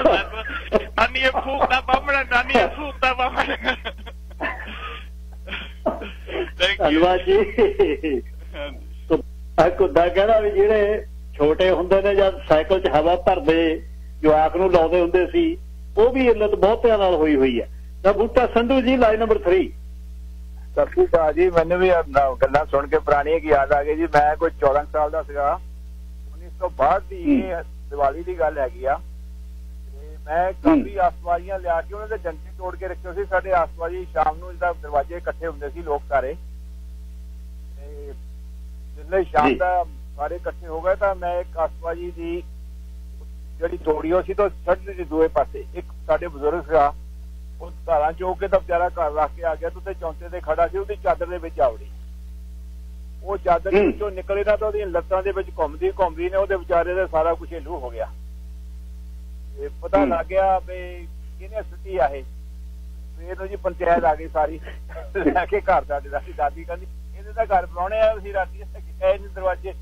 S11: ਨਾਨੀ ਇਹ ਫੂਕਦਾ ਬਾਹਮਣਾ, ਨਾਨੀ ਇਹ ਫੂਕਦਾ ਬਾਹਮਣਾ।
S1: ਧੰਨਵਾਦ ਜੀ। ਕੁੱਦਾ ਕਹਿਣਾ ਵੀ ਜਿਹੜੇ ਛੋਟੇ ਹੁੰਦੇ ਨੇ ਜਦ ਸਾਈਕਲ 'ਚ ਹਵਾ ਭਰਦੇ ਜਵਾਕ ਨੂੰ ਲਾਉਂਦੇ ਹੁੰਦੇ ਸੀ, ਉਹ ਵੀ ਇੱਲਤ ਬਹੁਤਿਆਂ ਨਾਲ ਹੋਈ ਹੈ। ਤਾਂ ਬੂਟਾ ਸੰਧੂ ਜੀ ਲਾਈਨ ਨੰਬਰ 3।
S12: ਸਤਿ ਸ਼੍ਰੀ ਅਕਾਲ ਜੀ। ਮੈਨੂੰ ਵੀ ਗੱਲਾਂ ਸੁਣ ਕੇ ਪੁਰਾਣੀਆਂ ਯਾਦ ਆ ਗਈ ਜੀ। ਮੈਂ ਕੋਈ 14 ਸਾਲ ਦਾ ਸੀਗਾ, 1962 ਦੀ ਦੀਵਾਲੀ ਦੀ ਗੱਲ ਹੈਗੀ ਆ, ਤੇ ਮੈਂ ਕਾਫੀ ਆਸਵਾਰੀਆਂ ਲਿਆ ਕੇ ਉਹਨਾਂ ਦੇ ਜੰਟੇ ਤੋੜ ਕੇ ਰੱਖੇ ਸੀ। ਸਾਡੇ ਆਸਵਾਰੀ ਸ਼ਾਮ ਨੂੰ ਜਿੱਦਾਂ ਦਰਵਾਜ਼ੇ ਇਕੱਠੇ ਹੁੰਦੇ ਸੀ ਲੋਕ ਸਾਰੇ, ਤੇ ਜਿਸਲੇ ਸ਼ਾਮ ਦਾ ਸਾਰੇ ਇਕੱਠੇ ਹੋ ਗਏ ਤਾਂ ਮੈਂ ਇੱਕ ਆਸਵਾਜੀ ਦੀ ਜਿਹੜੀ ਤੋੜੀਓ ਸੀ ਤਾਂ ਛੱਡ ਦਿੱਤੀ ਦੂਏ ਪਾਸੇ। ਇੱਕ ਸਾਡੇ ਬਜ਼ੁਰਗ ਸੀਗਾ, ਉਹ ਧਾਰਾਂ ਚੋਕ ਕੇ ਤਾਂ ਵਿਚਾਰਾ ਘਰ ਰੱਖ ਕੇ ਆ ਗਿਆ, ਤੇ ਚੌਂਤੇ ਤੇ ਖੜਾ ਸੀ, ਉਹਦੀ ਚਾਦਰ ਦੇ ਵਿੱਚ ਆਵੜੀ, ਉਹ ਚਾਦਰ ਦੇ ਵਿੱਚੋਂ ਨਿਕਲੇ ਨਾ ਤਾਂ ਉਹਦੀਆਂ ਲੱਤਾਂ ਦੇ ਵਿੱਚ ਘੁੰਮਦੀ ਨੇ ਉਹਦੇ ਵਿਚਾਰੇ ਦਾ ਸਾਰਾ ਕੁਝ ਹਿੱਲੂ ਹੋ ਗਿਆ। ਤੇ ਪਤਾ ਲੱਗ ਗਿਆ ਵੀ ਕਿਹਨੇ ਸੁੱਟੀ ਆ ਇਹ। ਫਿਰ ਜੀ ਪੰਚਾਇਤ ਆ ਗਈ ਸਾਰੀ ਲੈ ਕੇ ਘਰ ਸਾਡੇ ਦਾ। ਦਾਦੀ ਕਹਿੰਦੀ ਇਹਦੇ ਤਾਂ ਘਰ ਬਣਾਉਣੇ ਆ ਅਸੀਂ, ਰਾਤੀ ਦਰਵਾਜ਼ੇ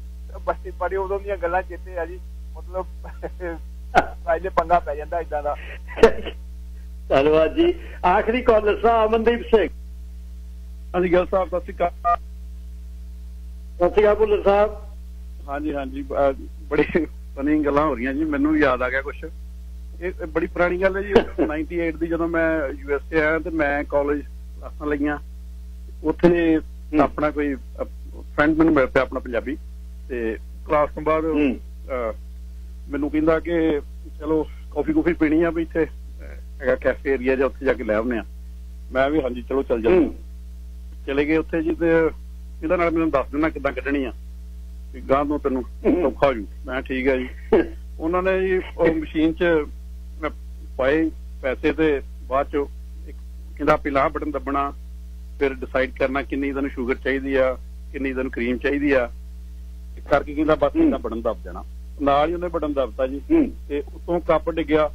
S12: ਬੱਤੀ ਪੜੀ, ਉਦੋਂ ਦੀਆਂ ਗੱਲਾਂ ਚੇਤੇ ਆ ਜੀ। ਮਤਲਬ ਪਹਿਲੇ ਪੰਗਾ ਪੈ ਜਾਂਦਾ ਏਦਾਂ ਦਾ।
S1: ਧੰਨਵਾਦ ਜੀ। ਆਖਰੀ ਕਾਲਰ ਸਾਹਿਬ ਅਮਨਦੀਪ ਸਿੰਘ।
S13: ਹਾਂਜੀ ਗੱਲ ਸਾਹਿਬ ਸਤਿ ਸ਼੍ਰੀ ਅਕਾਲ।
S1: ਸਤਿ ਸ਼੍ਰੀ ਅਕਾਲ ਭੁੱਲਰ ਸਾਹਿਬ।
S13: ਹਾਂਜੀ ਬੜੀ ਫਨੀ ਗੱਲਾਂ ਹੋ ਰਹੀਆਂ ਜੀ, ਮੈਨੂੰ ਵੀ ਯਾਦ ਆ ਗਿਆ ਕੁਛ। ਇਹ ਬੜੀ ਪੁਰਾਣੀ ਗੱਲ ਹੈ ਜੀ 98 ਦੀ ਜਦੋਂ ਮੈਂ USA ਆਇਆ ਤੇ ਮੈਂ ਕਾਲਜ ਕਲਾਸਾਂ ਲਈਆਂ ਉੱਥੇ ਆਪਣਾ ਕੋਈ ਫਰੈਂਡ ਮੈਨੂੰ ਮਿਲ ਪਿਆ ਆਪਣਾ ਪੰਜਾਬੀ ਤੇ ਕਲਾਸ ਤੋਂ ਬਾਅਦ ਮੈਨੂੰ ਕਹਿੰਦਾ ਕਿ ਚਲੋ ਕਾਫੀ ਪੀਣੀ ਆ ਵੀ ਇੱਥੇ ਹੈਗਾ ਕੈਫੇ ਏਰੀਆ ਜਾਂ ਉੱਥੇ ਜਾ ਕੇ ਲੈ ਆਉਂਦੇ ਆ ਮੈਂ ਵੀ ਹਾਂਜੀ ਚਲੋ ਚੱਲ ਜਾਂਦੇ ਚਲੇ ਗਏ ਉੱਥੇ ਜੀ ਤੇ ਇਹਦਾ ਨਾਲ ਮੈਨੂੰ ਦੱਸ ਦੇਣਾ ਕਿੱਦਾਂ ਕੱਢਣੀ ਆ ਵੀ ਗਾਂ ਤੋਂ ਤੈਨੂੰ ਸੌਖਾ ਹੋ ਜੂ ਮੈਂ ਠੀਕ ਹੈ ਜੀ ਉਹਨਾਂ ਨੇ ਜੀ ਉਹ ਮਸ਼ੀਨ 'ਚ ਮੈਂ ਪਾਏ ਪੈਸੇ ਤੇ ਬਾਅਦ 'ਚ ਕਹਿੰਦਾ ਪਹਿਲਾਂ ਬਟਨ ਦੱਬਣਾ ਫਿਰ ਡਿਸਾਈਡ ਕਰਨਾ ਕਿੰਨੀ ਤੈਨੂੰ ਸ਼ੂਗਰ ਚਾਹੀਦੀ ਆ ਕਿੰਨੀ ਤੈਨੂੰ ਕਰੀਮ ਚਾਹੀਦੀ ਆ ਕਰਕੇ ਕਹਿੰਦਾ ਬਸ ਇਹਦਾ ਬਟਨ ਦੱਬ ਦੇਣਾ ਨਾਲ ਹੀ ਉਹਨੇ ਬਟਨ ਦੱਬਤਾ ਜੀ ਤੇ ਉਤੋਂ ਕੱਪ ਡਿੱਗਿਆ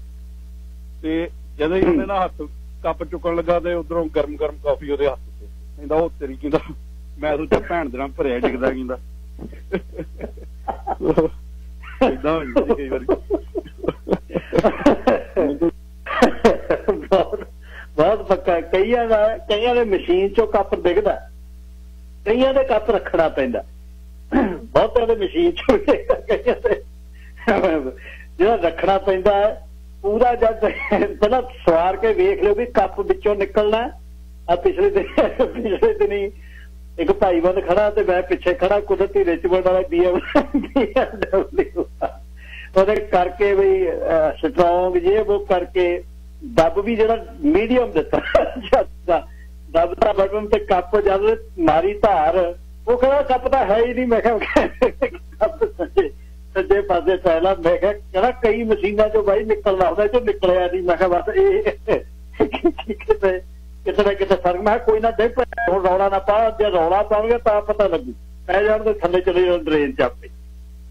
S13: ਤੇ ਜਦੋਂ ਹੀ ਉਹਨੇ ਨਾ ਹੱਥ ਕੱਪ ਚੁੱਕਣ ਲੱਗਾ ਤੇ ਉਧਰੋਂ ਗਰਮ ਕਾਫੀ ਉਹਦੇ ਹੱਥ ਤੇ ਕਹਿੰਦਾ ਉਹ ਤੇਰੀ ਕਹਿੰਦਾ ਮੈਂ ਸੋਚਿਆ ਭੈਣ ਦੇ ਨਾਲ ਭਰਿਆ ਡਿੱਗਦਾ ਕਹਿੰਦਾ ਏਦਾਂ ਹੋ ਜਾਂਦੀ ਕਈ ਵਾਰੀ
S1: ਬਹੁਤ ਪੱਕਾ ਕਈਆਂ ਦੇ ਮਸ਼ੀਨ ਚੋਂ ਕੱਪ ਡਿੱਗਦਾ ਕਈਆਂ ਦੇ ਕੱਪ ਰੱਖਣਾ ਪੈਂਦਾ ਬਹੁਤਿਆਂ ਦੇ ਮਸ਼ੀਨ ਚੋਂ ਕਈਆਂ ਦੇ ਜਿਹੜਾ ਰੱਖਣਾ ਪੈਂਦਾ ਪੂਰਾ ਜਦ ਪਹਿਲਾਂ ਸਵਾਰ ਕੇ ਵੇਖ ਲਿਓ ਵੀ ਕੱਪ ਵਿੱਚੋਂ ਨਿਕਲਣਾ ਆ ਪਿਛਲੇ ਦਿਨੀ ਇੱਕ ਭਾਈਬੰਦ ਖੜਾ ਤੇ ਮੈਂ ਪਿੱਛੇ ਖੜਾ ਕੁਦਰਤੀ ਰਿਚਮੰਡ ਵਾਲਾ BMW ਉਹਦੇ ਕਰਕੇ ਵੀ ਸਟਰੋਂਗ ਜੇ ਉਹ ਕਰਕੇ ਦੱਬ ਵੀ ਜਿਹੜਾ ਮੀਡੀਅਮ ਦਿੱਤਾ ਦੱਬ ਦਾ ਬਟਨ ਤੇ ਕੱਪ ਜਦ ਮਾਰੀ ਧਾਰ ਉਹ ਕਹਿੰਦਾ ਕੱਪ ਤਾਂ ਹੈ ਹੀ ਨਹੀਂ ਮੈਂ ਕਿਹਾ ਕੱਪ ਸੱਜੇ ਪਾਸੇ ਪਹਿਲਾਂ ਮੈਂ ਕਿਹਾ ਕਹਿੰਦਾ ਕਈ ਮਸ਼ੀਨਾਂ ਚੋਂ ਬਾਈ ਨਿਕਲਦਾ ਉਹਦਾ ਚੋਂ ਨਿਕਲਿਆ ਨਹੀਂ ਮੈਂ ਕਿਹਾ ਬਸ ਇਹ ਕਿਤੇ ਨਾ ਕਿਤੇ ਫਰਕ ਮੈਂ ਕੋਈ ਨਾ ਦੇਖ ਹੁਣ ਰੌਲਾ ਨਾ ਪਾ ਜੇ ਰੌਲਾ ਪਾਉਂਗੇ ਤਾਂ ਪਤਾ ਲੱਗੂ ਪੈ ਜਾਣ ਦੇ ਥੱਲੇ ਚਲੇ ਜਾਣ ਡਰੇਨ ਚ ਆਪੇ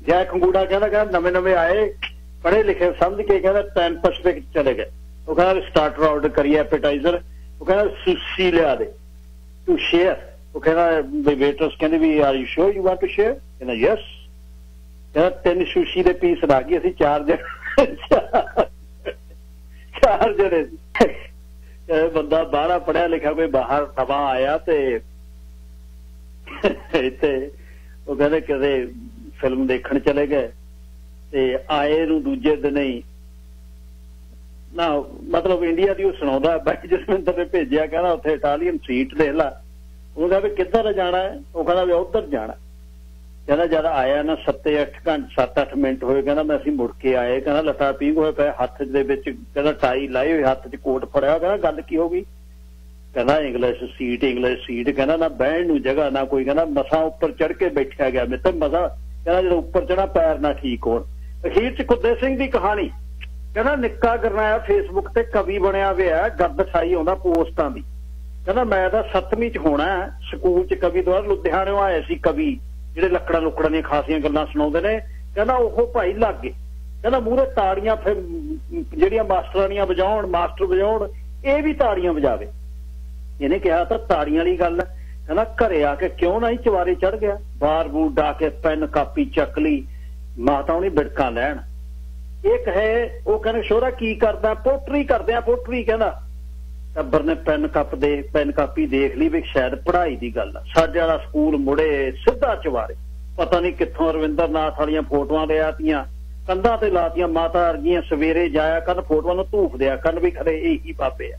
S1: ਜੈ ਖੰਗੂੜਾ ਕਹਿੰਦਾ ਨਵੇਂ ਆਏ ਪੜ੍ਹੇ ਲਿਖੇ ਸਮਝ ਕੇ ਕਹਿੰਦਾ 10 ਪੈਸਿਫਿਕ ਚਲੇ ਗਏ ਉਹ ਕਹਿੰਦਾ ਸਟਾਰਟਰ ਆਰਡਰ ਕਰੀਏ ਐਪੇਟਾਈਜ਼ਰ ਉਹ ਕਹਿੰਦਾ ਸੁਸ਼ੀ ਲਿਆ ਦੇ ਟੂ ਸ਼ੇਅਰ ਉਹ ਕਹਿੰਦਾ ਵੇਟਰਸ ਕਹਿੰਦੇ ਵੀ are you sure you want to share ਕਹਿੰਦਾ ਯੈਸ ਕਹਿੰਦਾ 3 ਸੁਸ਼ੀ ਦੇ ਪੀਸ ਲਾ ਗਏ ਅਸੀਂ 4 ਜਣੇ ਬੰਦਾ ਬਾਹਰ ਪੜਿਆ ਲਿਖਿਆ ਕੋਈ ਬਾਹਰ ਨਵਾਂ ਆਇਆ ਤੇ ਇੱਥੇ ਉਹ ਕਹਿੰਦੇ ਕਿਤੇ ਫਿਲਮ ਦੇਖਣ ਚਲੇ ਗਏ ਤੇ ਆਏ ਨੂੰ ਦੂਜੇ ਦਿਨ ਹੀ ਨਾ ਮਤਲਬ ਇੰਡੀਆ ਦੀ ਉਹ ਸੁਣਾਉਂਦਾ ਬਾਈ ਜਸਵਿੰਦਰ ਨੇ ਭੇਜਿਆ ਕਹਿੰਦਾ ਉੱਥੇ ਇਟਾਲੀਅਨ ਸੀਟ ਦੇਖ ਲਾ ਉਹ ਕਹਿੰਦਾ ਵੀ ਕਿੱਧਰ ਜਾਣਾ ਉਹ ਕਹਿੰਦਾ ਵੀ ਉੱਧਰ ਜਾਣਾ ਕਹਿੰਦਾ ਜਦ ਆਇਆ ਨਾ 7-8 ਮਿੰਟ ਹੋਏ ਕਹਿੰਦਾ ਮੈਂ ਅਸੀਂ ਮੁੜ ਕੇ ਆਏ ਕਹਿੰਦਾ ਲੱਤਾਂ ਪੀਂਘ ਹੋਏ ਪਏ ਹੱਥ ਦੇ ਵਿੱਚ ਕਹਿੰਦਾ ਟਾਈ ਲਾਈ ਹੋਈ ਹੱਥ 'ਚ ਕੋਟ ਫੜਿਆ ਕਹਿੰਦਾ ਗੱਲ ਕੀ ਹੋ ਗਈ ਕਹਿੰਦਾ ਇੰਗਲਿਸ਼ ਸੀਟ ਕਹਿੰਦਾ ਨਾ ਬਹਿਣ ਨੂੰ ਜਗ੍ਹਾ ਨਾ ਕੋਈ ਕਹਿੰਦਾ ਮਸਾਂ ਉੱਪਰ ਚੜ ਕੇ ਬੈਠਿਆ ਗਿਆ ਮੇਰੇ ਤਾਂ ਮਜ਼ਾ ਕਹਿੰਦਾ ਜਦੋਂ ਉੱਪਰ ਚੜਾ ਪੈਰ ਨਾ ਠੀਕ ਹੋਣ ਅਖੀਰ 'ਚ ਕੁੱਦੇ ਸਿੰਘ ਦੀ ਕਹਾਣੀ ਕਹਿੰਦਾ ਨਿੱਕਾ ਗਰਨਾਇਆ ਫੇਸਬੁੱਕ ਤੇ ਕਵੀ ਬਣਿਆ ਹੋਇਆ ਗੱਦ ਛਾਈ ਆਉਂਦਾ ਪੋਸਟਾਂ ਦੀ ਕਹਿੰਦਾ ਮੈਂ ਤਾਂ 7ਵੀਂ 'ਚ ਹੋਣਾ ਸਕੂਲ 'ਚ ਕਵੀ ਦੁਆਰਾ ਲੁਧਿਆਣਿਓਂ ਆਏ ਸੀ ਕਵੀ ਜਿਹੜੇ ਲੱਕੜਾਂ ਦੀਆਂ ਖਾਸੀਆਂ ਗੱਲਾਂ ਸੁਣਾਉਂਦੇ ਨੇ ਕਹਿੰਦਾ ਉਹ ਭਾਈ ਲੱਗ ਗਏ ਕਹਿੰਦਾ ਮੂਹਰੇ ਤਾੜੀਆਂ ਫਿਰ ਜਿਹੜੀਆਂ ਮਾਸਟਰਾਨੀਆਂ ਵਜਾਉਣ ਮਾਸਟਰ ਵਜਾਉਣ ਇਹ ਵੀ ਤਾੜੀਆਂ ਵਜਾਵੇ ਇਹਨੇ ਕਿਹਾ ਤਾਂ ਤਾੜੀਆਂ ਵਾਲੀ ਗੱਲ ਹੈ ਕਹਿੰਦਾ ਘਰੇ ਆ ਕੇ ਕਿਉਂ ਨਾ ਹੀ ਚਵਾਰੇ ਚੜ ਗਿਆ ਬਾਰ ਬੂਰ ਡਾ ਕੇ ਪੈਨ ਕਾਪੀ ਚੱਕ ਲਈ ਮਾਤਾ ਉਹਨੇ ਬਿੜਕਾਂ ਲੈਣ ਇਹ ਕਹੇ ਉਹ ਕਹਿੰਦੇ ਸ਼ੋਰਾ ਕੀ ਕਰਦਾ ਪੋਟਰੀ ਕਰਦੇ ਆ ਪੋਟਰੀ ਕਹਿੰਦਾ ਟੱਬਰ ਨੇ ਪੈਨ ਕਾਪੀ ਦੇਖ ਲਈ ਵੀ ਸ਼ਾਇਦ ਪੜ੍ਹਾਈ ਦੀ ਗੱਲ ਆ ਸਾਡੇ ਵਾਲਾ ਸਕੂਲ ਮੁੜੇ ਸਿੱਧਾ ਚਵਾਰੇ ਪਤਾ ਨਹੀਂ ਕਿੱਥੋਂ ਰਵਿੰਦਰ ਨਾਥ ਵਾਲੀਆਂ ਫੋਟੋਆਂ ਲਿਆਤੀਆਂ ਕੰਧਾਂ ਤੇ ਲਾਤੀਆਂ ਮਾਤਾ ਵਰਗੀਆਂ ਸਵੇਰੇ ਜਾਇਆ ਕਰਨ ਫੋਟੋਆਂ ਨੂੰ ਧੂਫ ਦਿਆ ਕਰਨ ਵੀ ਖਰੇ ਇਹੀ ਬਾਬੇ ਆ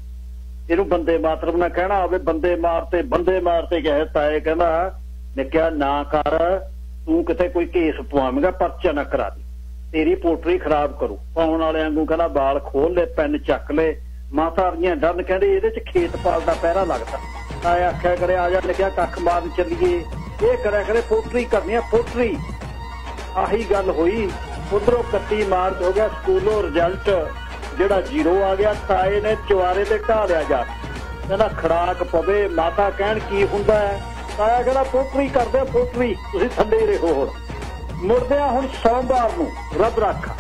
S1: ਇਹਨੂੰ ਬੰਦੇ ਮਾਤਰਮ ਨਾ ਕਹਿਣਾ ਹੋਵੇ ਬੰਦੇ ਮਾਰਤੇ ਗਏ ਤਾਏ ਕਹਿੰਦਾ ਨੇ ਕਿਹਾ ਨਾ ਕਰ ਤੂੰ ਕਿਤੇ ਕੋਈ ਕੇਸ ਪਵਾਵੇਂਗਾ ਪਰਚਾ ਨਾ ਕਰਾ ਦੇ ਤੇਰੀ ਪੋਟਰੀ ਖਰਾਬ ਕਰੂ ਪਾਉਣ ਵਾਲਿਆਂ ਨੂੰ ਕਹਿੰਦਾ ਬਾਲ ਖੋਲ ਲੈ ਪੈਨ ਚੱਕ ਲੈ ਮਾਤਾ ਵਰਗੀਆਂ ਡਰਨ ਕਹਿੰਦੇ ਇਹਦੇ 'ਚ ਖੇਤ ਪਾਲ ਦਾ ਪਹਿਰਾ ਲੱਗਦਾ ਤਾਏ ਆਖਿਆ ਕਰੇ ਆ ਜਾ ਲਿਖਿਆ ਕੱਖ ਮਾਰਨ ਚੱਲੀਏ ਇਹ ਕਰਿਆ ਕਰੇ ਪੋਟਰੀ ਕਰਨੀ ਆ ਪੋਟਰੀ ਆਹੀ ਗੱਲ ਹੋਈ ਉਧਰੋਂ 31 ਮਾਰਚ ਹੋ ਗਿਆ ਸਕੂਲੋਂ ਰਿਜ਼ਲਟ ਜਿਹੜਾ 0 ਆ ਗਿਆ ਤਾਏ ਨੇ ਚਵਾਰੇ ਤੇ ਢਾ ਲਿਆ ਜਾ ਕਹਿੰਦਾ ਖੜਾਕ ਪਵੇ ਮਾਤਾ ਕਹਿਣ ਕੀ ਹੁੰਦਾ ਹੈ ਤਾਇਆ ਕਹਿੰਦਾ ਪੋਟਰੀ ਕਰਦੇ ਪੋਟਰੀ ਤੁਸੀਂ ਥੱਲੇ ਰਹੋ ਹੁਣ ਮੁੜਦੇ ਆ ਹੁਣ ਸੋਮਵਾਰ ਨੂੰ ਰੱਬ ਰਾਖਾ